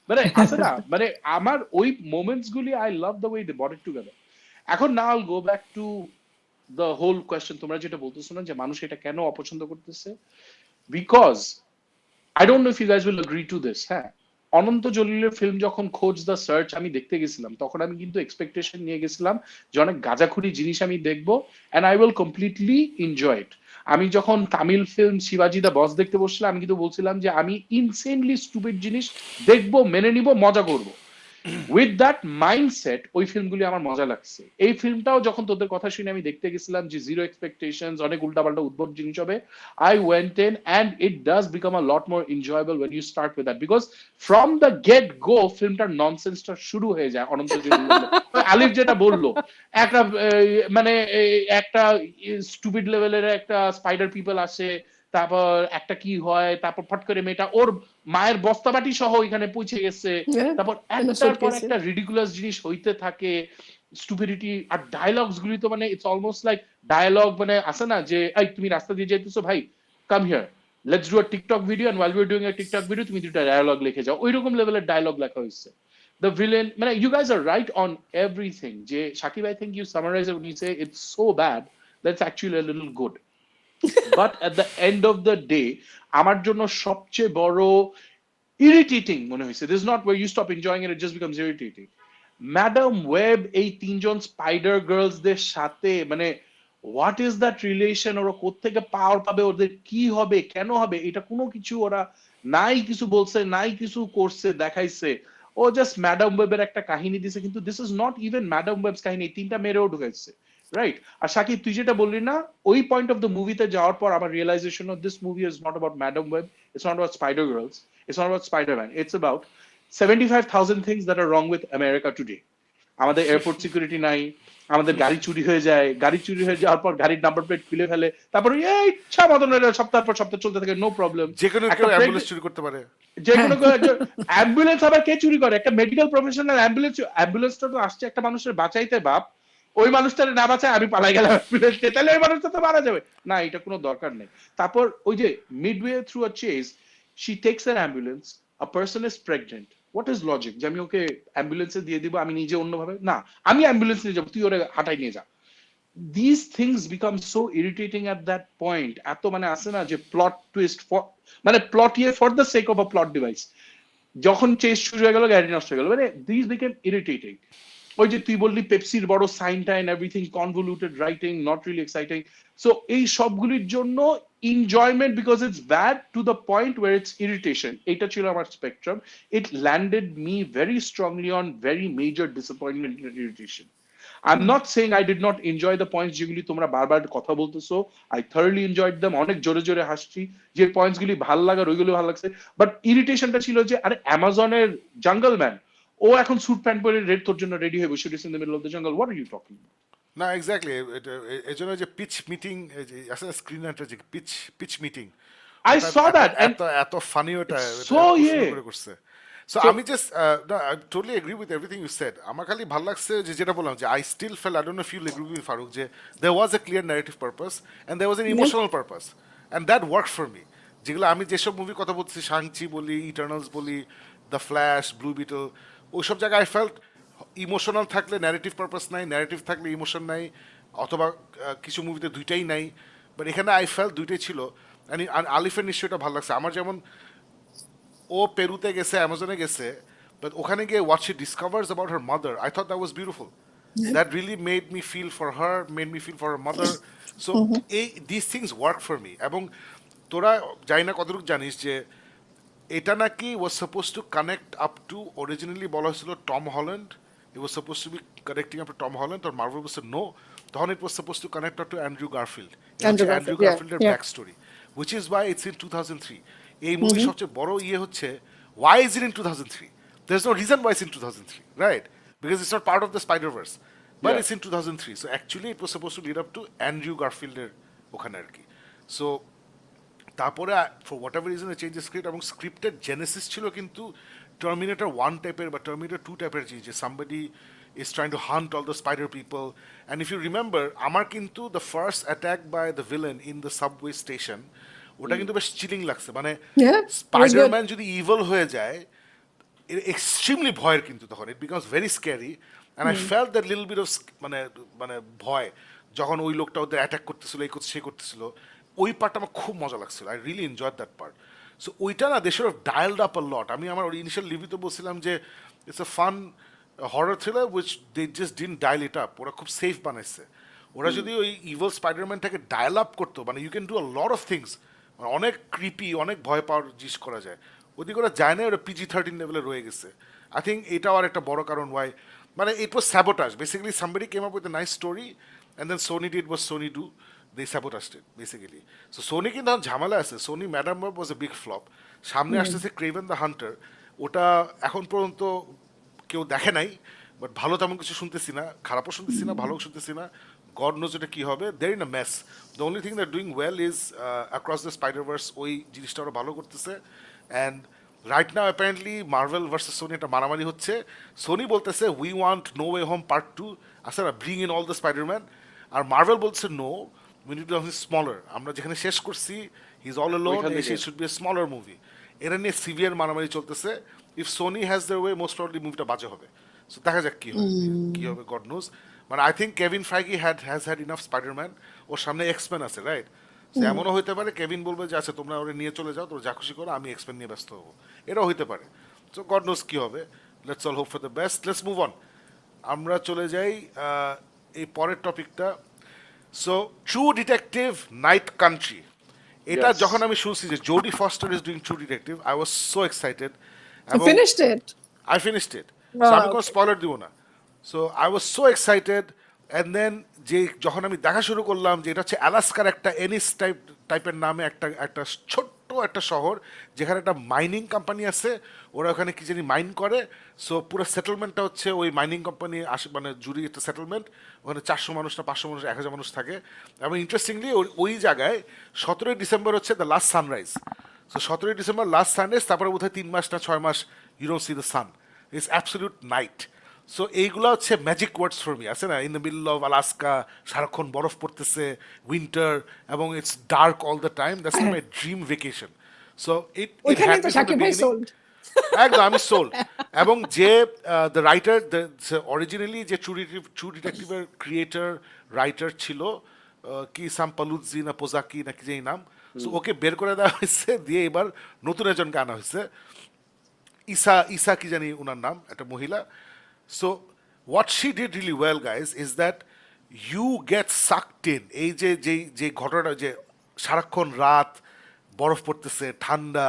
মানে আছে না, মানে আমার ওই মোমেন্টস গুলি I love the way they brought it together. এখন now I'll go back to the whole question, তোমরা যেটা বলতেছো না যে মানুষ এটা কেন অপছন্দ করতেছে, because I don't know if you guys will agree to this, হ্যাঁ, অনন্ত জলিলের ফিল্ম যখন খোঁজ দ্য সার্চ আমি দেখতে গেছিলাম, তখন আমি কিন্তু এক্সপেকটেশন নিয়ে গেছিলাম যে অনেক গাঁজাখুরি জিনিস আমি দেখবো and I will completely enjoy it. আমি যখন তামিল ফিল্ম শিবাজি দা বস দেখতে বসছিলাম, আমি কিন্তু বলছিলাম যে আমি ইনসেনলি স্টুপিড জিনিস দেখবো, মেনে নিব, মজা করবো। উইথ দ্যাট মাইন্ডসেট ওই ফিল্মগুলি আমার মজা লাগছে। এই ফিল্মটাও যখন তোদের কথা শুনে আমি দেখতে গেছিলাম যে জিরো এক্সপেকটেশনস, অনেক উল্টাপাল্টা উদ্ভট জিনিস হবে, I went in and it does become a lot more enjoyable when you start with that, because from the get go ফিল্মটার ননসেন্সটা শুরু হয়ে যায়। অনন্ত আলিফ যেটা বললো, একটা মানে একটা স্টুপিড লেভেলের একটা স্পাইডার পিপল আসে, তারপর একটা কি হয়, তারপর ফট করে মেয়েটা ওর মায়ের বস্তাবাটি সহ এখানে পৌঁছে গেছে, তারপর একটার পর একটা রিডিকুলাস জিনিস হইতে থাকে, স্টুপিডিটি। আর ডায়লগস গুলি তো মানে ইটস অলমোস্ট লাইক ডায়লগ, মানে আছে না যে এই তুমি রাস্তা দিয়ে যাইতেছো, ভাই come here, let's do a TikTok video, and while we are doing a TikTok video তুমি দুটো ডায়লগ লিখে যাও, ওইরকম লেভেলের ডায়লগ লেখা হয়েছে। The villain, মানে you guys are right on everything. যে Shakib, I think you summarize it when you say it's so bad that's actually a little good. But at the end of the day, আমার জন্য সবচেয়ে বড় irritating মনে হয়েছে, this is not where you stop enjoying it, it just becomes irritating. Madam web এই তিনজন spider গার্লসদের সাথে, মানে হোয়াট ইজ দ্যাট রিলেশন, ওরা কোত্থেকে পাওয়ার পাবে, ওদের কি হবে, কেন হবে, এটা কোনো কিছু ওরা নাই কিছু বলছে, নাই কিছু করছে, দেখাইছে। ও জাস্ট ম্যাডাম ওয়েবের একটা কাহিনী দিছে, কিন্তু this is not even Madame Web's কাহিনী, তিনটা মেরেও ঢুকাইছে, রাইট? আর শাকিব তুই যেটা বললি না, ওই পয়েন্ট অফ দ্য মুভিতে যাওয়ার পর আমার realisation of this movie is not about Madame Web, it's not about spider girls, it's not about Spiderman, it's about 75,000 things that are wrong with America today. আমাদের এয়ারপোর্ট সিকিউরিটি নাই, আমাদের গাড়ি চুরি হয়ে যায়, গাড়ি চুরি হয়ে যাওয়ার পর গাড়ির নাম্বার প্লেট খুলে ফেলে, তারপর এই ইচ্ছা মতন সপ্তাহ পর সপ্তাহ চলতে থাকে, নো প্রবলেম। যে কোনো কেউ অ্যাম্বুলেন্স চুরি করতে পারে, যে কোনো অ্যাম্বুলেন্স আবার কে চুরি করে? একটা মেডিকেল প্রফেশনাল অ্যাম্বুলেন্সটা তো আসছে একটা মানুষের বাঁচাইতে, বাপ ওই মানুষটারে না বাঁচায় আমি পালাই গেলাম অ্যাম্বুলেন্সে, তাহলে ওই মানুষটা তো মারা যাবে না, এটা কোনো দরকার নেই। তারপর ওই যে midway through a chase she takes an ambulance, a person is pregnant, what is logic যে আমি ওকে অ্যাম্বুলেন্সে দিয়ে দিব, আমি নিজে অন্যভাবে না, আমি অ্যাম্বুলেন্স নিয়ে যাবো, তুই ওরে হাঁটাই নিয়ে যা। These things become so irritating at that point. এত মানে আছে না যে প্লট টুইস্ট, মানে প্লট ইয়ে for the sake of a plot device, যখন চেস শুরু হয়ে গেল গাড়ি নষ্ট হয়ে গেল, মানে দিস বিকেম ইরিটেটিং। ওই যে তুই বললি পেপসির বড় সাইন টাইন everything convoluted writing not really exciting, so এই সবগুলির জন্য enjoyment because it's bad to the point where it's irritation, এটা ছিল আমার spectrum. It landed me very strongly on very major disappointment and irritation. I'm not saying I did not enjoy the points যেগুলি তোমরা বারবার কথা বলতেছো, I thoroughly enjoyed them, অনেক জোরে জোরে হাসছি, যে পয়েন্টস গুলি ভালো লাগার ওইগুলো ভালো লাগছে, বাট ইরিটেশনটা ছিল যে আরে অ্যামাজনের জাঙ্গল ম্যান ও এখন স্যুট প্যান্ট পরে রেড তোর জন্য রেডি হয়ে বসে রয়েছে in the middle of the jungle, what are you talking? না এক্স্যাক্টলি, এই জন্য যে পিচ মিটিং আসলে স্ক্রিনারটা যে pitch pitch meeting, I saw that and এত এত ফানি ওটা so yeah. করে করছে। সো আমি just I totally agree with everything you said. আমার খালি ভালো লাগছে যে যেটা বললাম যে I still feel, I don't know if you agree with Farooq, যে there was a clear narrative purpose and there was an emotional purpose and that work for me. যেগুলো আমি যেসব মুভির কথা বলছি, শাংচি বলি, ইটার্নালস বলি, দ্য ফ্ল্যাশ, ব্লু বিটল, ওইসব জায়গায় আই ফেল্ট ইমোশনাল থাকলে ন্যারেটিভ পারপাস নাই, ন্যারেটিভ থাকলে ইমোশন নাই, অথবা কিছু মুভিতে দুইটাই নাই। বাট এখানে আই ফেল্ট দুইটাই ছিল। আলিফের নিশ্চয়ই ভালো লাগছে আমার, যেমন ও পেরুতে গেছে, অ্যামাজনে গেছে, বাট ওখানে গিয়ে what she discovers about her mother, I thought that was beautiful. That really made me feel for her, made me feel for her mother. So এই this things work for me. এবং তোরা জানি না কতটুকু জানিস যে এটা নাকি was suppose to connect up to, originally বলা হয়েছিল Tom Holland, it was supposed to be connecting up to Tom Holland, or Marvel was said no, তখন it was supposed to connect up to Andrew Garfield. Andrew Garfield's backstory, which is why it's in 2003. এই movie সবচেয়ে বড় ইয়ে হচ্ছে, why is it in 2003? There's no reason why it's in 2003, right? Because it's not part of the Spider-Verse, but it's in 2003. So actually it was supposed to lead up to Andrew Garfield-এর ওখানে আর কি। So তারপরে for what ever reason change script, এবং স্ক্রিপ্টের Genesis ছিল কিন্তু terminator 1 টাইপের বা terminator 2 টাইপের, যে somebody is trying to hunt all the spider people. And if you remember, আমার কিন্তু the first attack by the villain in the subway station, ওটা কিন্তু বেশ চিলিং লাগছে। মানে স্পাইডারম্যান যদি ইভল হয়ে যায়, এক্সট্রিমলি ভয়ের কিন্তু তখন it becomes very scary. And I felt that little bit of মানে মানে ভয়, যখন ওই লোকটা ওদের অ্যাটাক করতেছিল, এই করতে সে করতেছিল, ওই পার্টটা আমার খুব মজা লাগছিল। I really enjoyed that part. So ওইটা না, they should have dialled up a lot. আমি আমার ইনিশিয়াল রিভিউতে বলছিলাম যে it's a fun horror thriller which they just didn't dial it up. ওরা খুব সেফ বানাইছে। ওরা যদি ওই ইভল স্পাইডারম্যানটাকে ডায়াল আপ করতো, মানে you can do a lot of things, অনেক ক্রিপি, অনেক ভয় পাওয়ার জিনিস করা যায়। ওদিকে ওরা যায় না, ওরা PG-13 লেভেলে রয়ে গেছে। আই থিঙ্ক এটাও আর একটা বড় কারণ ওয়াই, মানে it was sabotage. Basically somebody came up with a nice story and then Sony did was Sony do, they sabotaged it basically. So Sony কিন্তু এখন ঝামেলা আছে। Sony Madame was a big flop. সামনে আসতেছে ক্রেভেন the Hunter, ওটা এখন পর্যন্ত কেউ দেখে নাই, বাট ভালো তেমন কিছু শুনতেছি না, খারাপও শুনতেছি না, ভালোও শুনতেছি না। গড নোজ এটা কী হবে। There in a mess. The only thing that doing well is across the Spiderverse, ওই জিনিসটা ওরা ভালো করতেছে। And right now apparently Marvel versus Sony একটা মারামারি হচ্ছে। সোনি বলতেছে we want No Way Home part 2, আচ্ছা না, bring in all the Spiderman. আর মার্ভেল বলছে no, we need to have smaller, আমরা যেখানে শেষ করছি he is all alone, it should be A smaller movie. এটা নিয়ে সিভিয়ার মারামারি চলতেছে। If Sony has their way, most probably মুভিটা বাজে হবে। সো দেখা যাক কী হবে, কী হবে, গড নোজ। মানে আই থিঙ্ক কেভিন ফ্রাইগি হ্যাজ হ্যাড ইনাফ স্পাইডারম্যান, ওর সামনে এক্সম্যান আছে, রাইট? এমনও হইতে পারে কেভিন বলবে যে আচ্ছা তোমরা ওরা নিয়ে চলে যাও, তোমরা যা খুশি করো, আমি এক্সপ্যান্ড নিয়ে ব্যস্ত হবো, এটাও হইতে পারে। সো গড নোজ কী হবে। Let's all hope for the best, let's move on. আমরা চলে যাই এই পরের টপিকটা। So True Detective Night Country, এটা যখন আমি শুনছি যে Jodie Foster is doing True Detective, I was so excited. I finished it. So আমি কোনো স্পয়লার দিব না। So I was so excited. And then যে যখন আমি দেখা শুরু করলাম যে এটা হচ্ছে অ্যালাস্কার একটা এনিস টাইপের নামে একটা ছোট্ট একটা শহর, যেখানে একটা মাইনিং কোম্পানি আছে, ওরা ওখানে কি জানি মাইন করে। সো পুরো সেটেলমেন্টটা হচ্ছে ওই মাইনিং কোম্পানি মানে জুড়ি একটা সেটেলমেন্ট, ওখানে 400 মানুষ না 500 মানুষ, 1000 মানুষ থাকে। এবং ইন্টারেস্টিংলি ওই জায়গায় 17ই ডিসেম্বর হচ্ছে দ্য লাস্ট সানরাইজ। সো 17ই ডিসেম্বর লাস্ট সানরাইজ, তারপরে বোধহয় 3 মাস না 6 মাস you don't see the sun, it's absolute night. So এইগুলো হচ্ছে ম্যাজিক ওয়ার্ডস ফর মি, আছে না, in the middle of Alaska, সারাক্ষণ বরফ পড়তেছে, উইন্টার, এবং it's dark all the time, that's my dream vacation. So it একদম আমি সোল্ড। এবং যে দ্য রাইটার, অরিজিনালি যে ট্রু ডিটেকটিভের ক্রিয়েটর রাইটার ছিল, কি সাম পালুজি না পোজাকি না কি যে নাম, সো ওকে বের করে দেওয়া হয়েছে, দিয়ে এবার নতুন একজনকে আনা হয়েছে, ঈসা কি জানি ওনার নাম, একটা মহিলা। So what she did really well, guys, is that you get sucked in. এই যে যে ঘটনাটা যে সারাক্ষণ রাত বরফ পড়তেছে ঠান্ডা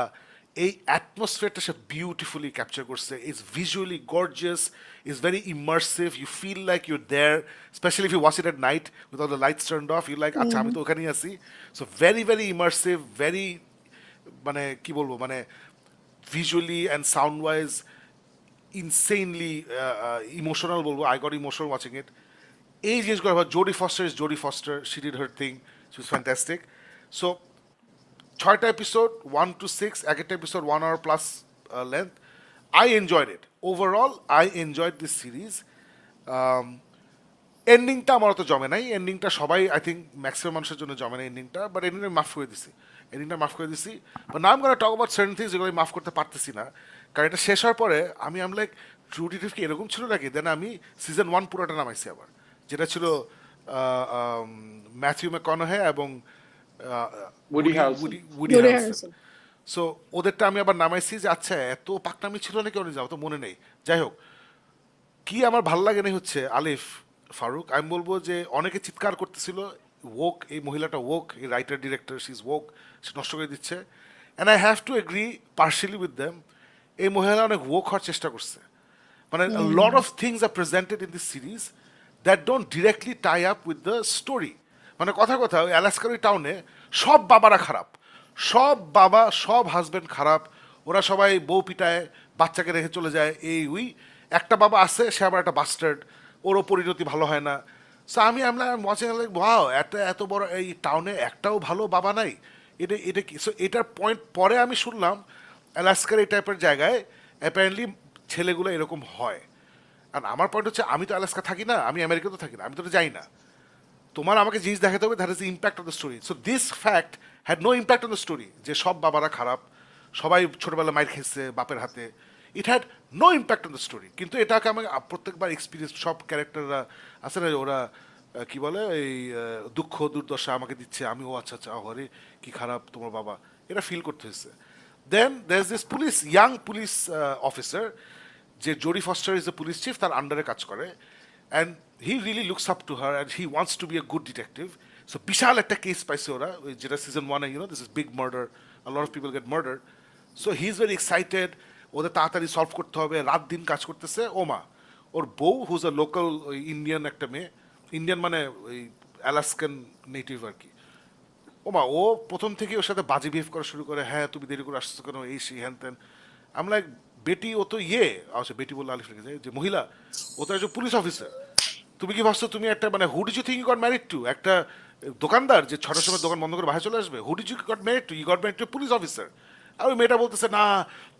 এই অ্যাটমসফিয়ারটা সে বিউটিফুলি ক্যাপচার করছে it's visually gorgeous it's very immersive you feel like you're there specially if you watch it at night with all the lights turned off you like আচ্ছা আমি তো ওখানেই আছি so very very immersive very মানে কি বলবো মানে visually and sound wise insanely emotional বলবো I got emotional watching it এই জিনিসগুলো আবার Jodie Foster she did her thing she was fantastic so 6টা এপিসোড 1 to 6 এক একটা episode 1 hour plus length I enjoyed it overall I enjoyed this series এন্ডিংটা আমার তো জমে নাই এন্ডিংটা সবাই আই থিঙ্ক ম্যাক্সিমাম মানুষের জন্য জমে না এন্ডিংটা বাট এন্ডিংটা মাফ করে দিছি বাট নাম করে টক অ্যাবাউট সার্টেন থিংস যেগুলো আমি মাফ করতে পারতেছি না কারণ এটা শেষ হওয়ার পরে আমি লাইক ট্রু ডিটেকটিভ কি এরকম ছিল নাকি দেন আমি সিজন 1 পুরোটা নামাইছি আবার যেটা ছিল ম্যাথিউ ম্যাককনহে এবং উডি Harrelson. সো ওদেরটা আমি আবার নামাইছি যে আচ্ছা এত পাকনামি ছিল নাকি অনেক যাও তো মনে নেই যাই হোক কি আমার ভাল লাগে না হচ্ছে আলিফ ফারুক আমি বলবো যে অনেকে চিৎকার করতেছিল ওক এই মহিলাটা ওক এই writer director she is woke সে নষ্ট করে দিচ্ছে and I have to agree partially with them এই মহিলা অনেক ওক হওয়ার চেষ্টা করছে মানে lot of things are presented in this series that don't directly tie up with the story মানে কথা ওই অ্যালাস্কার ওই টাউনে সব বাবারা খারাপ সব বাবা সব হাজব্যান্ড খারাপ ওরা সবাই বউ পিটায় বাচ্চাকে রেখে চলে যায় এই উই একটা বাবা আছে সে আবার একটা বাস্টার্ড ওরও পরিণতি ভালো হয় না সো আমি ওয়াচিং লাইক ওয়াও এত বড় এই টাউনে একটাও ভালো বাবা নাই এটা কি সো এটার পয়েন্ট পরে আমি শুনলাম অ্যালাস্কার এই টাইপের জায়গায় অ্যাপারেন্টলি ছেলেগুলো এরকম হয় আর আমার পয়েন্ট হচ্ছে আমি তো অ্যালাস্কা থাকি না আমি আমেরিকাতে থাকি না আমি তো যাই না তোমার আমাকে জিনিস দেখাতে হবে that is the impact of the story so this fact had no impact on the story যে সব বাবারা খারাপ সবাই ছোটবেলা মাইর খেয়েছে বাপের হাতে it had no impact on the story কিন্তু এটাকে আমাকে প্রত্যেকবার এক্সপিরিয়েন্স সব ক্যারেক্টাররা আছে না ওরা কি বলে এই দুঃখ দুর্দশা আমাকে দিচ্ছে আমি ও আচ্ছা হরে কি খারাপ তোমার বাবা এটা ফিল করতে হয়েছে then there is this young police officer যে Jodie Foster is the police chief তার আন্ডারে কাজ করে and he really looks up to her and he wants to be a good detective so বিশাল একটা কেস পাইছে ওরা যেটা season 1 this is big murder a lot of people get murder so he is very excited ওদের তাড়াতাড়ি solve করতে হবে রাত দিন কাজ করতেছে ওমা ওর বউ হুজ আ লোকাল ওই ইন্ডিয়ান একটা মেয়ে ইন্ডিয়ান মানে ওই অ্যালাস্কান নেটিভ আর কি ওমা ও প্রথম থেকে ওর সাথে বাজে বিহেভ করা শুরু করে হ্যাঁ তুমি দেরি করে আসছো কেন এই সেই হ্যান ত্যান আমি লাইক বেটি ও তো আচ্ছা বেটি বললে আলিফ লেগে যায় যে মহিলা ও তো একজন পুলিশ অফিসার তুমি কি ভাবছো তুমি একটা মানে who did you think you got married to একটা দোকানদার যে 6টার সময় দোকান বন্ধ করে বাইরে চলে আসবে who did you got married to you got married to police officer আর ওই মেয়েটা বলতেছে না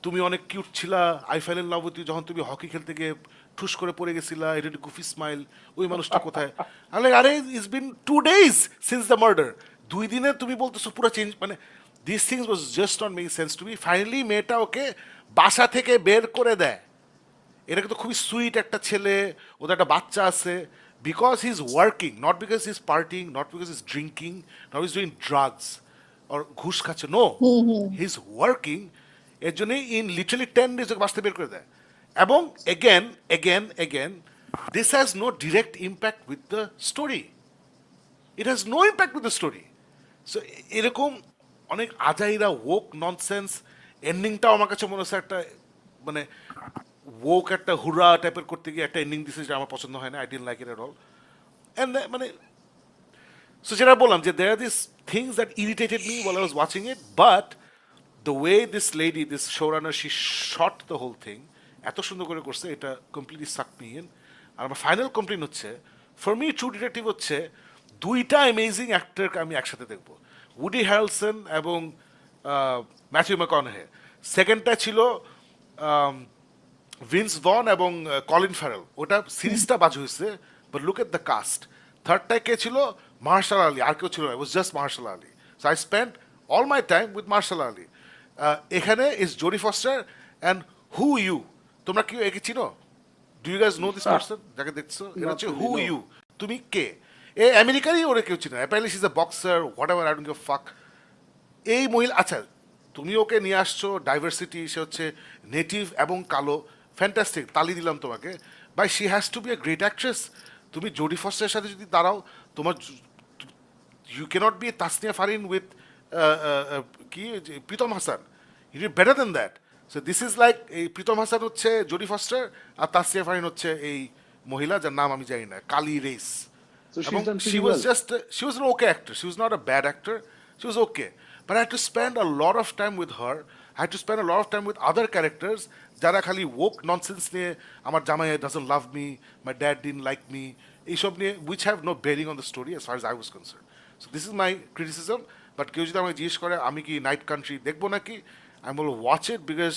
তুমি অনেক কিউট ছিলা I fell in love with you যখন তুমি হকি খেলতে গিয়ে ঠুস করে পড়ে গেছিলা এটা একটু গুফি স্মাইল ওই মানুষটা কোথায় আমি আরে it's been 2 days since the murder 2 দিনে তুমি বলতেছো পুরো চেঞ্জ মানে this things was just not making sense to me finally মেয়েটা ওকে বাসা থেকে বের করে দেয় এটা কিন্তু খুবই সুইট একটা ছেলে ওদের একটা বাচ্চা আছে because he is working not because he is partying not because is drinking not is doing drugs আর ঘুষ খাচ্ছে নো হি ইজ ওয়ার্কিং এর জন্যই ইন লিটারালি 10 days ওকে বাসতে বের করে দেয় এবং again this has no direct impact with the story it has no impact with the story so এরকম অনেক আজাইরা ওক ননসেন্স এন্ডিংটাও আমার কাছে মনে হচ্ছে একটা মানে ওক একটা হুরা টাইপের করতে গিয়ে একটা এন্ডিং দিছে যেটা আমার পছন্দ হয় না I didn't like it at all and মানে সো যেটা বললাম যে there are this things that irritated me while I was watching it but the way this lady this showrunner she shot the whole thing এত সুন্দর করে করছে এটা completely সাক me in আর আমার ফাইনাল কমপ্লেন হচ্ছে ফর মি ট্রু ডিটেকটিভ হচ্ছে দুইটা amazing অ্যাক্টরকে আমি একসাথে দেখবো উডি হ্যারলসন এবং ম্যাথিউ ম্যাককনহে সেকেন্ডটা ছিল ভিন্স ভন এবং কলিন ফ্যারেল ওটা সিরিজটা বাজে হয়েছে but look at the cast থার্ডটায় কে ছিল মার্শাল আলী আর কেউ ছিল না it was just Mahershala Ali so I spend all my time with Mahershala Ali এখানে is Jodie Foster and who you তোমরা কি একে চিনো do you guys know this person যাকে দেখছো এটা হচ্ছে হু ইউ তুমি কে এ আমেরিকারই ওরা কেউ চিনো apparently she is a boxer what ever I don't give a ফাক এই মহিলা আচ্ছা তুমি ওকে নিয়ে আসছো ডাইভার্সিটি সে হচ্ছে নেটিভ এবং কালো ফ্যান্টাস্টিক তালি দিলাম তোমাকে ভাই she has to be a great actress. তুমি জোডি ফস্টারের সাথে যদি দাঁড়াও, তোমার you cannot be Tasnia Farin with কি Pritam Hasan, you did better than that. So this is like এই প্রীতম হাসান হচ্ছে জোডি ফস্টার, আর তাসনিয়া ফারিন হচ্ছে এই মহিলা যার নাম আমি জানি না, কালি রেস। So she's এবং done she pretty was well. just she was an okay actor, she was not a bad actor, she was okay, but I had to spend a lot of time with her, I had to spend a lot of time with other characters যারা খালি woke nonsense নিয়ে, আমার জামাই doesn't love me, my dad didn't like me, এইসব নিয়ে, which have no bearing on the story as far as I was concerned. So this is my criticism. But কেউ যদি আমাকে জিজ্ঞেস করে আমি কি নাইট কান্ট্রি দেখবো নাকি, আমি বলবো watch it, because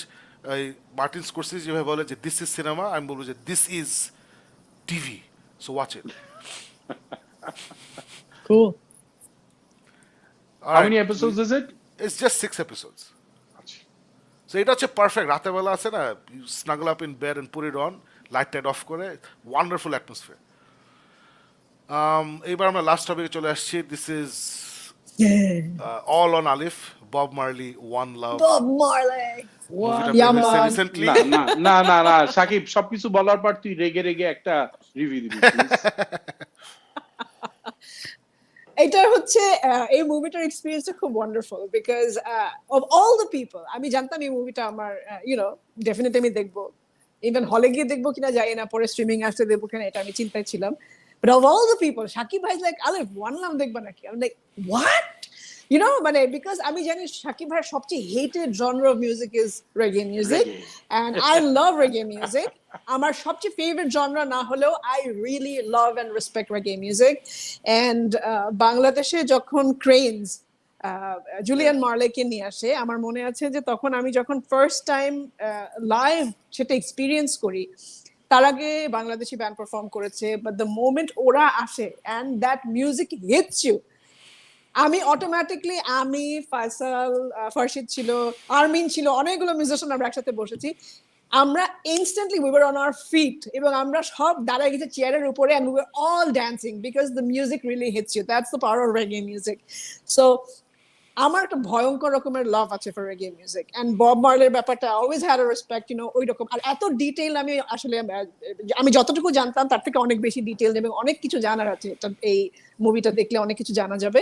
Martin Scorsese যেভাবে বলে যে দিস ইজ সিনেমা, আমি বলবো যে this is TV, so watch it. Cool. How many episodes is it? It's just 6 episodes. So এটা হচ্ছে পারফেক্ট, রাতের বেলা আছে না, you snuggle up in bed and put it on, light tight of করে, wonderful atmosphere. এবার আমরা last টপিকে চলে আসছি। This is all on Alif, Bob Marley, One Love. Bob Marley. মুভিটা Yeah, বের হয়েছে man. রিসেন্টলি। না সাকিব, সবকিছু বলার পর তুই রেগে রেগে একটা রিভিউ দিবি please. এটা হচ্ছে এই মুভিটার এক্সপিরিয়েন্সটা খুব wonderful, because of all the people, আমি জানতাম এই মুভিটা আমার ডেফিনেটলি আমি দেখবো, ইভেন হলে গিয়ে দেখবো কিনা জানি না, পরে স্ট্রিমিং আসতে দেখবো কিনা এটা আমি চিন্তায় ছিলাম। But of all the people, Shakib bhai is like, Alif, One Love দেখবা নাকি? I'm like, what? মানে because আমি জানি Shakib bhai's সবচেয়ে hated genre of music is reggae music, and I love reggae music. আমার সবচেয়ে favorite genre না হলেও I really love and respect reggae music. And বাংলাদেশে যখন ক্রেনস জুলিয়ান মার্লেকে নিয়ে আসে, আমার মনে আছে যে তখন আমি যখন ফার্স্ট টাইম লাইভ সেটা এক্সপিরিয়েন্স করি, তার আগে বাংলাদেশি ব্যান্ড পারফর্ম করেছে, বাট দ্য মোমেন্ট ওরা আসে and that music hits you, আমি অটোমেটিকলি, আমি ফয়সাল, ফারশিদ ছিল, আরমিন ছিল, অনেকগুলো মিউজিশিয়ান আমরা একসাথে বসেছি, আমরা instantly we were on our feet, এবং আমরা সব দাঁড়ায় গেছি চেয়ারের উপরে, and we were all dancing because the music really hits you, that's the power of reggae music. So আমার একটা ভয়ঙ্কর রকমের লাভ আছে ফর রেগে মিউজিক, এন্ড বব মার্লের ব্যাপারটা অলওয়েজ হ্যাড আ রেসপেক্ট, ওই রকম। আর এত ডিটেইল আমি আসলে আমি যতটুকু জানতাম তার থেকে অনেক বেশি ডিটেইল, এবং অনেক কিছু জানার আছে, এই মুভিটা দেখলে অনেক কিছু জানা যাবে।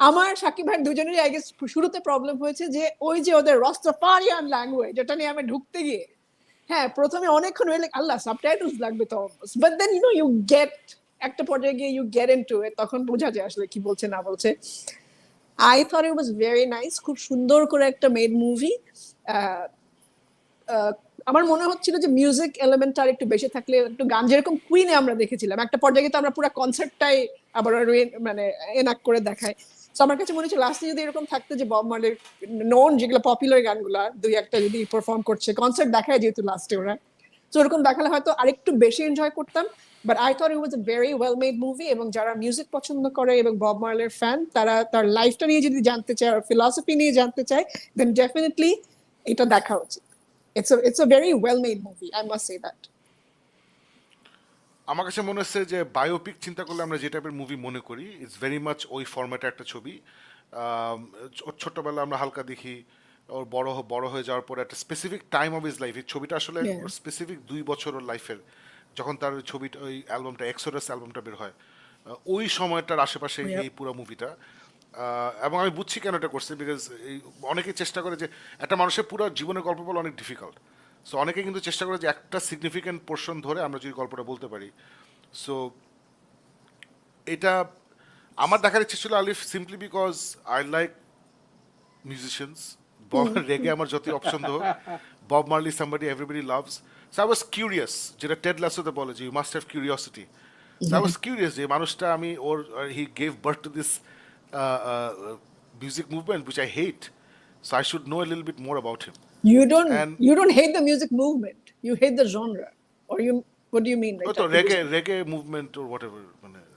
আমার সাকিব ভাই দুজনেরই আই গেস শুরুতে প্রবলেম হয়েছে যে ওই যে ওদের রাস্তাফারিয়ান ল্যাঙ্গুয়েজ, এটা নিয়ে আমি ঢুকতে গিয়ে হ্যাঁ প্রথমে অনেকক্ষণ হয়ে আল্লাহ সাবটাইটেলস লাগবে তো, বাট দেন ইউ গেট, একটা পর্যায়ে গিয়ে ইউ গেট ইনটু ইট, তখন বোঝা যায় আসলে কি বলছে না বলছে। I thought it was very nice, খুব সুন্দর করে একটা মেড মুভি। আমার মনে হচ্ছিল যে মিউজিক এলিমেন্টটা আর একটু বেশি থাকলে, একটু গান যেরকম কুইনে আমরা দেখেছিলাম, একটা পর্যায়ে তো আমরা পুরো কনসার্টটাই আবার মানে এনাক্ট করে দেখায়। তো আমার কাছে মনে হচ্ছে লাস্টে যদি এরকম থাকতো যে বব মার্লের নন যেগুলো পপুলার গানগুলা দুই একটা যদি পারফর্ম করছে, কনসার্ট দেখায় যেহেতু লাস্টে ওরা, তো এরকম দেখালে হয়তো আরেকটু বেশি এনজয় করতাম। But I thought it was a very well made movie, এবং যারা মিউজিক পছন্দ করে এবং বব মার্লের ফ্যান, তারা তার লাইফটা নিয়ে যদি জানতে চায় আর ফিলসফি নিয়ে জানতে চায়, দেন ডেফিনেটলি এটা দেখা উচিত। It's a very well made movie, I must say that. আমার কাছে মনে হচ্ছে যে বায়োপিক চিন্তা করলে আমরা যে টাইপের মুভি মনে করি, ইটস ভেরি মাচ ওই ফরম্যাটে একটা ছবি। ওর ছোট্টবেলা আমরা হালকা দেখি, ওর বড় হয়ে যাওয়ার পরে একটা specific time of his life, এই ছবিটা আসলে ওর স্পেসিফিক 2 বছর ওর লাইফের, যখন তার ওই ছবিটা, ওই অ্যালবামটা এক্সোডাস অ্যালবামটা বের হয়, ওই সময়টার আশেপাশে এই পুরো মুভিটা। এবং আমি বুঝছি কেন এটা করছে, বিকজ অনেকে চেষ্টা করে যে একটা মানুষের পুরো জীবনের গল্প বলা অনেক ডিফিকাল্ট, সো অনেকে কিন্তু চেষ্টা করে যে একটা সিগনিফিক্যান্ট পোর্শন ধরে আমরা যদি গল্পটা বলতে পারি। সো এটা আমার দেখার ইচ্ছে ছিল Alif, simply because I like musicians. Reggae আমার যতই অপছন্দ হোক, Bob Marley somebody everybody loves. So I was curious, যেটা টেড লাসোতে বলে যে you must have curiosity. So I was curious যে মানুষটা, আমি ওর he gave birth to this music movement which I hate, so I should know a little bit more about him. You don't hate the music movement, you hate the genre, or what do you mean? Oh, reggae movement or whatever,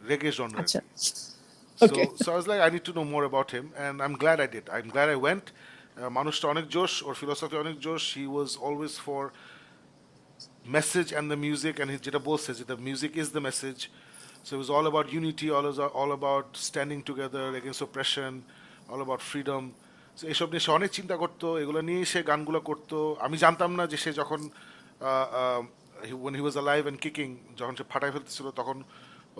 reggae genre. Achha. So, Okay. so I was like, I need to know more about him, and I'm glad I did. I'm glad I went. Manushta onek josh, or philosophy onek josh. He was always for message and the music, and his jeta bolse je the music is the message. So it was all about unity, all about standing together against oppression, all about freedom. So এইসব নিয়ে সে অনেক চিন্তা করতো, এগুলো নিয়ে সে গানগুলো করতো। আমি জানতাম না যে সে যখন when he was alive and kicking, যখন সে ফাটাই ফেলতেছিল তখন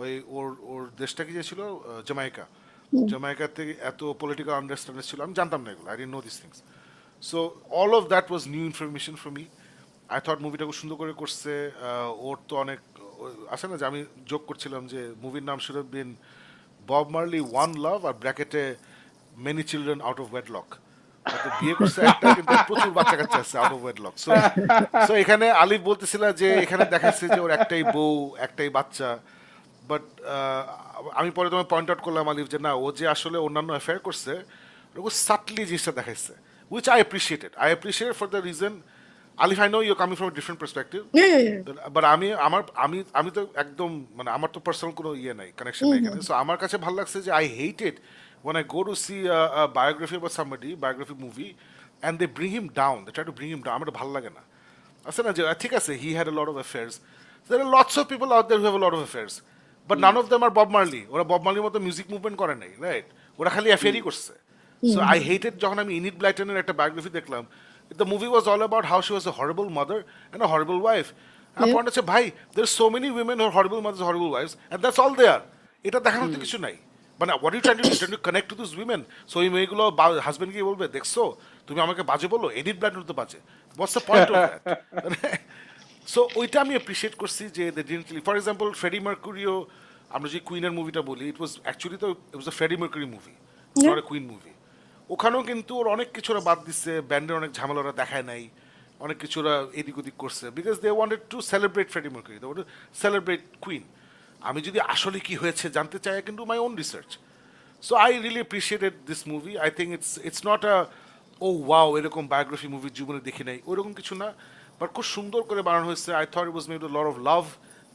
ওই ওর ওর দেশটা কি যে ছিল জামাইকা, জামাইকাতে এত পলিটিক্যাল আন্ডারস্ট্যান্ডিং ছিল আমি জানতাম না এগুলো, I didn't know this things. So all of that was new information for me. I thought মুভিটা খুব সুন্দর করে করছে। ওর তো অনেক আছে না যে আমি যোগ করছিলাম যে মুভির নাম should have been Bob Marley one love আর ব্র্যাকেটে many children out of wedlock. বিয়ে করছে একটা কিন্তু প্রচুর বাচ্চা কাচ্চা আছে আউট অফ ওয়েডলক। সো এখানে আলিফ বলতেছিল যে এখানে দেখাচ্ছে যে ওর একটাই বউ একটাই বাচ্চা, বাট আমি পরে তোমায় পয়েন্ট আউট করলাম আলিফ যে না, ও যে আসলে অন্যান্য অ্যাফেয়ার করছে ওরকম সাটলি জিনিসটা দেখাইছে, which I appreciated. I appreciate for the reason, Alif I know you coming from different perspective, but আমি তো একদম মানে আমার তো পার্সোনাল কোনো ইয়ে নাই, কানেকশন নাই এখানে। সো আমার কাছে ভালো লাগছে যে I hated when I go to see a biography about somebody, biography movie, and they bring him down, they try to bring him down, আমার ভালো লাগে না। আছে না যে ঠিক আছে he had a lot of affairs, there are lots of people out there who have a lot of affairs, but none of them are Bob Marley। ওরা বব মার্লির মতো মিউজিক মুভমেন্ট করে নাই, রাইট? ওরা খালি অ্যাফেয়ারই করছে। সো আই হেটেড যখন আমি init ব্লাইটনের একটা বায়োগ্রাফি দেখলাম, the movie was all about how she was a horrible mother and a horrible wife. আমার পয়েন্ট হচ্ছে ভাই, there are so many women who are horrible mothers, horrible wives, and that's all they are। এটা দেখানোর তো কিছু নাই। মানে what are you trying to do? Trying to connect to those women? So এই মেয়েগুলো হাজবেন্ড গিয়ে বলবে দেখছো তুমি আমাকে বাজে বলো, এডিট ব্লাইটন তো বাজে, what's the point of that? So ওইটা আমি অ্যাপ্রিসিয়েট করছি যে they didn't kill. For example Freddie মার্কুরিও, আমরা যে কুইনের মুভিটা বলি, ইট ওয়াজ অ্যাকচুয়ালি তো it was a Freddie Mercury movie, not a Queen movie. ওখানেও কিন্তু ওর অনেক কিছু ওরা বাদ দিচ্ছে, ব্যান্ডের অনেক ঝামেলা ওরা দেখায় নাই, অনেক কিছু ওরা এদিক ওদিক করছে, because they wanted to celebrate Freddie Mercury, they wanted to celebrate Queen. আমি যদি আসলে কি হয়েছে জানতে চাই, I can do my own research. So I really appreciated this movie. I think it's not a oh wow এরকম biography movie জীবনে দেখি নাই, ওরকম কিছু না, বাট খুব সুন্দর করে বানানো হয়েছে। I thought it was made lot of love,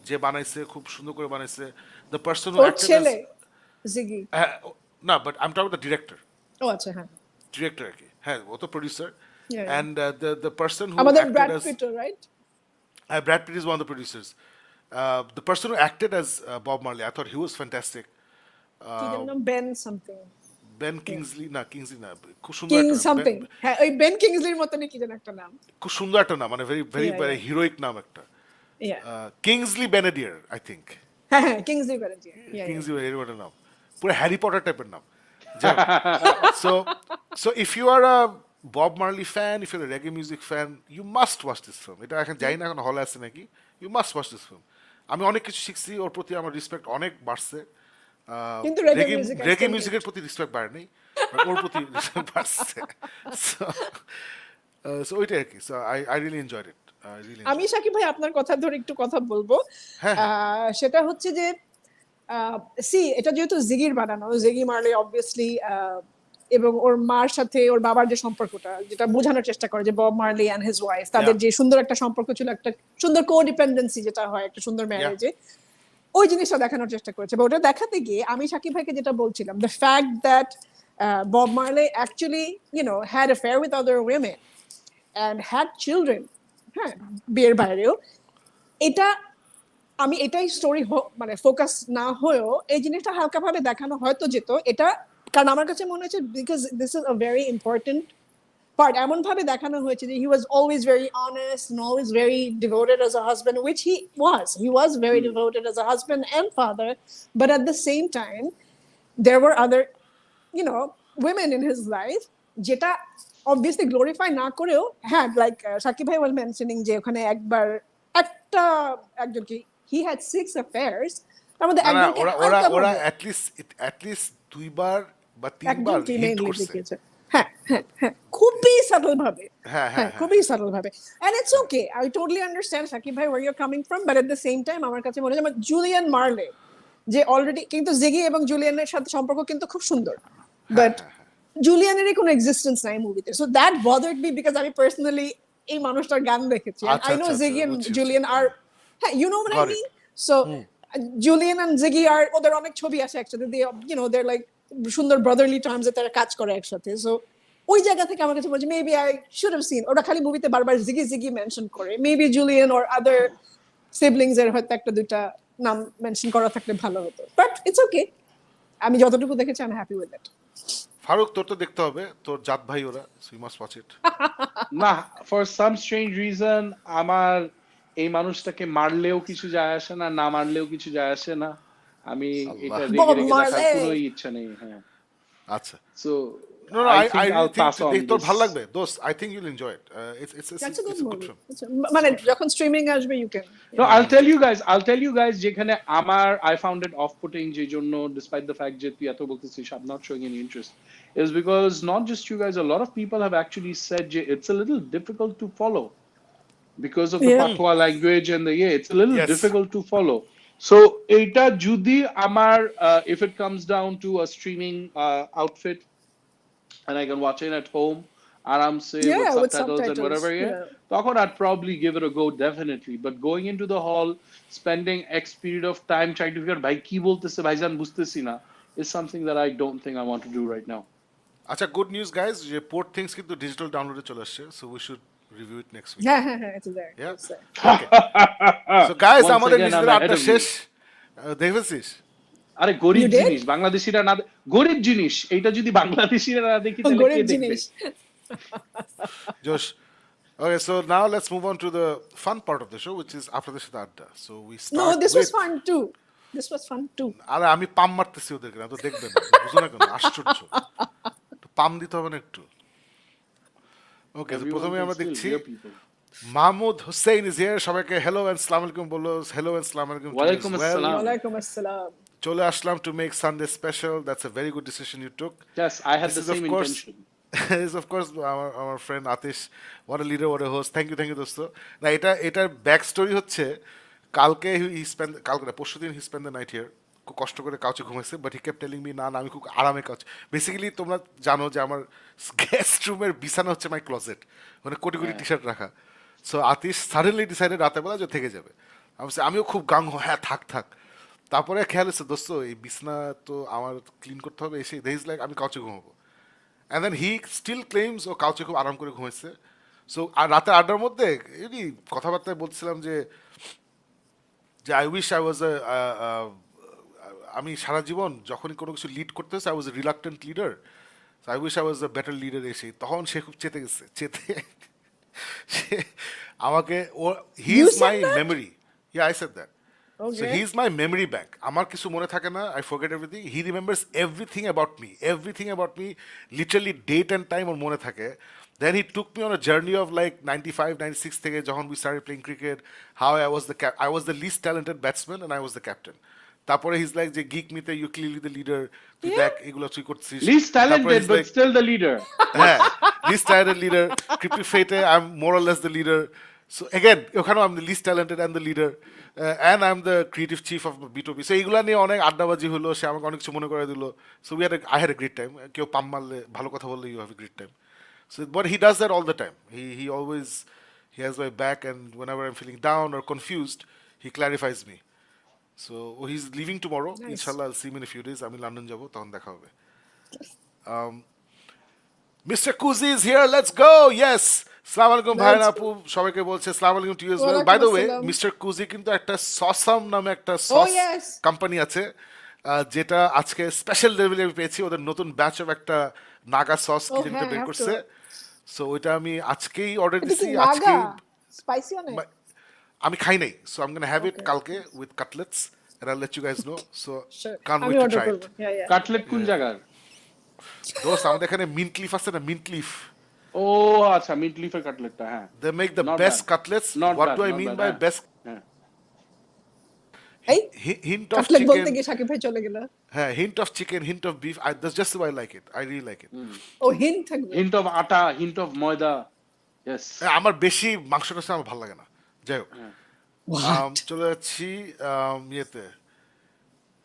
যে বানাইছে খুব সুন্দর করে বানাইছে। The person who acted Ziggy না, but I am talking the director. Oh আচ্ছা, হ্যাঁ ডিরেক্টর আর কি, হ্যাঁ ও তো producer. Yeah, And the person who আমাদের acted Brad as Pitt, right? Brad Pitt is one of the producers. The person who acted as Bob Marley, I thought he was fantastic. কি যেন নাম, Ben something, Ben Kingsley, না Kingsley না, খুব সুন্দর king একটা নাম। সামথিং, হ্যাঁ ওই বেন কিংসলির মতনই কি যেন একটা নাম, খুব সুন্দর একটা নাম, মানে very very Yeah, very yeah. Heroic নাম একটা। ইয়া কিংসলি বেনেডিয়ার আই থিঙ্ক, হ্যাঁ হ্যাঁ কিংসলি ব্যানার্জি, ইয়া কিংসলি বেনেডিয়ার একটা নাম, পুরো হ্যারি পটার টাইপের নাম। So so if you are a Bob Marley fan, if you're a reggae music fan, you must watch this film. এটা এখন জানি না এখন হলে আছে নাকি, you must watch this film. আমি অনেক কিছু শিখছি, ওর প্রতি আমার রেসপেক্ট অনেক বাড়ছে। কিন্তু reggae music I রেগে still মিউজিকের প্রতি রেসপেক্ট বাড়েনি, ওর প্রতি রেসপেক্ট বাড়ছে। সো ওইটাই আর কি। So I really enjoyed it, I really. আমি শাকিব ভাই আপনার কথা ধরে একটু কথা বলবো। হ্যাঁ। সেটা হচ্ছে যে এটা যেহেতু জিগির বানানো, জিগি মার্লি অবভিয়াসলি, এবং ওর মার সাথে ওর বাবার যে সম্পর্কটা, যেটা বোঝানোর চেষ্টা করে যে Bob Marley and his wife, তাদের যে সুন্দর একটা সম্পর্ক ছিল, একটা সুন্দর কোডিপেন্ডেন্সি যেটা হয় একটা সুন্দর ম্যারেজে, ওই জিনিসটা দেখানোর চেষ্টা করেছে। বা ওটা দেখাতে গিয়ে আমি শাকিব ভাইকে যেটা বলছিলাম, the fact that Bob Marley actually had affair with other women and had children, হ্যাঁ বিয়ের বাইরেও, এটা আমি এটাই স্টোরি মানে ফোকাস না হয়েও এই জিনিসটা হালকাভাবে দেখানো হয়তো যেত। এটা কারণ আমার কাছে মনে হচ্ছে because this is a very important part, এমন ভাবে দেখানো হয়েছে যে he was always very honest and always very devoted as a husband, which he was very devoted as a husband and father, but at the same time there were other women in his life যেটা obviously glorify না করেও, হ্যাঁ like Shakib ভাই was mentioning যে ওখানে একজন কি he had 6 affairs, তার মধ্যে একজনকে ওরা at least দুইবার বা তিনবার হিট করছে। হ্যাঁ হ্যাঁ হ্যাঁ, খুবই সাটল ভাবে, হ্যাঁ হ্যাঁ খুবই সাটল ভাবে। and it's okay, I totally understand Shakib ভাই where you're coming from, but at the same time আমার কাছে মনে হয় জুলিয়ান মার্লে যে অলরেডি কিন্তু জিগি এবং জুলিয়ানের সাথে সম্পর্ক কিন্তু খুব সুন্দর, বাট জুলিয়ানেরই কোনো এক্সিস্টেন্স নাই মুভিতে। So that bothered me because আমি পার্সোনালি এই মানুষটার গান দেখেছি, I know Ziggy and Julian আর, হ্যাঁ you know what I mean. So Julian and Ziggy আর, ওদের অনেক ছবি আছে একসাথে, দে লাইক সুন্দর ব্রাদারলি টার্মসে তারা কাজ করে একসাথে। সো ওই জায়গা থেকে আমার কাছে বলছে maybe I should have seen, ওরা খালি মুভিতে বারবার জিগি জিগি মেনশন করে, maybe Julian or other siblings এর হয়তো একটা দুইটা নাম মেনশন করা থাকলে ভালো হতো, বাট ইটস ওকে, আমি যতটুকু দেখেছি I am happy with it. Farooq তোর তো দেখতে হবে, তোর জাত ভাই ওরা, so you must watch it. না, ফর সাম স্ট্রেঞ্জ রিজন আমার এই মানুষটাকে মারলেও কিছু যায় আসে না, না মারলেও কিছু যায় আসে না। আমি আল্লাহ। এটা রেগে Bob রেগে দেখার Marley. কোনো ইচ্ছা নেই। হ্যাঁ, আচ্ছা। So No, no, I I think আইল really think পাস অন তোর দিস। ভালো লাগবে দোস্ত, I think you'll enjoy it. That's a good It's a good movie. film. মানে যখন স্ট্রিমিং আসবে you can. No, I'll tell you guys যেখানে আমার I found it off-putting যে জন্য, despite the fact যে তুই এত বলতেছিস I'm not showing any interest, is because not just you guys, a lot of people have actually said যে it's a little difficult to follow because of the Yeah. patois language and the it's a little Yes. difficult to follow. So এটা যদি আমার if it comes down to a streaming outfit and I can watch it at home aramse with Yeah, with subtitles and subtitles. whatever, Yeah. তখন I'd probably give it a go definitely. But going into the hall, spending X period of time trying to figure out ভাই কি বলতেছে ভাইজান বুঝতেছি না is something that I don't think I want to do right now. আচ্ছা, good news guys, যে Poor Things কিন্তু digital ডাউনলোডে চলে আসছে, so we should review it next week. হ্যাঁ, it's there. Yeah. It's there. Okay, so guys Once আমাদের again, নিজেদের I'm আড্ডা ahead of শেষ। দেখেছিস আরে গরিব You did? জিনিস বাংলাদেশিরা না গরিব জিনিস এইটা যদি বাংলাদেশিরা না দেখি তাহলে কে গরিব দেখবে? জিনিস। Josh? Okay, so now let's move on to the fun part of the show, which is আপনাদের সাথে আড্ডা। So we start No, this was with- fun too. This was fun too. আরে আমি পাম মারতেছি ওদেরকে, না তো দেখবেন না, বুঝো না কেন, আশ্চর্য। একটু পাম দিতে হবে না একটু। ওকে, Everyone প্রথমে can আমরা still দেখছি hear people. Mahmud Hussain is here. সবাইকে হ্যালো এন্ড সালাম আলাইকুম বলো। হ্যালো এন্ড সালাম আলাইকুম। ওয়ালাইকুম আসসালাম। ওয়ালাইকুম আসসালাম। চলে আসলাম to make Sunday special. That's a very good decision you took. Yes, I had This the is, of same course, intention. is of course our friend Atish. What a leader, what a host. Thank you দোস্ত। না, এটার back story হচ্ছে কালকে কালকে না পরশুদিন he spent the night here. খুব কষ্ট করে কাউচে ঘুমাইছে, but he kept telling me না আমি খুব আরামে কাউচ। বেসিক্যালি তোমরা জানো যে আমার গেস্ট রুমের বিছানা হচ্ছে মাই ক্লোজেট, মানে কোটি কোটি টি শার্ট রাখা। সো আতিশ সাডেনলি ডিসাইডেড রাতের বেলা যে থেকে যাবে। আমিও খুব গাং হ্যাঁ থাক। তারপরে খেয়াল হচ্ছে দোস্ত এই বিছনা তো আমার ক্লিন করতে হবে, এসে দেইজ লাইক আমি কাউচে ঘুমাবো। And then he still claims ও কাউচে খুব আরাম করে ঘুমাইছে। সো আর রাতের আড্ডার মধ্যে এই কথাবার্তায় বলছিলাম যে আই উইশ আই ওয়াজ আমি সারা জীবন যখনই কোনো কিছু লিড করতে হচ্ছে I was A reluctant leader, I wish I was a better leader. এসে তখন সে খুব চেতে গেছে, সে আমাকে ও হি You is said my that? Memory. Yeah I said that. So Okay. he's my memory bank. আমার কিছু মনে থাকে না, I forget everything. He remembers everything about me, literally date and time ওর মনে থাকে. Then he took me on a journey of like 95, 96 থেকে যখন we started playing cricket, how I was the least talented batsman and I was the captain. তারপরে he's like যে Geek Myth you clearly the leader, তুই দেখ এগুলো তুই করছিস। Least তারপরে talented he's but like, still the leader. হ্যাঁ, least talented leader. Crypto Fate, I'm more or less the leader. So again, ওখানেও I'm the least talented and the leader. And I'm the creative chief of B2B. So এগুলা নিয়ে অনেক আড্ডাবাজি হলো, সে আমাকে অনেক কিছু মনে করে দিল। So I had a great time. কেউ পাম মারলে ভালো কথা বললে you have a great time. So but he does that all the time. He always he has my back, and whenever I'm feeling down or confused, he clarifies me. So he's leaving tomorrow. Nice. Inshallah, I'll see him in a few days. আমি London যাব, তখন দেখা হবে। Mr. Kuzi is here. Let's go. Yes. Assalamu alaikum ভাই আপু, সবাইকে বলছে আসসালামু আলাইকুম to you as well. By the way, ওয়ালাইকুম Mr. Kuzi কিন্তু একটা সসাম নামে একটা Oh, সস yes. কোম্পানি আছে, যেটা আজকে স্পেশাল লেভেলে আমি পেয়েছি। ওদের নতুন ব্যাচ অফ একটা নাগা সস Oh, কিনে হ্যাঁ, বের have করছে। সো ওইটা আমি আজকেই অর্ডার এটা কি দিছি। নাগা? আজকে স্পাইসি অনেক? আমি খাই নাই, so I am gonna have it Okay. কালকে with cutlets and I'll let you guys know. So Sure. can't আমি wait to অর্ডার try করব। it. Yeah. কাটলেট কোন জায়গার? দোস্ত আমাদের এখানে মিন্ট লিফ আছে না, মিন্ট লিফ, ও আচ্ছা, মিন্ট লিফের কাটলেটটা, হ্যাঁ। they make the Not best bad. cutlets. Not What bad, do I not mean bad, by হ্যাঁ। best? হ্যাঁ। এই Hint of কাটলেট বলতে chicken. গিয়ে শাকিব ভাই চলে গেল। হ্যাঁ, hint of chicken, hint of beef. That's just the way I like it. I really like it. ও হিন্ট থাকবে। Hint of atta, hint of maida. Yes. আমার বেশি মাংসটা আমার ভালো লাগে না। যাই হোক, চলে যাচ্ছি ইয়েতে।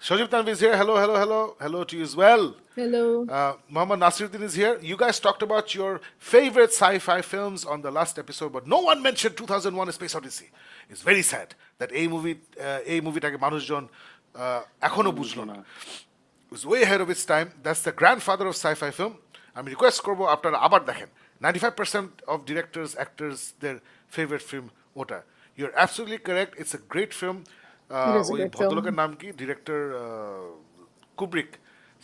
Shakib is here. Hello to you as well. Hello. Muhammad Nasiruddin is here. You guys talked about your favorite sci-fi films on the last episode, but no one mentioned 2001: A Space Odyssey. It's very sad that এই মুভিটাকে মানুষজন এখনো বুঝলো না। It was way ahead of its time. That's the grandfather of sci-fi film. আমি request করবো আপনারা আবার দেখেন। 95% of directors, actors, their favorite film ওটা। You're absolutely correct. It's a great film. It is a ওই great film. ভদ্রলোকের নাম কি? Director Kubrick,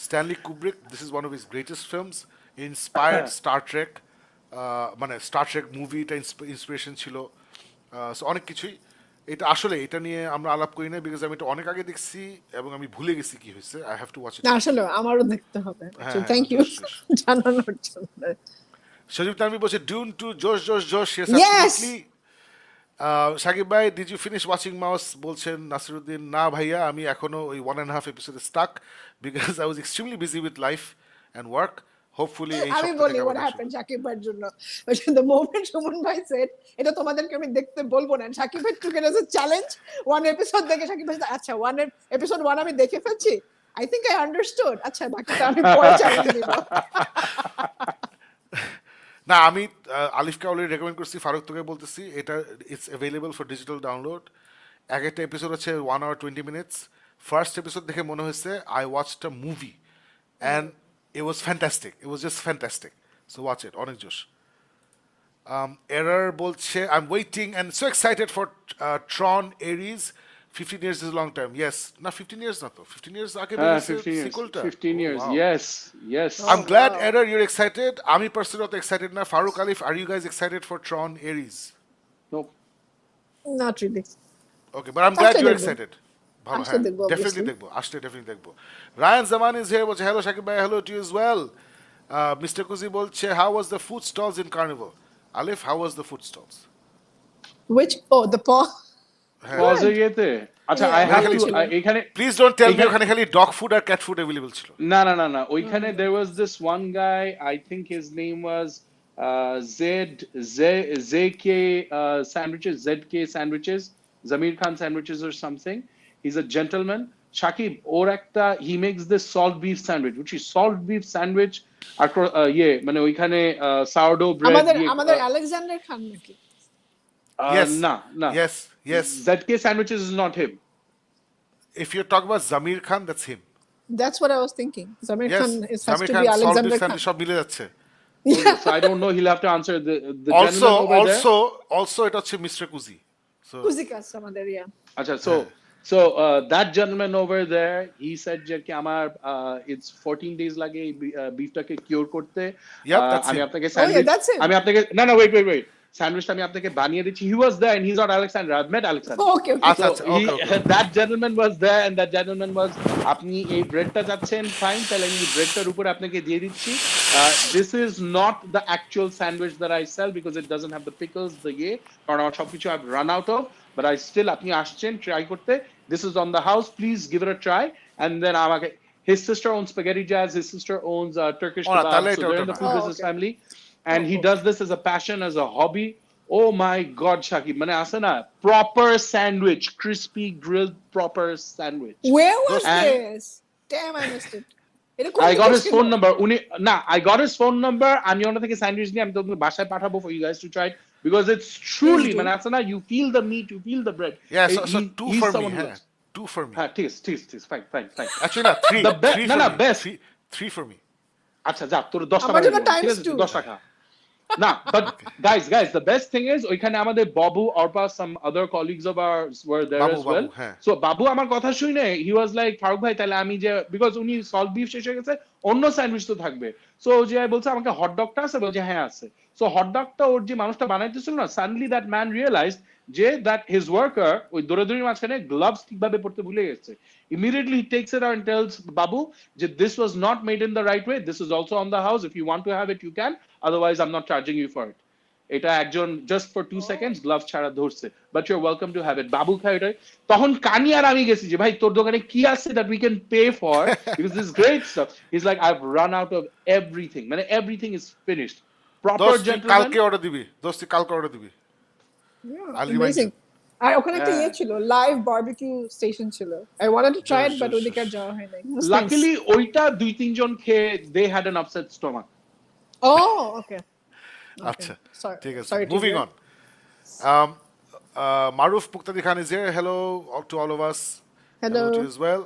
Stanley Kubrick. This is one of his greatest films. Inspired Star Trek. মানে star trek মুভিটা inspiration ছিল। So অনেক কিছুই। এটা আসলে এটা নিয়ে আমরা আলাপ করি না বিকজ আমি এটা অনেক আগে দেখছি এবং আমি ভুলে গেছি কি হয়েছে I have to watch it না আসলে আমারও দেখতে হবে হ্যাঁ, থ্যাংক ইউ জোশ, জোশ। জানানোর জন্য সজীব তানভি বলছে ডিউন টু জোশ জোশ জোশ yes Yes! absolutely শাকিব ভাই did you finish watching Mouse বলছেন নাসিরুদ্দিন না ভাইয়া আমি এখনো ওই 1.5 এপিসোডে stuck because I was extremely busy with life and work hopefully এই আমি সপ্তাহ বলি থেকে what happened শাকিব ভাইয়ের জন্য দ্য মোমেন্ট সুমন ভাই সেড এটা তোমাদেরকে আমি দেখতে বলবো না শাকিব ভাই took it as a challenge one episode দেখে শাকিব ভাই আচ্ছা episode 1 আমি দেখে ফেলছি I think I understood আচ্ছা বাকিটা আমি পরে চ্যালেঞ্জ দিব না আমি আলিফকে অলরেডি রেকমেন্ড করছি ফারুক তোকে বলতেছি এটা it's available for digital download এক একটা এপিসোড হচ্ছে 1 hour 20 minutes ফার্স্ট এপিসোড দেখে মনে হয়েছে I watched a movie and it was fantastic. It was just fantastic. So watch it. অনেক জোশ Error বলছে I'm waiting and so excited for Tron Ares 15 years is a long time. Yes. না 15 years না তো 15 years আগে বেরিয়েছে 15 years, সিকুলটা 15 years, wow. yes. I'm glad Error you're excited. আমি personally অত excited না Farooq Alif are you guys excited for Tron Ares? No. not really Okay, but I'm glad আসলে you're দেখবো। excited. ভালো আসলে হ্যাঁ দেখবো, definitely obviously. দেখবো আসলে definitely দেখবো Ryan Zaman is here বলছে hello Shakib bhai hello to you as well Mr. Kuzi বলছে how was the food stalls in Carnival Alif how was the food stalls which the paw Pause এ ইয়েতে আচ্ছা Yeah, I have ভালো to ছিল। এখানে please don't tell me এখানে- ওখানে খালি dog food আর cat food available ছিল না ওইখানে there was this one guy I think his name was ZK sandwiches ZK sandwiches Zamir Khan sandwiches or something he's a gentleman Shakib ওর একটা he makes this salt beef sandwich which is salt beef sandwich ইয়ে মানে ওইখানে sourdough bread আমাদের Alexander খান নাকি yes না yes ZK sandwiches is not him if you're talking about Zamir Khan that's him that's what I was thinking Zamir yes Khan has Zamir to Khan be salt beef Alexander Khan sandwich সব মিলে যাচ্ছে so I don't know he'll have to answer the also gentleman over there also এটা হচ্ছে Mr. Kuzi so কুজিকাস আমাদের Acha, so that gentleman over there, he said যে কি আমার it's 14 days লাগে বিফটাকে কিওর করতে Yep, that's আমি him. আপনাকে yeah, স্যান্ডউইচ that's him. আমি আপনাকে না wait স্যান্ডউইচটা আমি আপনাকে বানিয়ে দিচ্ছি he was there and he's not Alexander I've met Alexander okay আচ্ছা So আচ্ছা okay that gentleman was there and that gentleman was আপনি এই ব্রেডটা চাচ্ছেন ফাইন তাহলে আমি ব্রেডটার উপরে আপনাকে দিয়ে দিচ্ছি this is not the actual sandwich that I sell because it doesn't have the pickles the কারণ আমার সবকিছু I've run out of but I still আপনি আসছেন ট্রাই করতে this is on the house please give it a try and then আমাকে his sister owns spaghetti jazz his sister owns Turkish Oh, kebab তাহলে so এটা they're ওটা in the না। food Oh, business okay. family and he does this as a passion as a hobby oh my god Shakib মানে আছে না proper sandwich crispy grilled proper sandwich where was And- this damn I missed it এটা কোন I got দিকে his ছিল? phone number উনি না I got his phone number আমি ওনার থেকে স্যান্ডউইচ নিয়ে আমি তোমাকে বাসায় পাঠাবো for you guys to try it because it's truly Please do. মানে আছে না you feel the meat you feel the bread yeah so He- two he's for me someone who হ্যাঁ loves- two for me হ্যাঁ ঠিক আছে fine actually না three The best- three না, for না, me. best. three for me আচ্ছা যা তোর 10 টাকা আমার জন্য দিয়ে দিবো, ঠিক times আছে? two. 10 টাকা না but guys the best thing is ওইখানে আমাদের বাবু Arpa some other colleagues of ours were there Babu, as well বাবু, হ্যাঁ। so বাবু আমার কথা শুনে he was like ফারুক ভাই তাহলে আমি যে because উনি সল্ট বিফ শেষ হয়ে গেছে অন্য স্যান্ডউইচ তো থাকবে সো যে বলছে আমাকে হট ডগটা আছে বলছে হ্যাঁ আছে সো হট ডগটা ওর যে মানুষটা বানাইতেছিল না suddenly that man realized যে that his worker ওই দৌড়াদৌড়ির মাঝখানে gloves ঠিকভাবে পড়তে ভুলে গেছে immediately he takes it out and tells বাবু যে this was not made in the right way this is also on the house if you want to have it you can otherwise I'm not charging you for it এটা একজন just for 2 seconds gloves ছাড়া ধরছে but you're welcome to have it বাবু খায় এটা তখন কানি আর আমি গেছি যে ভাই তোর দোকানে কি আছে that we can pay for because this is great stuff he's like I've run out of everything মানে everything is finished proper দোস্ত তুই gentleman কালকে অর্ডার দিবি দোস্ত তুই কালকে অর্ডার দিবি Yeah, I'll remind amazing. আর ওখানে একটা হ্যাঁ। ইয়ে ছিল লাইভ বারবিকিউ স্টেশন ছিল I wanted to try it Yes, but yes, ওদিকে আর yes. যাওয়া হয়নি It was nice. luckily ওইটা 2-3 জন খেয়ে they had an upset stomach oh okay আচ্ছা sorry ঠিক আছে sorry to moving hear. On Maruf Muktadi Khan is here hello to all of us Hello. Too is well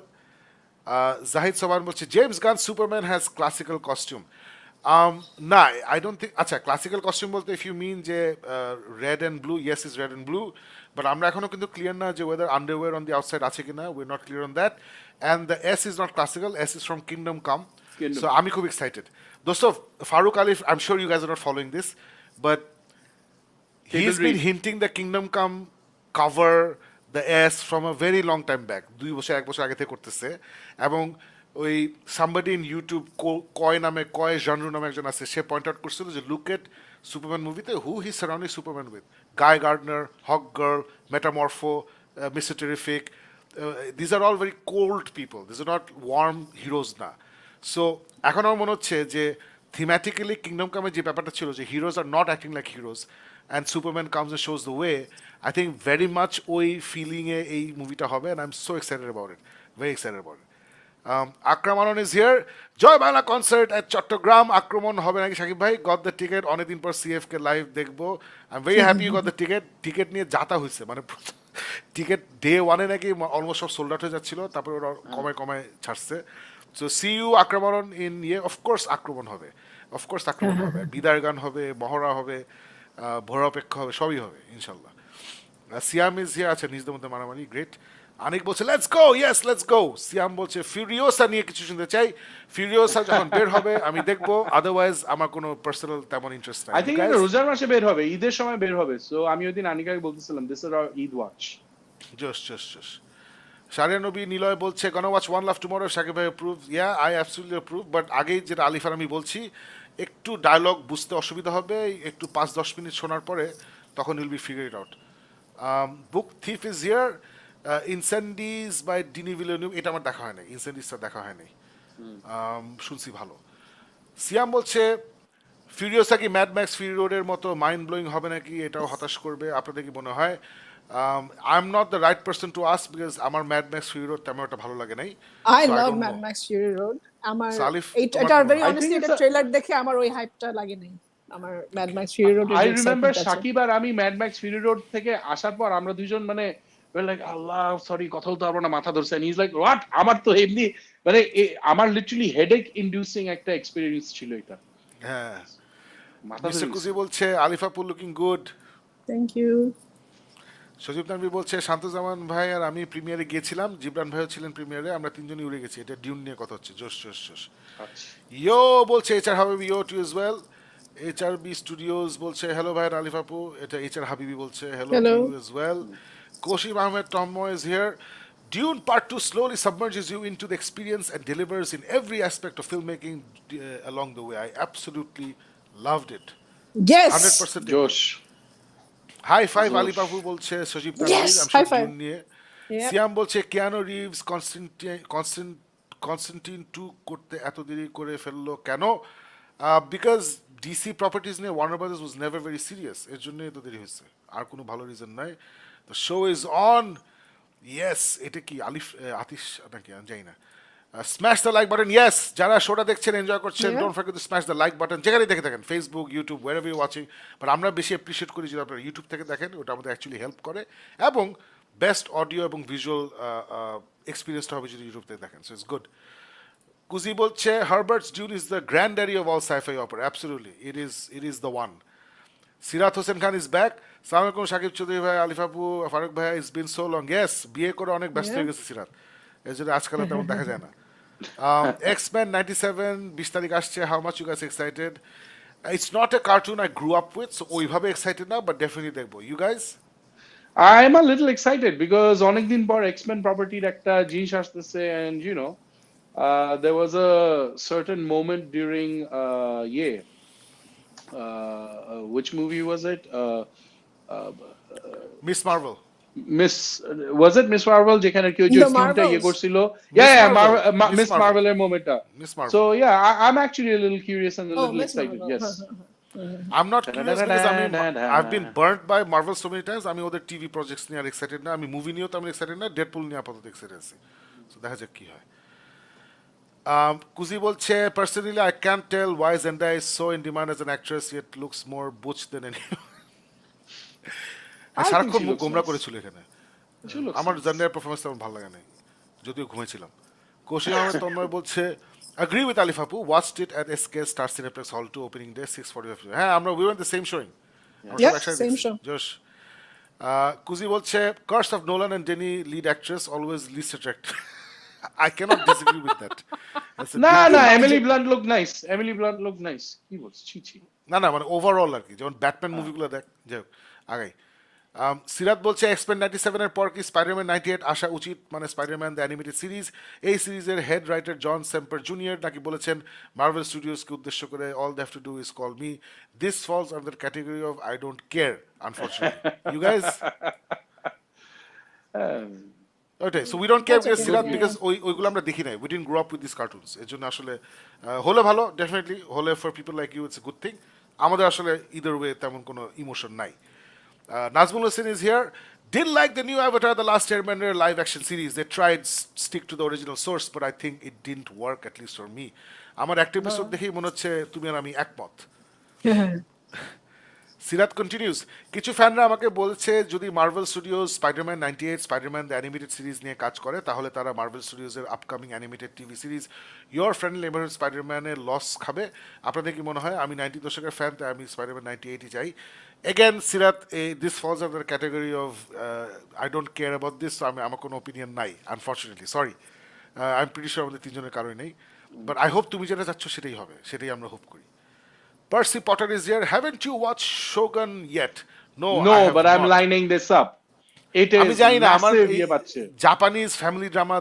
Zahid Soman বলছে James Gunn Superman has classical costume না I don't think আচ্ছা classical costume বলতে if you mean যে red and blue yes is red and blue but আমরা এখনো কিন্তু clear না যে whether underwear on the outside আছে কিনা we not clear on that and the S is not classical S is from Kingdom Come Kingdom. So আমি খুব excited দোস্ত Farooq Alif I am sure you guys are not following this but he's Table been read. hinting the Kingdom Come cover the S from a very long time back, 2 বছর 1 বছর আগে থেকে করতেছে। এবং ওই সামবাডি ইন ইউটিউব কয় জানরু নামে একজন আছে, সে পয়েন্ট আউট করছিল যে লুক এট সুপারম্যান মুভিতে who he surrounding Superman with, Guy Gardner, Hawkgirl, Metamorpho, Mister Terrific, these are all very cold people, these are not warm heroes না। So এখন আমার মনে হচ্ছে যে থিম্যাটিক্যালি কিংডম কামের যে ব্যাপারটা ছিল যে heroes are not acting like heroes and Superman comes and shows the way, I think very much ওই ফিলিংয়ে এই মুভিটা হবে, and I am so excited about it, very excited about it. Akram Anon is here. Joy Bala concert at Chattogram. Akromon হবে নাকি শাকিব ভাই? Got the ticket. অনেকদিন পর CF কে লাইভ দেখবো। I'm very happy you got the ticket. Ticket নিয়ে যাতা হয়েছে, মানে টিকেট ডে ওয়ানে নাকি অলমোস্ট সব সোল্ড আউট হয়ে যাচ্ছিল, তারপরে ওরা কমায় কমায় ছাড়ছে। সো সি ইউ আক্রম আনন ইন অফকোর্স আক্রমণ হবে, অফকোর্স আক্রমণ হবে, বিদায় গান হবে, মহড়া হবে, ভোরা অপেক্ষা হবে, সবই হবে ইনশাল্লাহ। সিয়াম ইজ হিয়ার, আছে নিজেদের মধ্যে মারামারি, গ্রেট। আনিক বলছে let's go, yes let's go. Siam বলছে ফিউরিওসা নিয়ে কিছু শুনতে চাই, ফিউরিওসা যখন বের হবে আমি দেখবো, আদারওয়াইজ আমার কোনো পার্সোনাল তেমন ইন্টারেস্ট নাই। আই থিংক এটা রোজার মাসে বের হবে, ঈদের সময় বের হবে। সো আমি ওইদিন আনিকাকে বলতেছিলাম this is our Eid watch. জোশ জোশ জোশ। শারিয়া নবী নিলয় বলছে gonna watch one love tomorrow, Shakib ভাই approve, yeah I absolutely approve, but আগেই যেটা আলিফার আমি বলছি, একটু ডায়লগ বুঝতে অসুবিধা হবে, একটু 5-10 মিনিট শোনার পরে তখন will be figure it out. Book thief is here, Incendies by Denis Villeneuve, এটা আমার দেখা হয় নাই, ইনসেন্ডিজটা দেখা হয় নাই, শুনছি ভালো। সিয়াম বলছে ফিউরিওসা কি ম্যাড ম্যাক্স ফিউরি রোডের মতো মাইন্ড ব্লোয়িং হবে নাকি, এটাও হতাশ করবে, আপনাদের কি মনে হয়? I am not the right person to ask, because আমার ম্যাড ম্যাক্স ফিউরি রোড তেমন একটা ভালো লাগে নাই। I love Mad Max Fury Road. আমার সালিফ, এটা very I honestly think এটা it's a- ট্রেলার দেখে আমার ওই হাইপটা লাগে নাই। আমার Mad Max Fury Road I remember Shakib আর আমি ম্যাড ম্যাক্স ফিউরি রোড থেকে আসার পর আমরা দুইজন মানে লাইক আল্লাহ সরি কথা বলতে পারবো না, মাথা ধরছে, and he is like what, আমার তো এমনি মানে আমার লিটারালি হেডেক ইনডিউসিং একটা এক্সপেরিয়েন্স ছিল এটা। হ্যাঁ, মাথা মিস্টার কুজি বলছে আলিফাপুর looking good. Thank you. Sajib Tanvi বলছে শান্তজামান ভাই আর আমি প্রিমিয়ারে গিয়েছিলাম, জিবরান ভাইও ছিলেন প্রিমিয়ারে, আমরা তিনজনই উড়ে গেছি, এটা ডিউন নিয়ে কথা হচ্ছে, জোশ জোশ জোশ। আচ্ছা ইয়ো বলছে HR Habibi, yo too is well. HRB studios বলছে হ্যালো ভাই আলিফ আপু, এটা এইচআর হাবিবি বলছে hello too Hello. You is well. Koshim Ahmed Tommo is here. Dune Part 2 slowly submerges you into the experience and delivers in every aspect of filmmaking along the way. I absolutely loved it. Yes. 100%. জোশ। High five Josh. Ali Babu বলছে সজীব Yes, Tanvir, I'm high sure five. Dune নিয়ে। Yep. সিয়াম বলছে কিয়ানো Reeves Constantin 2 করতে এত দেরি করে ফেললো কেন? বিকজ ডিসি প্রপার্টিজ নিয়ে Warner brothers was never very serious, এর জন্য এত দেরি হয়েছে, আর কোনো ভালো রিজন নাই। The show is on, yes. এটা কি আলিফ আতিশ নাকি আমি জানি না। Smash the like button, yes. যারা শোটা দেখছেন এনজয় করছেন, Yeah. Don't forget to smash the like button, যেখানেই দেখে থাকেন, Facebook, YouTube, wherever you watching. But আমরা বেশি অ্যাপ্রিশিয়েট করি যদি আপনারা ইউটিউব থেকে দেখেন, ওটা আমাদের অ্যাকচুয়ালি হেল্প করে, এবং বেস্ট অডিও এবং ভিজুয়াল এক্সপিরিয়েন্সটা হবে যদি ইউটিউব থেকে দেখেন, সো ইটস গুড। কুজি বলছে Herbert's Dune is the granddaddy of all scifi opera, absolutely it is the one. Sirat Hossain Khan is back. সালাম আলাইকুম শাকিব চৌধুরী ভাই, আলিফ আপু, ফারুক ভাই, it's been so long. Yes, বিয়ে করে অনেক ব্যস্ত হয়ে গেছে সিরাত, এর জন্য আজকাল আর তেমন দেখা যায় না। X-Men 97 20 তারিখ আসছে, how much you guys excited? It's not a cartoon I grew up with, so ওইভাবে এক্সাইটেড না, বাট ডেফিনেটলি দেখবো। You guys? I am a little excited because অনেকদিন পর এক্সমেন প্রপার্টির একটা জিনিস আসতেছে, and you know there was a certain moment during which movie was it? Miss Marvel. Miss was it Miss Marvel যেখানে কেউ যে The টিমটা ইয়ে Marvels. করছিল, Marvel. Miss Miss Marvel. Marvel এর মোমেন্টটা। Miss Marvel. So yeah, I'm actually a little curious and a Oh, little Miss excited. Marvel. Yes. I'm not curious because I've been burnt by Marvel so many times. আমি ওদের TV projects নিয়ে আর excited না, আমি movie নিয়েও তো আমি excited না, Deadpool নিয়ে আপাতত এক্সাইটেড আছি, সো দেখা যাক কি হয়। কুজি বলছে personally I can tell why Zendaya is so in demand as an actress, it looks more butch than any. think সারাক্ষণ she মুখ looks গোমরা nice. করেছিল এখানে, She looks আমার nice. জেন্ডার পারফরমেন্স তেমন ভালো লাগে নাই, যদিও ঘুমেছিলাম। কৌশিক আহমেদ তন্ময় বলছে agree with Alif Apu, watched it at SK Star Cineplex Hall 2 opening day 6:45. হ্যাঁ, আমরা we went the same showing. Yeah, same show. Josh. কুজি বলছে Curse of Nolan and Denny lead actress always least attractive. I cannot disagree with that. That's a না good না thing. Emily Blunt looked nice. Emily Blunt looked nice. কি বলছ? ছি ছি। না মানে overall আর কি, যেমন ব্যাটম্যান মুভিগুলো দেখ, যাই হোক আগাই। সিরাত বলছে এক্সপেন 97 এর পর কি স্পাইডারম্যান 98 আসা উচিত, মানে স্পাইডারম্যান দ্য অ্যানিমেটেড সিরিজ। এই সিরিজের head writer John Semper junior নাকি বলেছেন মার্ভেল স্টুডিওসকে উদ্দেশ্য করে, all they have to do is call me, this falls under category of I don't care unfortunately. You guys ওইটাই, so we don't care That's because okay. Sirat, Yeah. Because ওইগুলো আমরা দেখি নাই, we didn't grow up with this cartoons. এর জন্য আসলে হলে ভালো, ডেফিনেটলি হলে for people like you it's a good thing. আমাদের আসলে ইদার ওয়ে তেমন কোনো ইমোশন নাই। Nazmul Hussain is here. Didn't like the new Avatar, the last Airbender live action series. They tried stick to the original source, but I think it didn't work, at least for me. আমার একটা episode দেখেই মনে হচ্ছে তুমি আর আমি একমত। সিরাত continuous, কিছু ফ্যানরা আমাকে বলছে যদি Marvel Studios Spiderman 98 Spiderman the animated series নিয়ে কাজ করে তাহলে তারা মার্ভেল স্টুডিওজের upcoming animated TV series your friendly neighbourhood স্পাইডারম্যানের লস খাবে। আপনাদের কি মনে হয়? আমি 90 দশকের ফ্যান, তাই আমি স্পাইডারম্যান 98ই চাই। Again Sirat, this falls under category of I don't care about this. আমার কোনো ওপিনিয়ন নাই unfortunately, sorry. I am pretty sure আমাদের তিনজনের কারোই নেই, বাট আই হোপ তুমি যেটা চাচ্ছ সেটাই হবে, সেটাই আমরা হোপ করি। Percy Potter is here. Haven't you watched Shogun yet? No, I No, have but I'm not. lining this up. It আমি is জানি না আমার massive ইয়ে পাচ্ছে। জাপানিজ ফ্যামিলি ড্রামা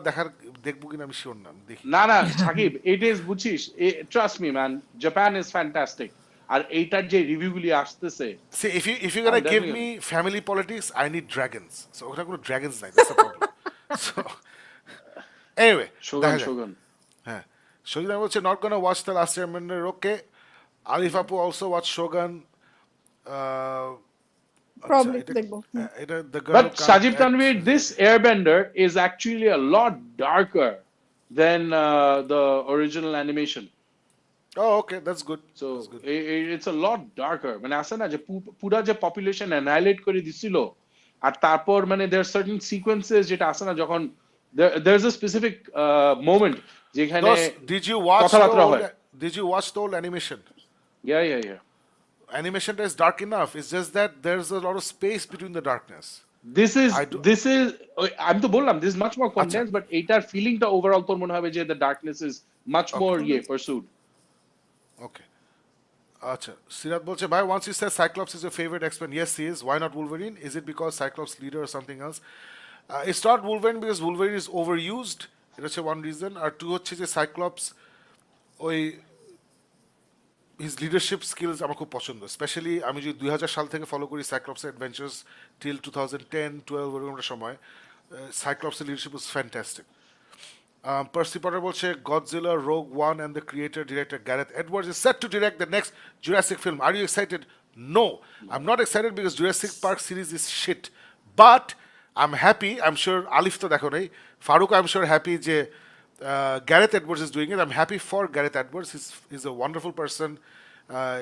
দেখবো কিনা আমি শিওর না, আমি দেখি। না না সাকিব, it is বুঝছিস, trust me man, Japan is fantastic. আর এইটার যে রিভিউ গুলি আসতেছে, See, if you're gonna I'm give definitely- me family politics, I need dragons. So ওখানে কোনো dragons নাই, that's the problem. So anyway, shogun দেখা যাক। শোগুন। হ্যাঁ, সজিদ আমি বলছে not gonna watch the last Airbender. Okay, Alif Apu also watch Shogun. Probably আচ্ছা, দেখবো। এটা the girl But can't Sajib act. Tanvir, this Airbender is actually a lot darker than the original animation. Oh, okay, that's good. So That's good. it's a lot darker. মানে আছে না যে পুরা যে population অ্যানাইলেট করে দিছিল, আর তারপর মানে there are certain sequences যেটা আছে না যখন there's a specific moment যেখানে Did you watch the কথাবার্তা old, হয়। did you watch the old animation? Yeah. Animation is dark enough. It's just that there's a lot of space between the darkness. This is আমি তো বললাম this is much more আচ্ছা। condensed, but এইটার ফিলিংটা overall তোর মনে হবে যে the darkness is much more pursued. Okay. Acha. Sirat bolche, bhai, once you said Cyclops is your favorite X-Men, yes he is. Why not Wolverine? Is it because Cyclops leader or something else? It's not Wolverine because Wolverine is overused. এটা হচ্ছে one reason. আর two হচ্ছে যে Cyclops ওই his leadership skills আমার খুব পছন্দ, specially আমি যদি 2000 সাল থেকে ফলো করি সাইক্লপসের অ্যাডভেঞ্চার্স টিল 2010-12 এরকম সময়, সাইক্লপসের leadership was fantastic. Percy Potter বলছে Godzilla, Rogue One and the creator director Gareth Edwards is set to direct the next Jurassic film. Are you excited? No, I'm not excited because Jurassic Park series is shit. But I'm happy. I'm sure Alif to দেখো নাই, Farooq I'm sure happy যে Gareth Edwards is doing it. I'm happy for Gareth Edwards. He's a wonderful person.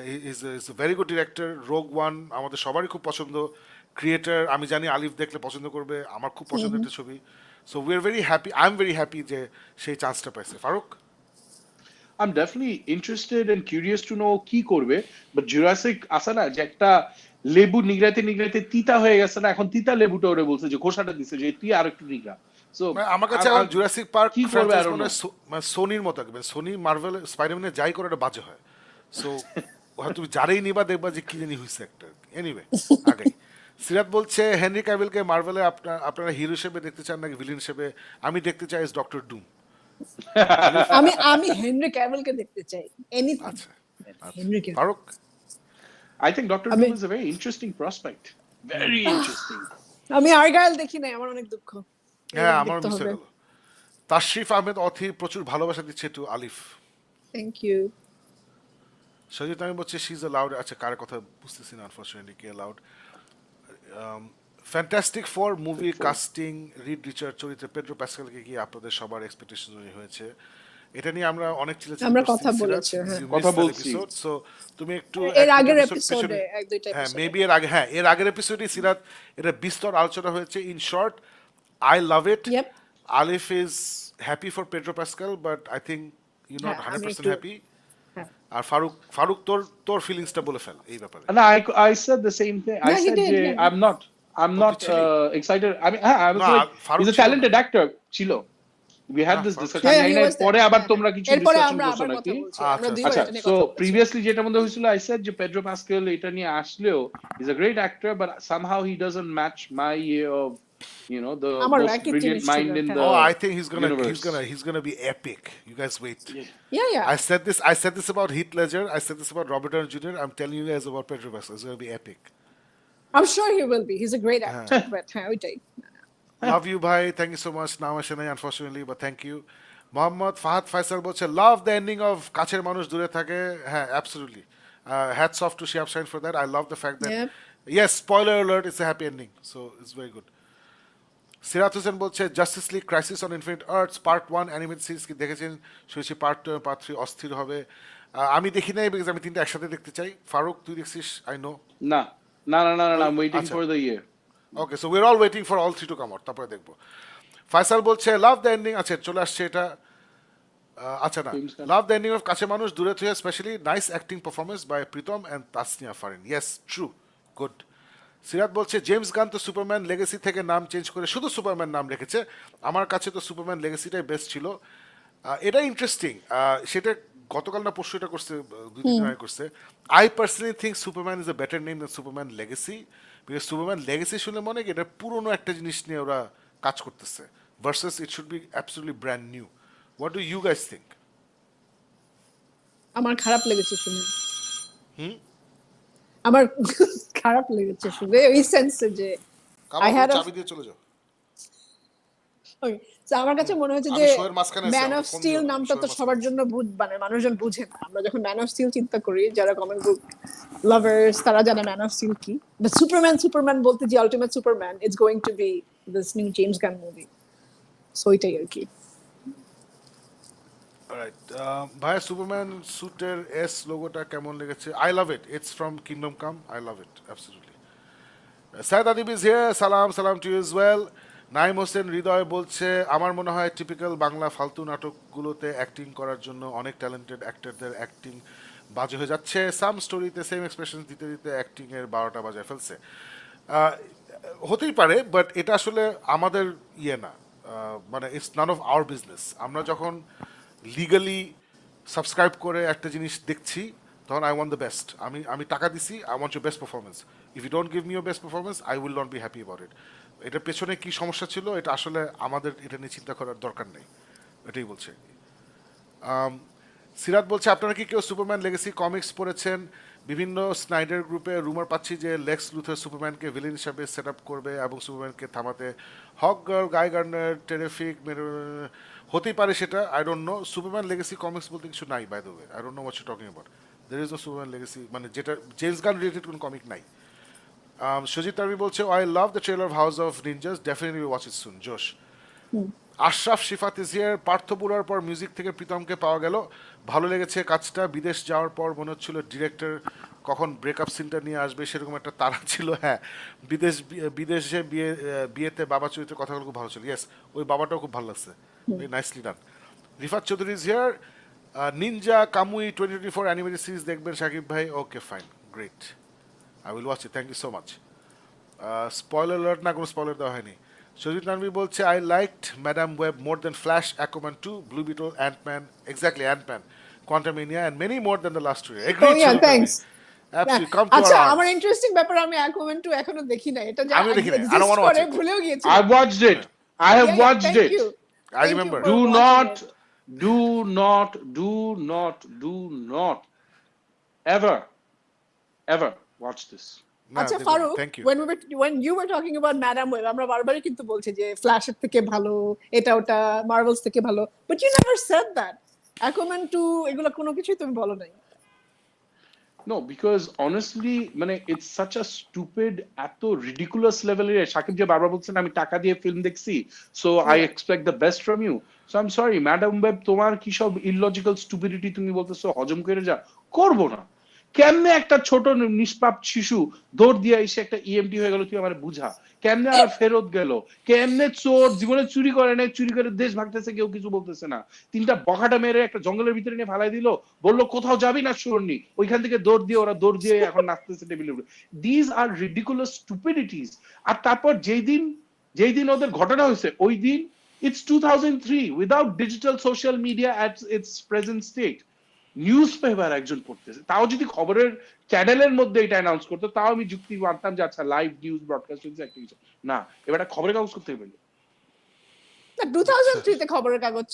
He's a very good director. Rogue One আমাদের সবারই খুব পছন্দ। Creator আমি জানি আলিফ দেখলে পছন্দ করবে, আমার খুব পছন্দের একটা ছবি। So we're very happy. I'm very happy যে সেই চান্সটা পাইছে। Faruk? I'm definitely interested and curious to know কি করবে, but Jurassic আছে না যে একটা লেবু নিগড়াইতে নিগড়াইতে তিতা হয়ে গেছে না, এখন তিতা লেবুটা ওরে বলছে যে খোসাটা দিছে যে তুই আর একটু নিগড়া। সো আমার কাছে এখন জুরাসিক পার্ক কি করবে আর মানে সোনির মতো একবার, সোনি মার্ভেল স্পাইডারম্যানে যাই করে এটা বাজে হয়। সো হয়তো তুমি যারাই নিবা দেখবা যে কি জানি হইছে একটা। এনিওয়ে, আগে সিরাত বলছে হেনরি ক্যাভিলকে মার্ভেলে আপনারা হিরো হিসেবে দেখতে চান নাকি ভিলেন হিসেবে? আমি দেখতে চাই ডক্টর ডুম। আমি হেনরি ক্যাভিলকে দেখতে চাই এনিথিং। আচ্ছা, Henry Cavill. Faruk? I think Dr. Doom is a very interesting prospect. Very interesting. আমি আর্গাইল দেখি নাই, আমার অনেক দুঃখ। হ্যাঁ, আমার মিস হয়ে গেল। তাশরিফ আহমেদ অথি প্রচুর ভালোবাসা দিচ্ছে two Alif. Thank you. Sajid আমি বলছি শি ইজ অ্যালাউড। আচ্ছা, কার কথা বুঝতেছি না unfortunately K allowed. Fantastic for movie casting read Richard চরিত্রে পেড্রো প্যাসকেলকে কি আপনাদের সবার এক্সপেকটেশন হয়েছে? এটা নিয়ে আমরা অনেক আমরা কথা বলেছি, হ্যাঁ কথা বলছি। সো তুমি একটু এর আগের এপিসোডে এক দুইটা হ্যাঁ এপিসোড, মেবি এর আগের এপিসোডে সিরাত এটা বিস্তর আলোচনা হয়েছে। In short, I love it. Yep. Alif is happy for Pedro Pascal, but I think you not হ্যাঁ, আমি 100% একটু- হ্যাপি। আর ফারুক তোর ফিলিংসটা বলে ফেল এই ব্যাপারে। No, I said the same thing. I Yeah, he said did, যে yeah. I'm not ছিলি? excited. I mean, I was না, like, ফারুক he's a ছিল talented actor. ছিল। we had this discussion Yeah, জানি he না was there. পরে আবার হ্যাঁ, তোমরা হ্যাঁ। কিছু এরপরে ডিসকাশন আমরা করছো আবার কথা নাকি বলছি আচ্ছা, আমরা দুই আচ্ছা এটা নিয়ে সো কথা বলছি প্রিভিয়াসলি যেটা মধ্যে হয়েছিল I said যে পেড্রো পাস্কেল এটা নিয়ে আসলেও is a great actor but somehow he doesn't match my year of the আমার most একই brilliant জিনিস ছিল mind in হ্যাঁ the Oh, I think universe. he's gonna be epic. You guys wait. yeah I said this about Heath Ledger. I said this about Robert Downey Jr. I'm telling you guys about Pedro Pascal. It's gonna be epic. I'm sure he will be he's a great actor but হ্যাঁ ওইটাই Love you, bhai. Thank you so much. Now I shanai, unfortunately, but thank you. Mohammad Fahad Faisal বলছে love the ending of কাছের মানুষ দূরে থাকে. হ্যাঁ, absolutely. Hats off to Shiab Shine for that. I love the fact that Yep. yes, spoiler alert, it's a happy ending. So it's very good. Sirat Hossain বলছে Justice League crisis on infinite earths part 1 animated series কি দেখেছেন? শুনেছি part 2 part 3 অস্থির হবে। আমি দেখি নাই because আমি তিনটা একসাথে দেখতে চাই। ফারুক তুই দেখছিস? I know. না I'm waiting আচ্ছা। for the year. Okay so we're all waiting for all three to come out, তারপরে দেখবো। ফাইসাল বলছে লাভ দ্য এন্ডিং, আচ্ছা চলে আসছে এটা। আচ্ছা না, James Gunn. Love the ending of কাছে মানুষ দূরে থেকে, specially nice acting performance by Pritom and Tasnia Farin. Yes true, good. Sirat বলছে জেমস গান তো সুপারম্যান লেগেসি থেকে নাম চেঞ্জ করে শুধু সুপারম্যান নাম রেখেছে, আমার কাছে তো সুপারম্যান লেগেসিটাই বেস্ট ছিল। এটা ইন্টারেস্টিং, সেটা গতকাল না পরশু এটা করছে, দুই দিন আগে করছে। I personally think Superman is a better name than Superman legacy, because Superman legacy শুনে মনে কি এটা পুরোনো একটা জিনিস নিয়ে ওরা কাজ করতেছে, versus it should be absolutely brand new. What do you guys think? আমার খারাপ লেগেছে শুনে আমার খারাপ লেগেছে শুনে ওই সেন্সে যে I had a চাবি দিয়ে চলে যাও। Okay, so আমার কাছে মনে হচ্ছে আমি যে শোয়ের মাঝখানে আছি, ম্যান আমাকে অফ ফোন স্টিল দিও না, নামটা তো শোয়ের সবার জন্য মানে মানুষজন বুঝে না। আমরা যখন ম্যান অফ স্টিল চিন্তা করি, যারা কমিক বুক লাভার্স তারা জানে ম্যান অফ স্টিল কি, বাট সুপারম্যান বলতে যে ultimate Superman is going to be this new James Gunn movie, so এটাই আর কি। রাইট, ভাই সুপারম্যান স্যুটের এস লোগোটা কেমন লেগেছে? I love it, it's from Kingdom Come, I love it absolutely. Saeed Adib is here, সালাম to you as well. Naim Hossain Hridoy বলছে আমার মনে হয় টিপিক্যাল বাংলা ফালতু নাটকগুলোতে অ্যাক্টিং করার জন্য অনেক ট্যালেন্টেড অ্যাক্টরদের অ্যাক্টিং বাজে হয়ে যাচ্ছে, সাম স্টোরিতে সেম এক্সপ্রেশন দিতে দিতে অ্যাক্টিংয়ের 12টা বাজায় ফেলছে। হতেই পারে, বাট এটা আসলে আমাদের ইয়ে না, মানে it's none of our business. আমরা যখন লিগালি সাবস্ক্রাইব করে একটা জিনিস দেখছি তখন আই ওয়ান্ট দ্য বেস্ট। আমি টাকা দিছি, I want your best performance. If you don't give me your best performance I will not be happy about it. এটার পেছনে কি সমস্যা ছিল এটা আসলে আমাদের এটা নিয়ে চিন্তা করার দরকার নেই, এটাই বলছে। সিরাত বলছে আপনারা কি কেউ সুপারম্যান লেগেসি কমিক্স পড়েছেন? বিভিন্ন স্নাইডার গ্রুপে রুমার পাচ্ছি যে লেক্স লুথার সুপারম্যানকে ভিলেন হিসাবে সেট আপ করবে এবং সুপারম্যানকে থামাতে Hawkgirl, Guy Gardner, terrific হতেই পারে সেটা, I don't know. Superman legacy comics বলতে কিছু নাই, by the way. I don't know what you talking about. There is no Superman legacy, মানে যেটা জেমস গান রিলেটেড কোনো কমিক নাই। সজিত তারবি বলছে I love the trailer of House of Ninjas, definitely watch it soon. জোশ। Ashraf Shifat is here, Partha বুড়ার পর music থেকে প্রীতমকে পাওয়া গেল, ভালো লেগেছে কাজটা। বিদেশ যাওয়ার পর মনে হচ্ছিল ডিরেক্টর কখন ব্রেকআপ সিনটা নিয়ে আসবে সেরকম একটা তাড়া ছিল। হ্যাঁ, বিদেশে বিয়েতে বাবা চরিত্রের কথাগুলো খুব ভালো ছিল। ইয়েস, ওই বাবাটাও খুব ভালো লাগছে, very nicely done. Rifat Chowdhury is here, Ninja Kamui 2024 animated series দেখবেন শাকিব ভাই? Okay fine, great, I will watch it, thank you so much. Spoiler alert না, কোনো স্পয়লার দেওয়া হয়নি। সজিত নানভি বলছে I liked Madame Web more than Flash, Aquaman 2, Blue Beetle, Antman, exactly Antman, Quantumania and many more than the last two. Oh yeah, thanks. Absolutely, come to আচ্ছা, our আমার arms. Interesting ব্যাপার, আমি Aquaman 2 এখনো দেখি না। এটা যে আমিও দেখি নাই, I don't exist wanna watch করে it. ভুলেও গিয়েছি। I watched it. I have watched thank it. you. I Thank you remember. for Do watching not ever watch this. না, আচ্ছা দেখুন, Faruk, thank you. when you were talking about Madame Web, আমরা বারবারই কিন্তু বলছি যে ফ্ল্যাশের থেকে ভালো, এটা ওটা মার্ভেলস থেকে ভালো, but you never said that. Aquaman 2 এগুলো কোনো কিছুই তুমি বলো নাই। No, because honestly, মানে it's such a stupid, এত ridiculous level এর। শাকিব যে বারবার বলছেন আমি টাকা দিয়ে ফিল্ম দেখছি, so I expect the best from you. So I'm sorry, madam web তোমার কি সব illogical stupidity তুমি বলতেছো হজম করে যা করবো না। কেমনে একটা ছোট নিষ্পাপ শিশু দৌড় দিয়ে এসে একটা ইএমটি হয়ে গেল, তুই আমার বুঝা। কেমনে আর ফেরত গেল, কেমনে চোর জীবনে চুরি করে নাই, চুরি করে দেশ ভাগতেছে, কেউ কিছু বলতেছে না। 3টা বখাটা মেরে একটা জঙ্গলের ভিতরে নিয়ে ফালাই দিল, বললো কোথাও যাবি না শুননি, ওইখান থেকে দৌড় দিয়ে ওরা দৌড় দিয়ে এখন নাচতেছে টেবিলের উপরে। This R ridiculous স্টুপিডিটিস। আর তারপর যেই দিন ওদের ঘটনা হয়েছে ওই দিন It's 2003 without digital social media at its present state. News paper একজন পড়তেছে, তাও যদি খবরের চ্যানেলের মধ্যে এটা অ্যানাউন্স করতো তাও আমি যুক্তি মানতাম যে আচ্ছা লাইভ নিউজ ব্রডকাস্ট একটা কিছু। না, এবার খবরের কাগজ করতে পেলো 2003 তে খবরের কাগজ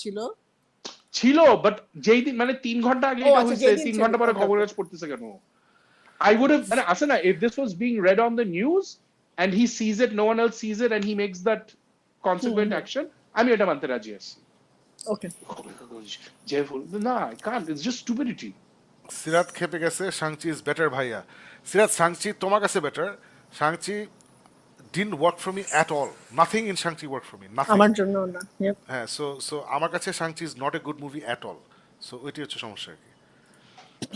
ছিল, বাট যেই দিন মানে 3 ঘন্টা আগে এটা হইছে, 3 ঘন্টা পরে খবরের কাগজ পড়তেছে কেন? I would have, মানে আসে না, if this was being read on the news and he sees it, no one else sees it and he makes that consequent action, আমি এটা মানতে রাজি আছি। ওকে, না, I can't, it's just stupidity. সিরাত খেপে গেছে, শাংচি ইজ বেটার ভাইয়া। সিরাত, শাংচি তোমার কাছে better. শাংচি didn't work for me at all. Nothing in Shang-Chi worked for me. Nothing. আমার জন্য না। হ্যাঁ, so আমার কাছে Shang-Chi is not a good movie at all. So এটি হচ্ছে সমস্যা আর কি।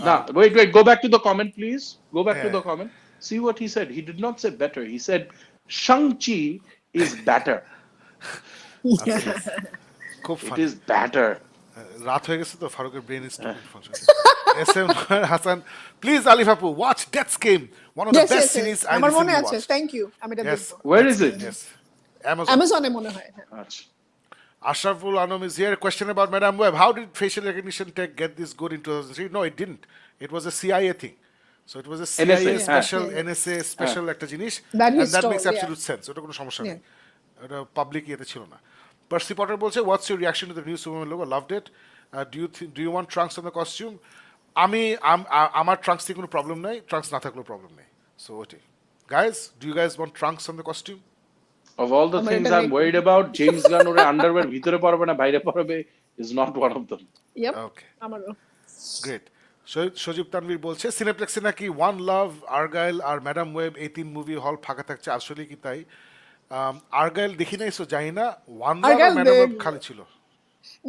না, wait, go back to the comment please. Go back to the comment. See what he said. He did not say better. He said Shang-Chi is better. খুব It funny. is better. রাত হয়ে গেছে তো, ফারুকের brain is stupid function. SM Hasan, please আলিফ আপু, watch deaths game, one of the best series I আমার মনে recently আছে, ওয়াচড। থ্যাংক ইউ, আমি এটা দেখব। Where is it? Yes. Amazon. অ্যামাজনে মনে হয়। আচ্ছা। Ashraful Anam is here. Question about Madame Web. How did facial recognition tech get this good in 2003? No, it didn't. It was a CIA thing. So it was a CIA NSA, special, yeah. NSA special একটা জিনিস, That he and that stole, makes yeah. absolute sense. ওটা কোনো সমস্যা নেই। Yeah. এটা public ইয়েতে ছিল না। Percy Potter বলছে, what's your reaction to the new Superman logo? Loved it. Do you want trunks on the costume? আমার ট্রাঙ্কস দিয়ে কোনো প্রবলেম নাই, ট্রাঙ্কস না থাকলেও প্রবলেম নেই। সো ওটাই। Guys, do you guys want trunks on the costume? Of all the things I'm worried about, James Gunn ওরে underwear ভিতরে পরাবে না বাইরে পরাবে is not one of them. Yep. Okay. আমারও। গ্রেট। সজীব তানভীর বলছে, সিনেপ্লেক্সে নাকি ওয়ান লাভ, আর্গাইল আর madam web এই 3 movie hall ফাঁকা থাকছে, আসলে কি তাই? আর্গাইল দেখি নাই, সো জানি না। ওয়ান লাভ আর ম্যাডাম ওয়েব খালি ছিল।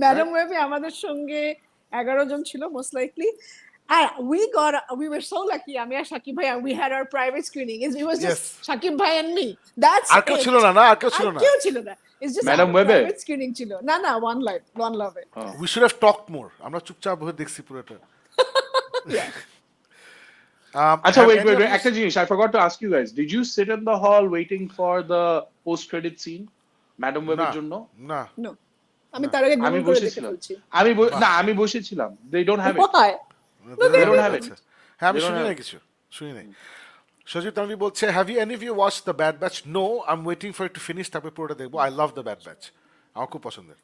ম্যাডাম ওয়েবে আমাদের সঙ্গে 11 জন ছিল most likely. We were so lucky. আমি আর শাকিব ভাই, we had our private screening. It was just Shakib ভাই and me. That's আর কেউ ছিল না, আর কেউ ছিল না। কেউ ছিল না। It's just Madam our Web private screening ছিল। না, one love it. We should have talked more. আমরা চুপচাপ হয়ে দেখছি পুরোটা। আচ্ছা, wait, একটা জিনিস I forgot to ask you guys. Did you sit in the hall waiting for the post credit scene? Madame ওয়েবের জন্য? না। No. আমি তার আগে আমি গুগল করে দেখে বসেছিলাম। ফেলছি। আমি বসেছিলাম। They don't have it. Why? They don't have it. হ্যাঁ, আমি শুনি নাই কিছু, শুনি নাই। সজীব তানভীর বলছে, have you any of you watched The Bad Batch? No, I'm waiting for it to finish, তারপরে পুরোটা দেখবো। I love The Bad Batch. আমার খুব পছন্দের।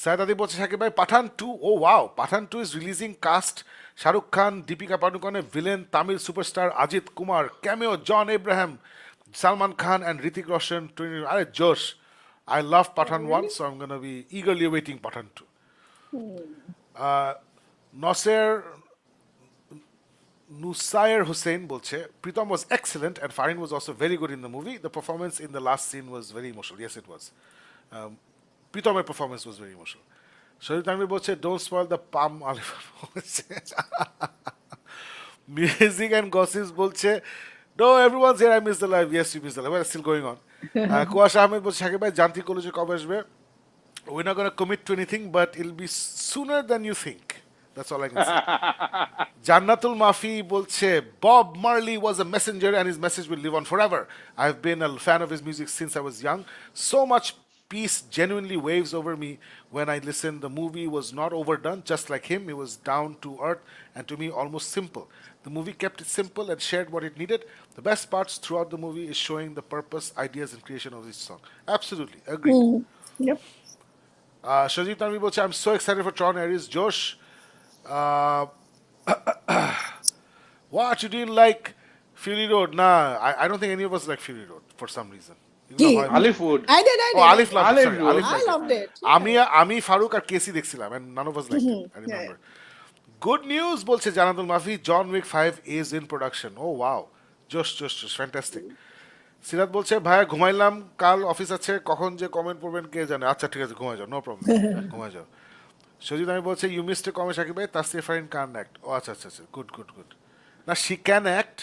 সাইদ আদি বলছে, শাকিব ভাই, Pathaan 2, oh wow, Pathaan 2 is releasing, cast Shahrukh Khan, Deepika Padukone villain, Tamil superstar Ajith Kumar, cameo John Abraham, Salman Khan and Hrithik Roshan. আরে জোশ। I love Pathan 1, so I'm going to be eagerly awaiting Pathan 2. Nusair Hussain বলছে, Pritam was excellent and Farin was also very good in the movie. The performance in the last scene was very emotional. Yes, it was. Pritam's performance was very emotional. Shahid Tanvir বলছে, don't spoil the palm olive. Music and gossips বলছে, no, everyone's here, I missed the live. Yes, you missed the live. Well, it's still going on. কুয়াশা আহমেদ বলছে, শাকিব ভাই, যান্ত্রিক কলেজে কবে আসবে? We're not going to commit to anything, but it'll be sooner than you think. That's all I can say. Jannatul Mafi bolche, Bob Marley was a messenger and his message will live on forever. I've been a fan of his music since I was young. So much peace genuinely waves over me when I listen. The movie was not overdone, just like him. It was down to earth and to me almost simple. The movie kept it simple and shared what it needed. The best parts throughout the movie is showing the purpose, ideas and creation of this song. Absolutely, agreed. Yep. Shajib Tanvi bolche, I'm so excited for Tron Aries. Josh, what, you didn't like Fury Road? Nah, I don't think any of us like Fury Road for some reason. Alif would. I did. Oh, Alif loved it. Sorry, Alif I loved it. আমি ফারুক আর কেসি দেখছিলাম and none of us liked it. I remember. Good news বলছে জানাতুল মাফি, John Wick 5 is in production. Oh wow. Just fantastic. সিরাত বলছে, ভাইয়া ঘুমাইলাম, কাল office আছে, কখন যে কমেন্ট পড়বেন কে জানে। আচ্ছা ঠিক আছে, ঘুমাই যাও, নো প্রবলেম, ঘুমাই যাও। সজিদ আমি বলছে, you missed a comment Shakib ভাই, Tasria Farin can act. Oh আচ্ছা, গুড। না, she can act,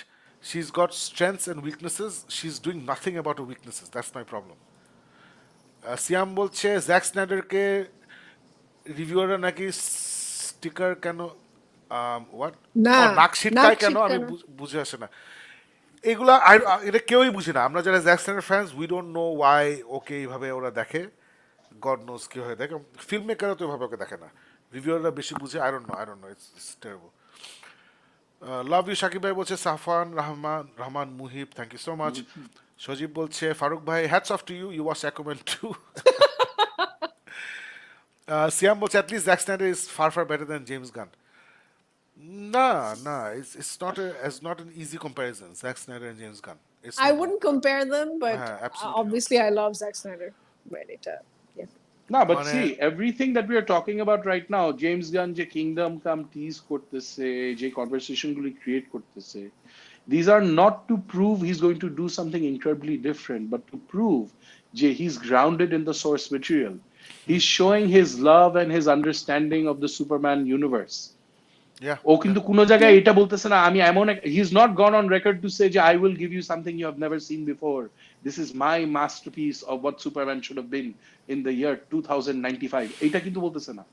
she is got strengths and weaknesses, she is doing nothing about weaknesses, that's my problem. Siam বলছে, জ্যাক স্নাইডারকে রিভিউয়াররা নাকি স্টিকার কেন, হোয়াট, নাক ছিটকায় কেন, আমি বুঝে আসে না এগুলা। এটা কেউই বুঝি না, আমরা যারা Zack Snyder fans, we don't know why ওকে এইভাবে ওরা দেখে। গড নোজ কি হয় দেখে, ফিল্ম মেকারও তো এভাবে ওকে দেখে না, রিভিউয়াররা বেশি বুঝে। I don't know it's terrible. Love you Shakib ভাই বলছে, Safan Rahman Muhib, thank you so much. Sajib বলছে, ফারুক ভাই hats off to you, you watch Aquaman two. Siam বলছে, at least Zack Snyder is far better than James Gunn. Nah, it's not an easy comparison, Zack Snyder and James Gunn. It's I not. wouldn't compare them, but Absolutely obviously I love Zack Snyder. But yeah. No, but মানে- see, everything that we are talking about right now, James Gunn যে Kingdom Come tease করতেছে, যে conversation গুলি create করতেছে, these are not to prove he's going to do something incredibly different, but to prove যে he's grounded in the source material. He's showing his love and his understanding of the Superman universe. Yeah. ও কিন্তু কোনো জায়গায় এটা বলতেছে না আমি এমন he's not gone on record to say যে I will give you something you have never seen before. This is my masterpiece of what Superman should have been in the year 2095. এটা কিন্তু বলতেছে না.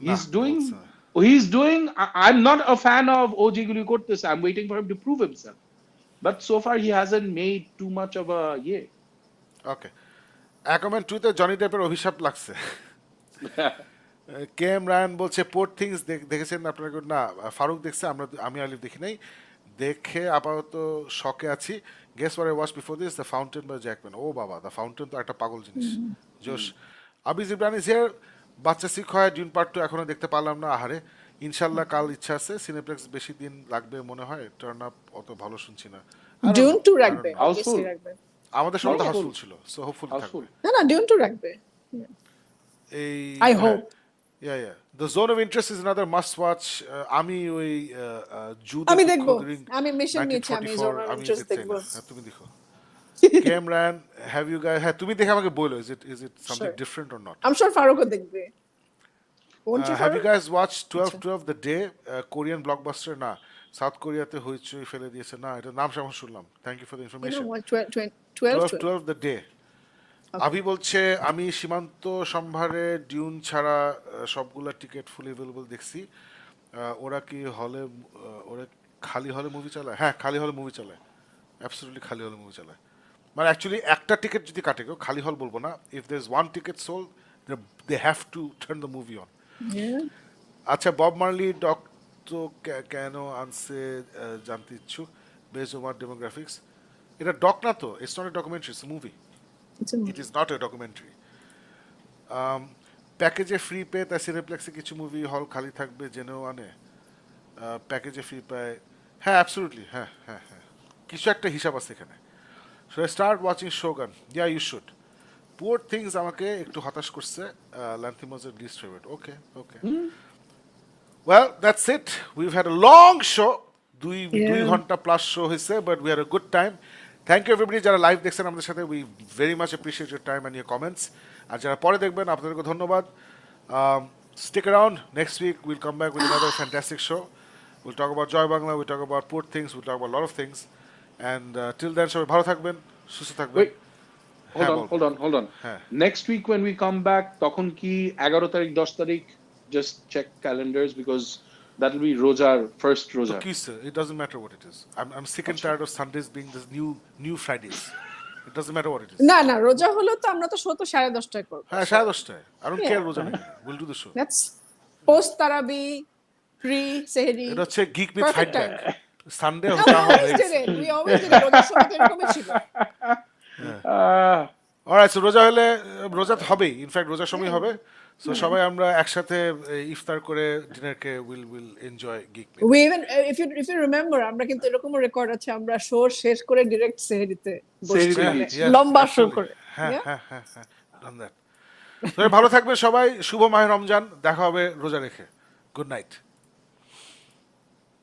He's doing I'm not a fan of ও যেগুলি করতেছে. I'm waiting for him to prove himself. But so far he hasn't made too much of a ওকে, অ্যাকুমেন্ট 2 তে Johnny ডেপের অভিশাপ লাগছে। K M Ryan বলছে, পোর্ট থিংস দেখেছেন আপনারা? না, ফারুক দেখছে, আমি আলিফ দেখি নাই। দেখে আপাতত শকে আছি। Guess what I watch before this, the Fountain by Jackman. ও বাবা, দ্য ফাউন্টেন তো একটা পাগল জিনিস। জোশ। Abiz Ibrahim is here. বাচ্চা শিখ হয় ডিউন পার্ট 2 এখনো দেখতে পারলাম না, আহারে। ইনশাল্লাহ কাল ইচ্ছা আছে। সিনেপ্লেক্স বেশি দিন লাগবে মনে হয়, টার্ন আপ অত ভালো শুনছি না। Dune 2 রাখবে, obviously রাখবে। আমাদের সময় তো হাউসফুল ছিল, সো হোপফুলি থাকবে। না Dune 2 রাখবে। এই I hope. Yeah. The Zone of Interest is another must watch. আমি ওই জুদ আমি দেখবো, আমি মিশন নিয়েছি, আমি Zone of আমি Interest দেখতে দেখবো। না। হ্যাঁ, তুমি দেখো। Cameron, have you guys? হ্যাঁ, তুমি দেখে আমাকে বলো, is it something Sure. different or not? I'm sure ফারুকও দেখবে। Won't you, Have you Farooq? guys watched 12/12 the day? Korean blockbuster না, সাউথ কোরিয়াতে হইচই ফেলে দিয়েছে না, এটা নাম সামনে শুনলাম। Thank you for the You know information. what? 12. 12/12 the day. Avi বলছে, আমি সীমান্ত সম্ভারে ডিউন ছাড়া সবগুলা টিকিট ফুল অ্যাভেলেবল দেখছি। ওরা কি হলে ওরা খালি হলে মুভি চালায়? হ্যাঁ, খালি হলে মুভি চালায়, অ্যাবসলিউটলি খালি হলে মুভি চালায়। মানে অ্যাকচুয়ালি একটা টিকিট যদি কাটে কেউ, খালি হল বলবো না, if there is one ticket sold they have to turn the movie on. Yeah. আচ্ছা, বব মার্লি ডক্টর কেন আনছে জানতে ইচ্ছুক, বেসড ওভার ডেমোগ্রাফিক্স। এটা ডক না তো, it's not a documentary, it's a movie. It's a It is not a documentary. প্যাকেজে free পেয়ে তাই সিনেপ্লেক্সে কিছু মুভি হল খালি থাকবে জেনেও আনে। প্যাকেজে ফ্রি পায়, হ্যাঁ অ্যাবসলিউটলি, হ্যাঁ, কিছু একটা হিসাব আছে এখানে। So start watching Shogun, yeah you should. Poor Things আমাকে একটু হতাশ করছে, ল্যান্থিমোজের list favourite. Okay. Well, that's it. We've had a long show. দুই ঘন্টা প্লাস শো হয়েছে, but we had a good time. Thank you everybody যারা live দেখছেন আমাদের সাথে, we very much appreciate your time and your comments. আর যারা পরে দেখবেন আপনাদেরকে ধন্যবাদ। Stick around, next week will come back with another fantastic show. Will talk about Joy Bangla, will talk about poor things, will talk about lot of things. And till then সবাই ভালো থাকবেন, সুস্থ থাকবেন। Hold on. Next week when we come back, তখন কি 11 তারিখ 10 তারিখ, just check calendars because that will be Rojar, first Rojar. It doesn't matter what it is. I'm sick and tired of Sundays being this new Fridays. It doesn't matter what it is. না রোজা হলো তো আমরা তো show তো 10:30টায় করব। হ্যাঁ, 10:30টায়। I don't care রোজা নাকি, we'll do the show. That's post Tarawih, pre সেহরি। এটা হচ্ছে Geek Myth Perfect hijack. time. Sunday We হচ্ছে always did it. We always did it. রোজার সময় তো এরকমই ছিল। Alright, so রোজা হলে রোজা তো হবেই, ইনফ্যাক্ট রোজার সময় হবে। সো সবাই আমরা একসাথে ইফতার করে ডিনারকে উইল এনজয় গিক মিথ। We even if you remember আমরা কিন্তু এরকমও রেকর্ড আছে, আমরা শো শেষ করে ডাইরেক্ট সেহরিতে লম্বা শো করে। হ্যাঁ, done that. ভালো থাকবেন সবাই, শুভ মাহে রমজান, দেখা হবে রোজা রেখে। Good night.